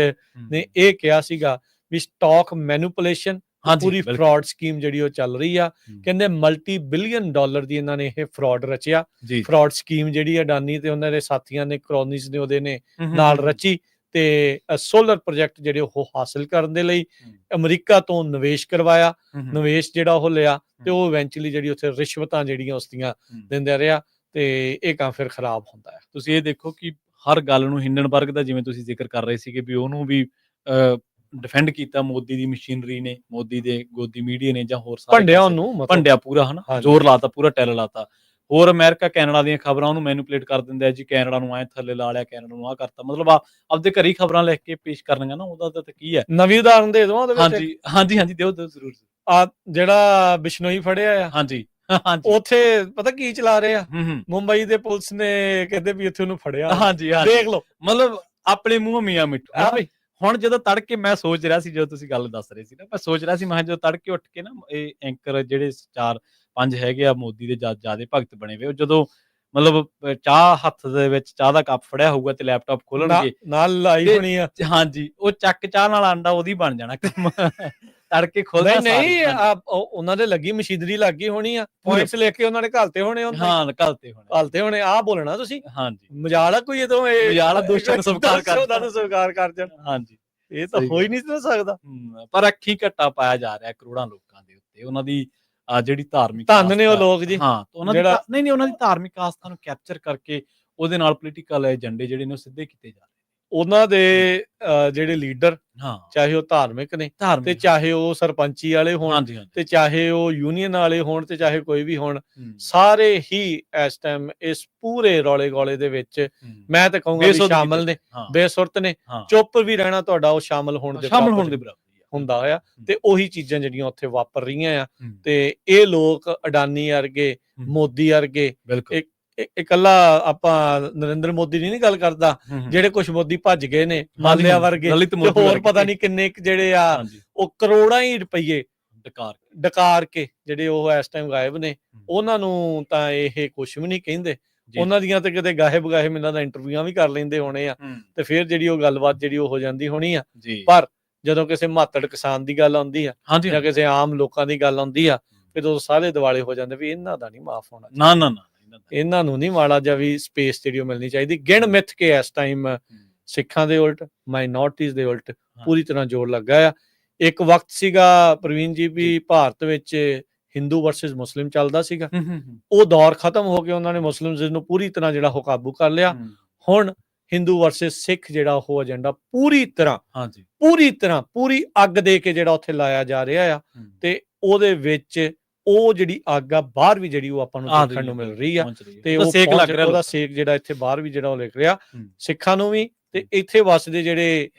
ਨੇ ਇਹ ਕਿਹਾ ਸੀਗਾ ਵੀ ਸਟਾਕ ਮੈਨੂਪੂਲੇਸ਼ਨ ਪੂਰੀ ਫਰਾਡ ਸਕੀਮ ਜਿਹੜੀ ਉਹ ਚੱਲ ਰਹੀ ਆ। ਕਹਿੰਦੇ ਮਲਟੀ ਬਿਲੀਅਨ ਡਾਲਰ ਦੀ ਇਹਨਾਂ ਨੇ ਇਹ ਫਰਾਡ ਰਚਿਆ। ਫਰਾਡ ਸਕੀਮ ਜਿਹੜੀ ਅਡਾਨੀ ਤੇ ਉਹਨਾਂ ਦੇ ਸਾਥੀਆਂ ਨੇ, ਕ੍ਰੋਨੀਜ਼ ਨੇ, ਉਹਦੇ ਨੇ ਨਾਲ ਰਚੀ ਤੇ ਸੋਲਰ ਪ੍ਰੋਜੈਕਟ ਜਿਹੜੇ ਉਹ ਹਾਸਲ ਕਰਨ ਦੇ ਲਈ ਅਮਰੀਕਾ ਤੋਂ ਨਿਵੇਸ਼ ਕਰਵਾਇਆ। ਨਿਵੇਸ਼ ਜਿਹੜਾ ਉਹ ਲਿਆ ਤੇ ਉਹ ਇਵੈਂਚੁਅਲੀ ਜਿਹੜੀ ਉੱਥੇ ਰਿਸ਼ਵਤਾਂ ਜਿਹੜੀਆਂ ਉਸਦੀਆਂ ਦਿੰਦਾ ਰਿਹਾ ਤੇ ਇਹ ਕੰਮ ਫਿਰ ਖਰਾਬ ਹੁੰਦਾ ਹੈ। ਤੁਸੀਂ ਇਹ ਦੇਖੋ ਕਿ ਹਰ ਗੱਲ ਨੂੰ ਹਿੰਡਨਬਰਗ ਦਾ, ਜਿਵੇਂ ਤੁਸੀਂ ਜ਼ਿਕਰ ਕਰ ਰਹੇ ਸੀਗੇ ਵੀ ਉਹਨੂੰ ਵੀ ਡਿਫੈਂਡ ਕੀਤਾ ਮੋਦੀ ਦੀ ਮਸ਼ੀਨਰੀ ਨੇ, ਮੋਦੀ ਦੇ ਗੋਦੀ ਮੀਡੀਆ ਨੇ ਜਾਂ ਹੋਰ ਸਾਰੇ ਭੰਡਿਆ ਉਹਨੂੰ, ਭੰਡਿਆ ਪੂਰਾ, ਹਨਾ, ਜ਼ੋਰ ਲਾਤਾ, ਪੂਰਾ ਟੈਲ ਲਾਤਾ। ਹੋਰ ਅਮਰੀਕਾ ਕੈਨੇਡਾ ਦੀਆਂ ਖਬਰਾਂ ਉਹਨੂੰ ਮੈਨੂਪੂਲੇਟ ਕਰ ਦਿੰਦਾ ਜੀ, ਕੈਨੇਡਾ ਨੂੰ ਐ ਥੱਲੇ ਲਾ ਲਿਆ, ਕੈਨੇਡਾ ਨੂੰ ਆਹ ਕਰਤਾ, ਮਤਲਬ ਆਪਦੇ ਘਰੀ ਖਬਰਾਂ ਲਿਖ ਕੇ ਪੇਸ਼ ਕਰਨੀਆਂ ਨਾ, ਉਹਦਾ ਤਾਂ ਕੀ ਹੈ। ਨਵੀਂ ਉਦਾਹਰਨ ਦੇ ਦਵਾਂ ਉਹਦੇ ਵਿੱਚ। ਹਾਂਜੀ ਹਾਂਜੀ ਹਾਂਜੀ, ਦਿਓ ਜ਼ਰੂਰ। ਆ ਜਿਹੜਾ ਬਿਸ਼ਨੋਈ ਫੜਿਆ ਆ, ਹਾਂਜੀ, ਉੱਥੇ ਪਤਾ ਕੀ ਚਲਾ ਰਹੇ ਆ, ਮੁੰਬਈ ਦੇ ਪੁਲਿਸ ਨੇ ਕਹਿੰਦੇ ਵੀ ਇੱਥੇ ਉਹਨੂੰ ਫੜਿਆ। ਹਾਂਜੀ, ਦੇਖ ਲਓ, ਮਤਲਬ ਆਪਣੇ ਮੂੰਹ ਮੀਆਂ ਮਿੱਠੂ। ਹੁਣ ਜਦੋਂ ਤੜਕੇ ਮੈਂ ਸੋਚ ਰਿਹਾ ਸੀ, ਜਦੋਂ ਤੁਸੀਂ ਗੱਲ ਦੱਸ ਰਹੇ ਸੀ ਨਾ, ਮੈਂ ਸੋਚ ਰਿਹਾ ਸੀ, ਮੈਂ ਜਦੋਂ ਤੜਕੇ ਉੱਠ ਕੇ ਨਾ ਇਹ ਐਂਕਰ ਜਿਹੜੇ 4-5 ਹੈਗੇ ਆ ਮੋਦੀ ਦੇ ਜਿਆਦੇ ਭਗਤ ਬਣੇ ਹੋਏ, ਜਦੋਂ ਮਤਲਬ ਚਾਹ ਹੱਥ ਦੇ ਵਿੱਚ ਚਾਹ ਦਾ ਕੱਪ ਫੜਿਆ ਹੋਊਗਾ ਤੇ ਲੈਪਟਾਪ ਖੋਲਣਗੇ ਨਾਲ ਲਾਈ ਹੋਣੀ ਆ। ਹਾਂਜੀ, ਉਹ ਚੱਕ ਚਾਹ ਨਾਲ ਆਂਡਾ ਉਹਦੀ ਬਣ ਜਾਣਾ ਤੜਕੇ ਖੋਲਣਾ। ਨਹੀਂ, ਉਹਨਾਂ ਦੇ ਲੱਗੀ ਮਸ਼ੀਨਰੀ ਲੱਗ ਗਈ ਹੋਣੀ ਆ, ਪੁਆਇੰਟਸ ਲੈ ਕੇ ਉਹਨਾਂ ਨੇ ਘਲਤੇ ਹੋਣੇ। ਹਾਂ, ਘਲਤੇ ਹੋਣੇ। ਆਹ ਬੋਲਣਾ ਤੁਸੀਂ। ਹਾਂਜੀ, ਮਜ਼ਾਲਾ ਕੋਈ ਇਹ ਤੋਂ ਮਜ਼ਾਲਾ ਦੋਸ਼ਾਂ ਨੂੰ ਸਵੀਕਾਰ ਕਰ ਜਾਣ। ਹਾਂਜੀ, ਇਹ ਤਾਂ ਹੋ ਹੀ ਨਹੀਂ ਸਕਦਾ। ਪਰ ਅੱਖੀਂ ਘੱਟਾ ਪਾਇਆ ਜਾ ਰਿਹਾ ਕਰੋੜਾਂ ਲੋਕਾਂ ਦੇ ਉੱਤੇ। ਉਹਨਾਂ ਦੀ ਜਿਹੜੀ ਧਾਰਮਿਕ ਧੰਨ ਨੇ ਉਹ ਲੋਕ ਜੀ। ਹਾਂ, ਉਹਨਾਂ ਦੀ ਧਾਰਮਿਕ ਆਸਥਾ ਨੂੰ ਕੈਪਚਰ ਕਰਕੇ ਉਹਦੇ ਨਾਲ ਪੋਲੀਟੀਕਲ ਏਜੰਡੇ ਜਿਹੜੇ ਨੇ ਉਹ ਸਿੱਧੇ ਕੀਤੇ ਜਾ ਰਹੇ। ਉਹਨਾਂ ਦੇ ਜਿਹੜੇ ਲੀਡਰ, ਚਾਹੇ ਉਹ ਧਾਰਮਿਕ ਨੇ ਤੇ ਚਾਹੇ ਉਹ ਸਰਪੰਚੀ ਵਾਲੇ ਹੋਣ ਤੇ ਚਾਹੇ ਉਹ ਯੂਨੀਅਨ ਵਾਲੇ ਹੋਣ ਤੇ ਚਾਹੇ ਕੋਈ ਵੀ ਹੋਣ, ਸਾਰੇ ਹੀ ਇਸ ਟਾਈਮ ਇਸ ਪੂਰੇ ਰੌਲੇ ਗੋਲੇ ਦੇ ਵਿੱਚ ਮੈਂ ਤਾਂ ਕਹੂੰਗਾ ਸ਼ਾਮਲ ਨੇ, ਬੇਸੁਰਤ ਨੇ। ਚੁੱਪ ਵੀ ਰਹਿਣਾ ਤੁਹਾਡਾ ਉਹ ਸ਼ਾਮਲ ਹੋਣ ਦੇ ਬਰਾਬਰ ਹੁੰਦਾ ਹੋਇਆ। ਤੇ ਉਹੀ ਚੀਜ਼ਾਂ ਜਿਹੜੀਆਂ ਉੱਥੇ ਵਾਪਰ ਰਹੀਆਂ ਆ ਤੇ ਇਹ ਲੋਕ ਅਡਾਨੀ ਵਰਗੇ, ਮੋਦੀ ਵਰਗੇ, ਇਕੱਲਾ ਆਪਾਂ ਨਰਿੰਦਰ ਮੋਦੀ ਦੀ ਨਹੀਂ ਗੱਲ ਕਰਦਾ, ਜਿਹੜੇ ਕੁਛ ਮੋਦੀ ਭੱਜ ਗਏ ਨੇ, ਮਾਲਿਆ ਵਰਗੇ, ਹੋਰ ਪਤਾ ਨਹੀਂ ਕਿੰਨੇ ਜਿਹੜੇ ਆ, ਉਹ ਕਰੋੜਾਂ ਹੀ ਰੁਪਈਏ ਡਕਾਰ ਕੇ ਜਿਹੜੇ ਉਹ ਇਸ ਟਾਈਮ ਗਾਇਬ ਨੇ। ਉਹਨਾਂ ਨੂੰ ਤਾਂ ਇਹ ਕੁਛ ਵੀ ਨਹੀਂ ਕਹਿੰਦੇ। ਉਹਨਾਂ ਦੀਆਂ ਤੇ ਕਿਤੇ ਗਾਹੇ ਬਗਾਹੇ ਮਿਲਾਂ ਦਾ ਇੰਟਰਵਿਊਆਂ ਵੀ ਕਰ ਲੈਂਦੇ ਹੋਣੇ ਆ ਤੇ ਫਿਰ ਜਿਹੜੀ ਉਹ ਗੱਲਬਾਤ ਜਿਹੜੀ ਉਹ ਹੋ ਜਾਂਦੀ ਹੋਣੀ ਆ। ਪਰ ਜਦੋਂ ਕਿਸੇ ਮਾਤੜ ਕਿਸਾਨ ਦੀ ਗੱਲ ਆਉਂਦੀ ਆ ਜਾਂ ਕਿਸੇ ਆਮ ਲੋਕਾਂ ਦੀ ਗੱਲ ਆਉਂਦੀ ਆ, ਫਿਰ ਉਹ ਸਾਰੇ ਦਿਵਾਲੇ ਹੋ ਜਾਂਦੇ ਵੀ ਇਹਨਾਂ ਦਾ ਨਹੀਂ ਮਾਫ ਹੋਣਾ। ਨਾ, ਇਹਨਾਂ ਨੂੰ ਨਹੀਂ ਮਾੜਾ ਜਿਹਾ ਵੀ ਸਪੇਸ ਜਿਹੜੀ ਉਹ ਮਿਲਣੀ ਚਾਹੀਦੀ। ਗਿਣ ਮਿੱਥ ਕੇ ਇਸ ਟਾਈਮ ਸਿੱਖਾਂ ਦੇ ਉਲਟ, ਮਾਈਨੋਰਟੀਜ਼ ਦੇ ਉਲਟ ਪੂਰੀ ਤਰ੍ਹਾਂ ਜ਼ੋਰ ਲੱਗਾ ਆ। ਇੱਕ ਵਕਤ ਸੀਗਾ ਪ੍ਰਵੀਨ ਜੀ ਵੀ ਭਾਰਤ ਵਿੱਚ ਹਿੰਦੂ ਵਰਸਸ ਮੁਸਲਿਮ ਚੱਲਦਾ ਸੀਗਾ। ਉਹ ਦੌਰ ਖਤਮ ਹੋ ਕੇ ਉਹਨਾਂ ਨੇ ਮੁਸਲਿਮ ਨੂੰ ਪੂਰੀ ਤਰ੍ਹਾਂ ਜਿਹੜਾ ਉਹ ਕਾਬੂ ਕਰ ਲਿਆ। ਹੁਣ ਹਿੰਦੂ ਵਰਸਸ ਸਿੱਖ ਜਿਹੜਾ ਉਹ ਏਜੰਡਾ ਪੂਰੀ ਤਰ੍ਹਾਂ ਪੂਰੀ ਅੱਗ ਦੇ ਕੇ ਜਿਹੜਾ ਉੱਥੇ ਲਾਇਆ ਜਾ ਰਿਹਾ ਆ ਤੇ ਉਹਦੇ ਵਿੱਚ ਉਹ ਜਿਹੜੀ ਅੱਗ ਆ ਬਾਹਰ ਵੀ ਜਿਹੜੀ ਉਹ ਆਪਾਂ ਨੂੰ ਦੇਖਣ ਨੂੰ ਮਿਲ ਰਹੀ ਆ ਤੇ ਉਹ ਸੇਕ ਲੱਗ ਰਿਹਾ, ਉਹਦਾ ਸੇਕ ਜਿਹੜਾ ਇੱਥੇ ਬਾਹਰ ਵੀ ਜਿਹੜਾ ਉਹ ਲਿਖ ਰਿਹਾ ਸਿੱਖਾਂ ਨੂੰ ਵੀ ਤੇ ਇੱਥੇ ਵਸਦੇ ਜਿਹੜੇ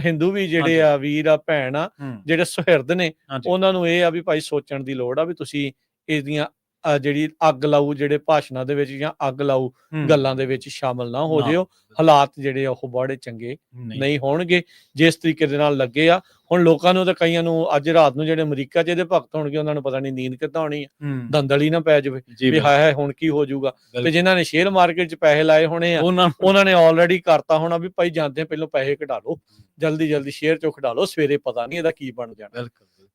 ਹਿੰਦੂ ਵੀ ਜਿਹੜੇ ਆ ਵੀਰ ਆ, ਭੈਣ ਆ, ਜਿਹੜੇ ਸੁਹਿਰਦ ਨੇ, ਉਹਨਾਂ ਨੂੰ ਇਹ ਆ ਵੀ ਭਾਈ ਸੋਚਣ ਦੀ ਲੋੜ ਆ ਵੀ ਤੁਸੀਂ ਇਹਦੀਆਂ ਜਿਹੜੀ ਅੱਗ ਲਾਊ ਜਿਹੜੇ ਭਾਸ਼ਣਾਂ ਦੇ ਵਿੱਚ ਜਾਂ ਅੱਗ ਲਾਊ ਗੱਲਾਂ ਦੇ ਵਿੱਚ ਸ਼ਾਮਲ ਨਾ ਹੋ ਜਿਓ। ਹਾਲਾਤ ਜਿਹੜੇ ਉਹ ਬੜੇ ਚੰਗੇ ਨਹੀਂ ਹੋਣਗੇ ਜਿਸ ਤਰੀਕੇ ਦੇ ਨਾਲ ਲੱਗੇ ਆ। ਹੁਣ ਲੋਕਾਂ ਨੂੰ ਤਾਂ ਕਈਆਂ ਨੂੰ ਅੱਜ ਰਾਤ ਨੂੰ ਜਿਹੜੇ ਅਮਰੀਕਾ 'ਚ ਇਹਦੇ ਭਗਤ ਹੋਣਗੇ ਉਹਨਾਂ ਨੂੰ ਪਤਾ ਨਹੀਂ ਨੀਂਦ ਕਿੱਦਾਂ ਆਉਣੀ ਆ, ਦੰਦਲ ਹੀ ਨਾ ਪੈ ਜਾਵੇ ਵੀ ਹਾਏ ਹੁਣ ਕੀ ਹੋ ਜਾਊਗਾ। ਤੇ ਜਿਨ੍ਹਾਂ ਨੇ ਸ਼ੇਅਰ ਮਾਰਕੀਟ 'ਚ ਪੈਸੇ ਲਾਏ ਹੋਣੇ ਆ ਉਹਨਾਂ ਨੇ ਆਲਰੇਡੀ ਕਰਤਾ ਹੋਣਾ ਵੀ ਭਾਈ ਜਾਂਦੇ ਪਹਿਲਾਂ ਪੈਸੇ ਕਢਾ ਲਓ, ਜਲਦੀ ਸ਼ੇਅਰ 'ਚੋਂ ਕਢਾ ਲਓ, ਸਵੇਰੇ ਪਤਾ ਨਹੀਂ ਇਹਦਾ ਕੀ ਬਣ ਜਾਣਾ।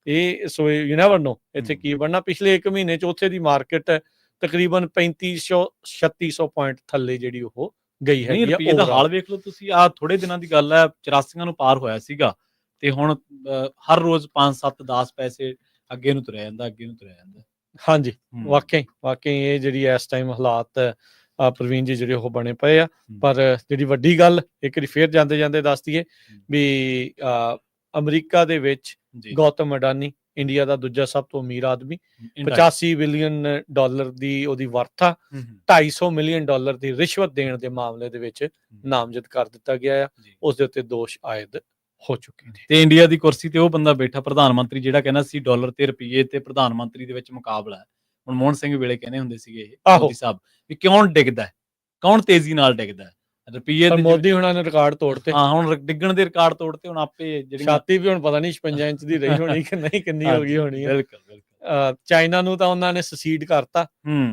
ਇਹ ਸੋ ਯੂ ਨੈਵਰ ਨੋ ਇੱਥੇ ਕੀ ਬਣਨਾ। ਪਿਛਲੇ 1 ਮਹੀਨੇ 'ਚ ਉੱਥੇ ਦੀ ਮਾਰਕੀਟ ਤਕਰੀਬਨ 3500-3600 ਪੁਆਇੰਟ ਥੱਲੇ ਜਿਹੜੀ ਉਹ ਗਈ ਹੈ। ਰੁਪਈਏ ਦਾ ਹਾਲ ਵੇਖ ਲਓ ਤੁਸੀਂ, ਆ ਥੋੜੇ ਦਿਨਾਂ ਦੀ ਗੱਲ ਹੈ, 84 ਨੂੰ ਪਾਰ ਹੋਇਆ ਸੀਗਾ ਤੇ ਹੁਣ ਹਰ ਰੋਜ਼ 5-7-10 ਪੈਸੇ ਅੱਗੇ ਨੂੰ ਤੁਰਿਆ ਜਾਂਦਾ। ਹਾਂਜੀ, ਵਾਕਈ ਇਹ ਜਿਹੜੀ ਇਸ ਟਾਈਮ ਹਾਲਾਤ ਪ੍ਰਵੀਨ ਜੀ ਜਿਹੜੇ ਉਹ ਬਣੇ ਪਏ ਆ। ਪਰ ਜਿਹੜੀ ਵੱਡੀ ਗੱਲ ਇੱਕ ਵਾਰੀ ਫੇਰ ਜਾਂਦੇ ਦੱਸ ਦਈਏ ਵੀ ਅਮਰੀਕਾ ਦੇ ਵਿੱਚ ਗੌਤਮ ਅਡਾਨੀ ਇੰਡੀਆ ਦਾ ਦੂਜਾ ਸਭ ਤੋਂ ਅਮੀਰ ਆਦਮੀ, $85 ਬਿਲੀਅਨ ਦੀ ਉਹਦੀ ਵਰਥ ਆ। $250 ਮਿਲੀਅਨ ਦੀ ਰਿਸ਼ਵਤ ਦੇਣ ਦੇ ਮਾਮਲੇ ਦੇ ਵਿੱਚ ਨਾਮਜ਼ਦ ਕਰ ਦਿੱਤਾ ਗਿਆ ਆ। ਉਸ ਦੇ ਉੱਤੇ ਦੋਸ਼ ਆਇਦ ਹੋ ਚੁੱਕੇ ਨੇ ਤੇ ਇੰਡੀਆ ਦੀ ਕੁਰਸੀ ਤੇ ਉਹ ਬੰਦਾ ਬੈਠਾ ਪ੍ਰਧਾਨ ਮੰਤਰੀ ਜਿਹੜਾ ਕਹਿੰਦਾ ਸੀ ਡਾਲਰ ਤੇ ਰੁਪਈਏ ਤੇ ਪ੍ਰਧਾਨ ਮੰਤਰੀ ਦੇ ਵਿੱਚ ਮੁਕਾਬਲਾ ਹੈ। ਮਨਮੋਹਨ ਸਿੰਘ ਵੇਲੇ ਕਹਿੰਦੇ ਹੁੰਦੇ ਸੀਗੇ ਇਹ ਮੋਦੀ ਸਾਹਿਬ ਵੀ ਕੌਣ ਡਿੱਗਦਾ, ਕੌਣ ਤੇਜ਼ੀ ਨਾਲ ਡਿੱਗਦਾ ਰੁਪਈਏ। ਮੋਦੀ ਹੁਣਾਂ ਨੇ ਰਿਕਾਰਡ ਤੋੜਤੇ। ਹੁਣ ਡਿੱਗਣ ਦੇ ਰਿਕਾਰਡ ਤੋੜਤੇ। ਹੁਣ ਆਪੇ ਜਿਹੜੀ ਛਾਤੀ ਵੀ ਹੁਣ ਪਤਾ ਨਹੀਂ 56 ਇੰਚ ਦੀ ਰਹੀ ਹੋਣੀ ਕਿ ਨਹੀਂ, ਕਿੰਨੀ ਹੋ ਗਈ ਹੋਣੀ। ਬਿਲਕੁਲ ਚਾਈਨਾ ਨੂੰ ਤਾਂ ਉਹਨਾਂ ਨੇ ਸਸੀਡ ਕਰਤਾ,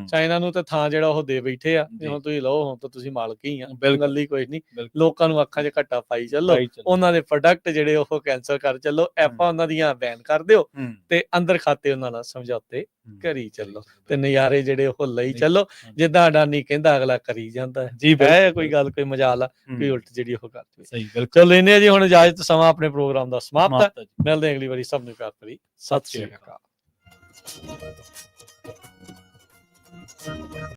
ਚਾਈਨਾ ਨੂੰ ਤਾਂ ਥਾਂ ਜਿਹੜਾ ਉਹ ਦੇ ਬੈਠੇ ਆ, ਹੁਣ ਤੁਸੀਂ ਲਓ, ਹੁਣ ਤਾਂ ਤੁਸੀਂ ਮਾਲਕ ਹੀ ਆ, ਗੱਲ ਹੀ ਕੋਈ ਨਹੀਂ। ਲੋਕਾਂ ਨੂੰ ਅੱਖਾਂ 'ਚ ਘੱਟਾ ਪਾਈ ਚੱਲੋ, ਉਹਨਾਂ ਦੇ ਪ੍ਰੋਡਕਟ ਜਿਹੜੇ ਉਹ ਕੈਂਸਲ ਕਰ ਚੱਲੋ, ਐਪਾਂ ਉਹਨਾਂ ਦੀਆਂ ਬੈਨ ਕਰ ਦਿਓ ਤੇ ਅੰਦਰ ਖਾਤੇ ਉਹਨਾਂ ਨਾਲ ਸਮਝੌਤੇ ਕਰੀ ਚੱਲੋ ਤੇ ਨਜ਼ਾਰੇ ਜਿਹੜੇ ਉਹ ਲਈ ਚੱਲੋ, ਜਿੱਦਾਂ ਅਡਾਨੀ ਕਹਿੰਦਾ ਅਗਲਾ ਕਰੀ ਜਾਂਦਾ ਹੈ। ਕੋਈ ਗੱਲ, ਕੋਈ ਮਜਾਲ ਆ, ਕੋਈ ਉਲਟ ਜਿਹੜੀ ਉਹ ਕਰ। ਚਲੋ ਲੈਨੇ ਜੀ ਹੁਣ ਇਜਾਜ਼ਤ, ਸਮਾਂ ਆਪਣੇ ਪ੍ਰੋਗਰਾਮ ਦਾ ਸਮਾਪਤ ਹੈ। ਮਿਲਦੇ ਅਗਲੀ ਵਾਰੀ, ਸਭ ਨੂੰ ਪਿਆਰ ਭਰੀ ਸਤਿ ਸ਼੍ਰੀ ਅਕਾਲ।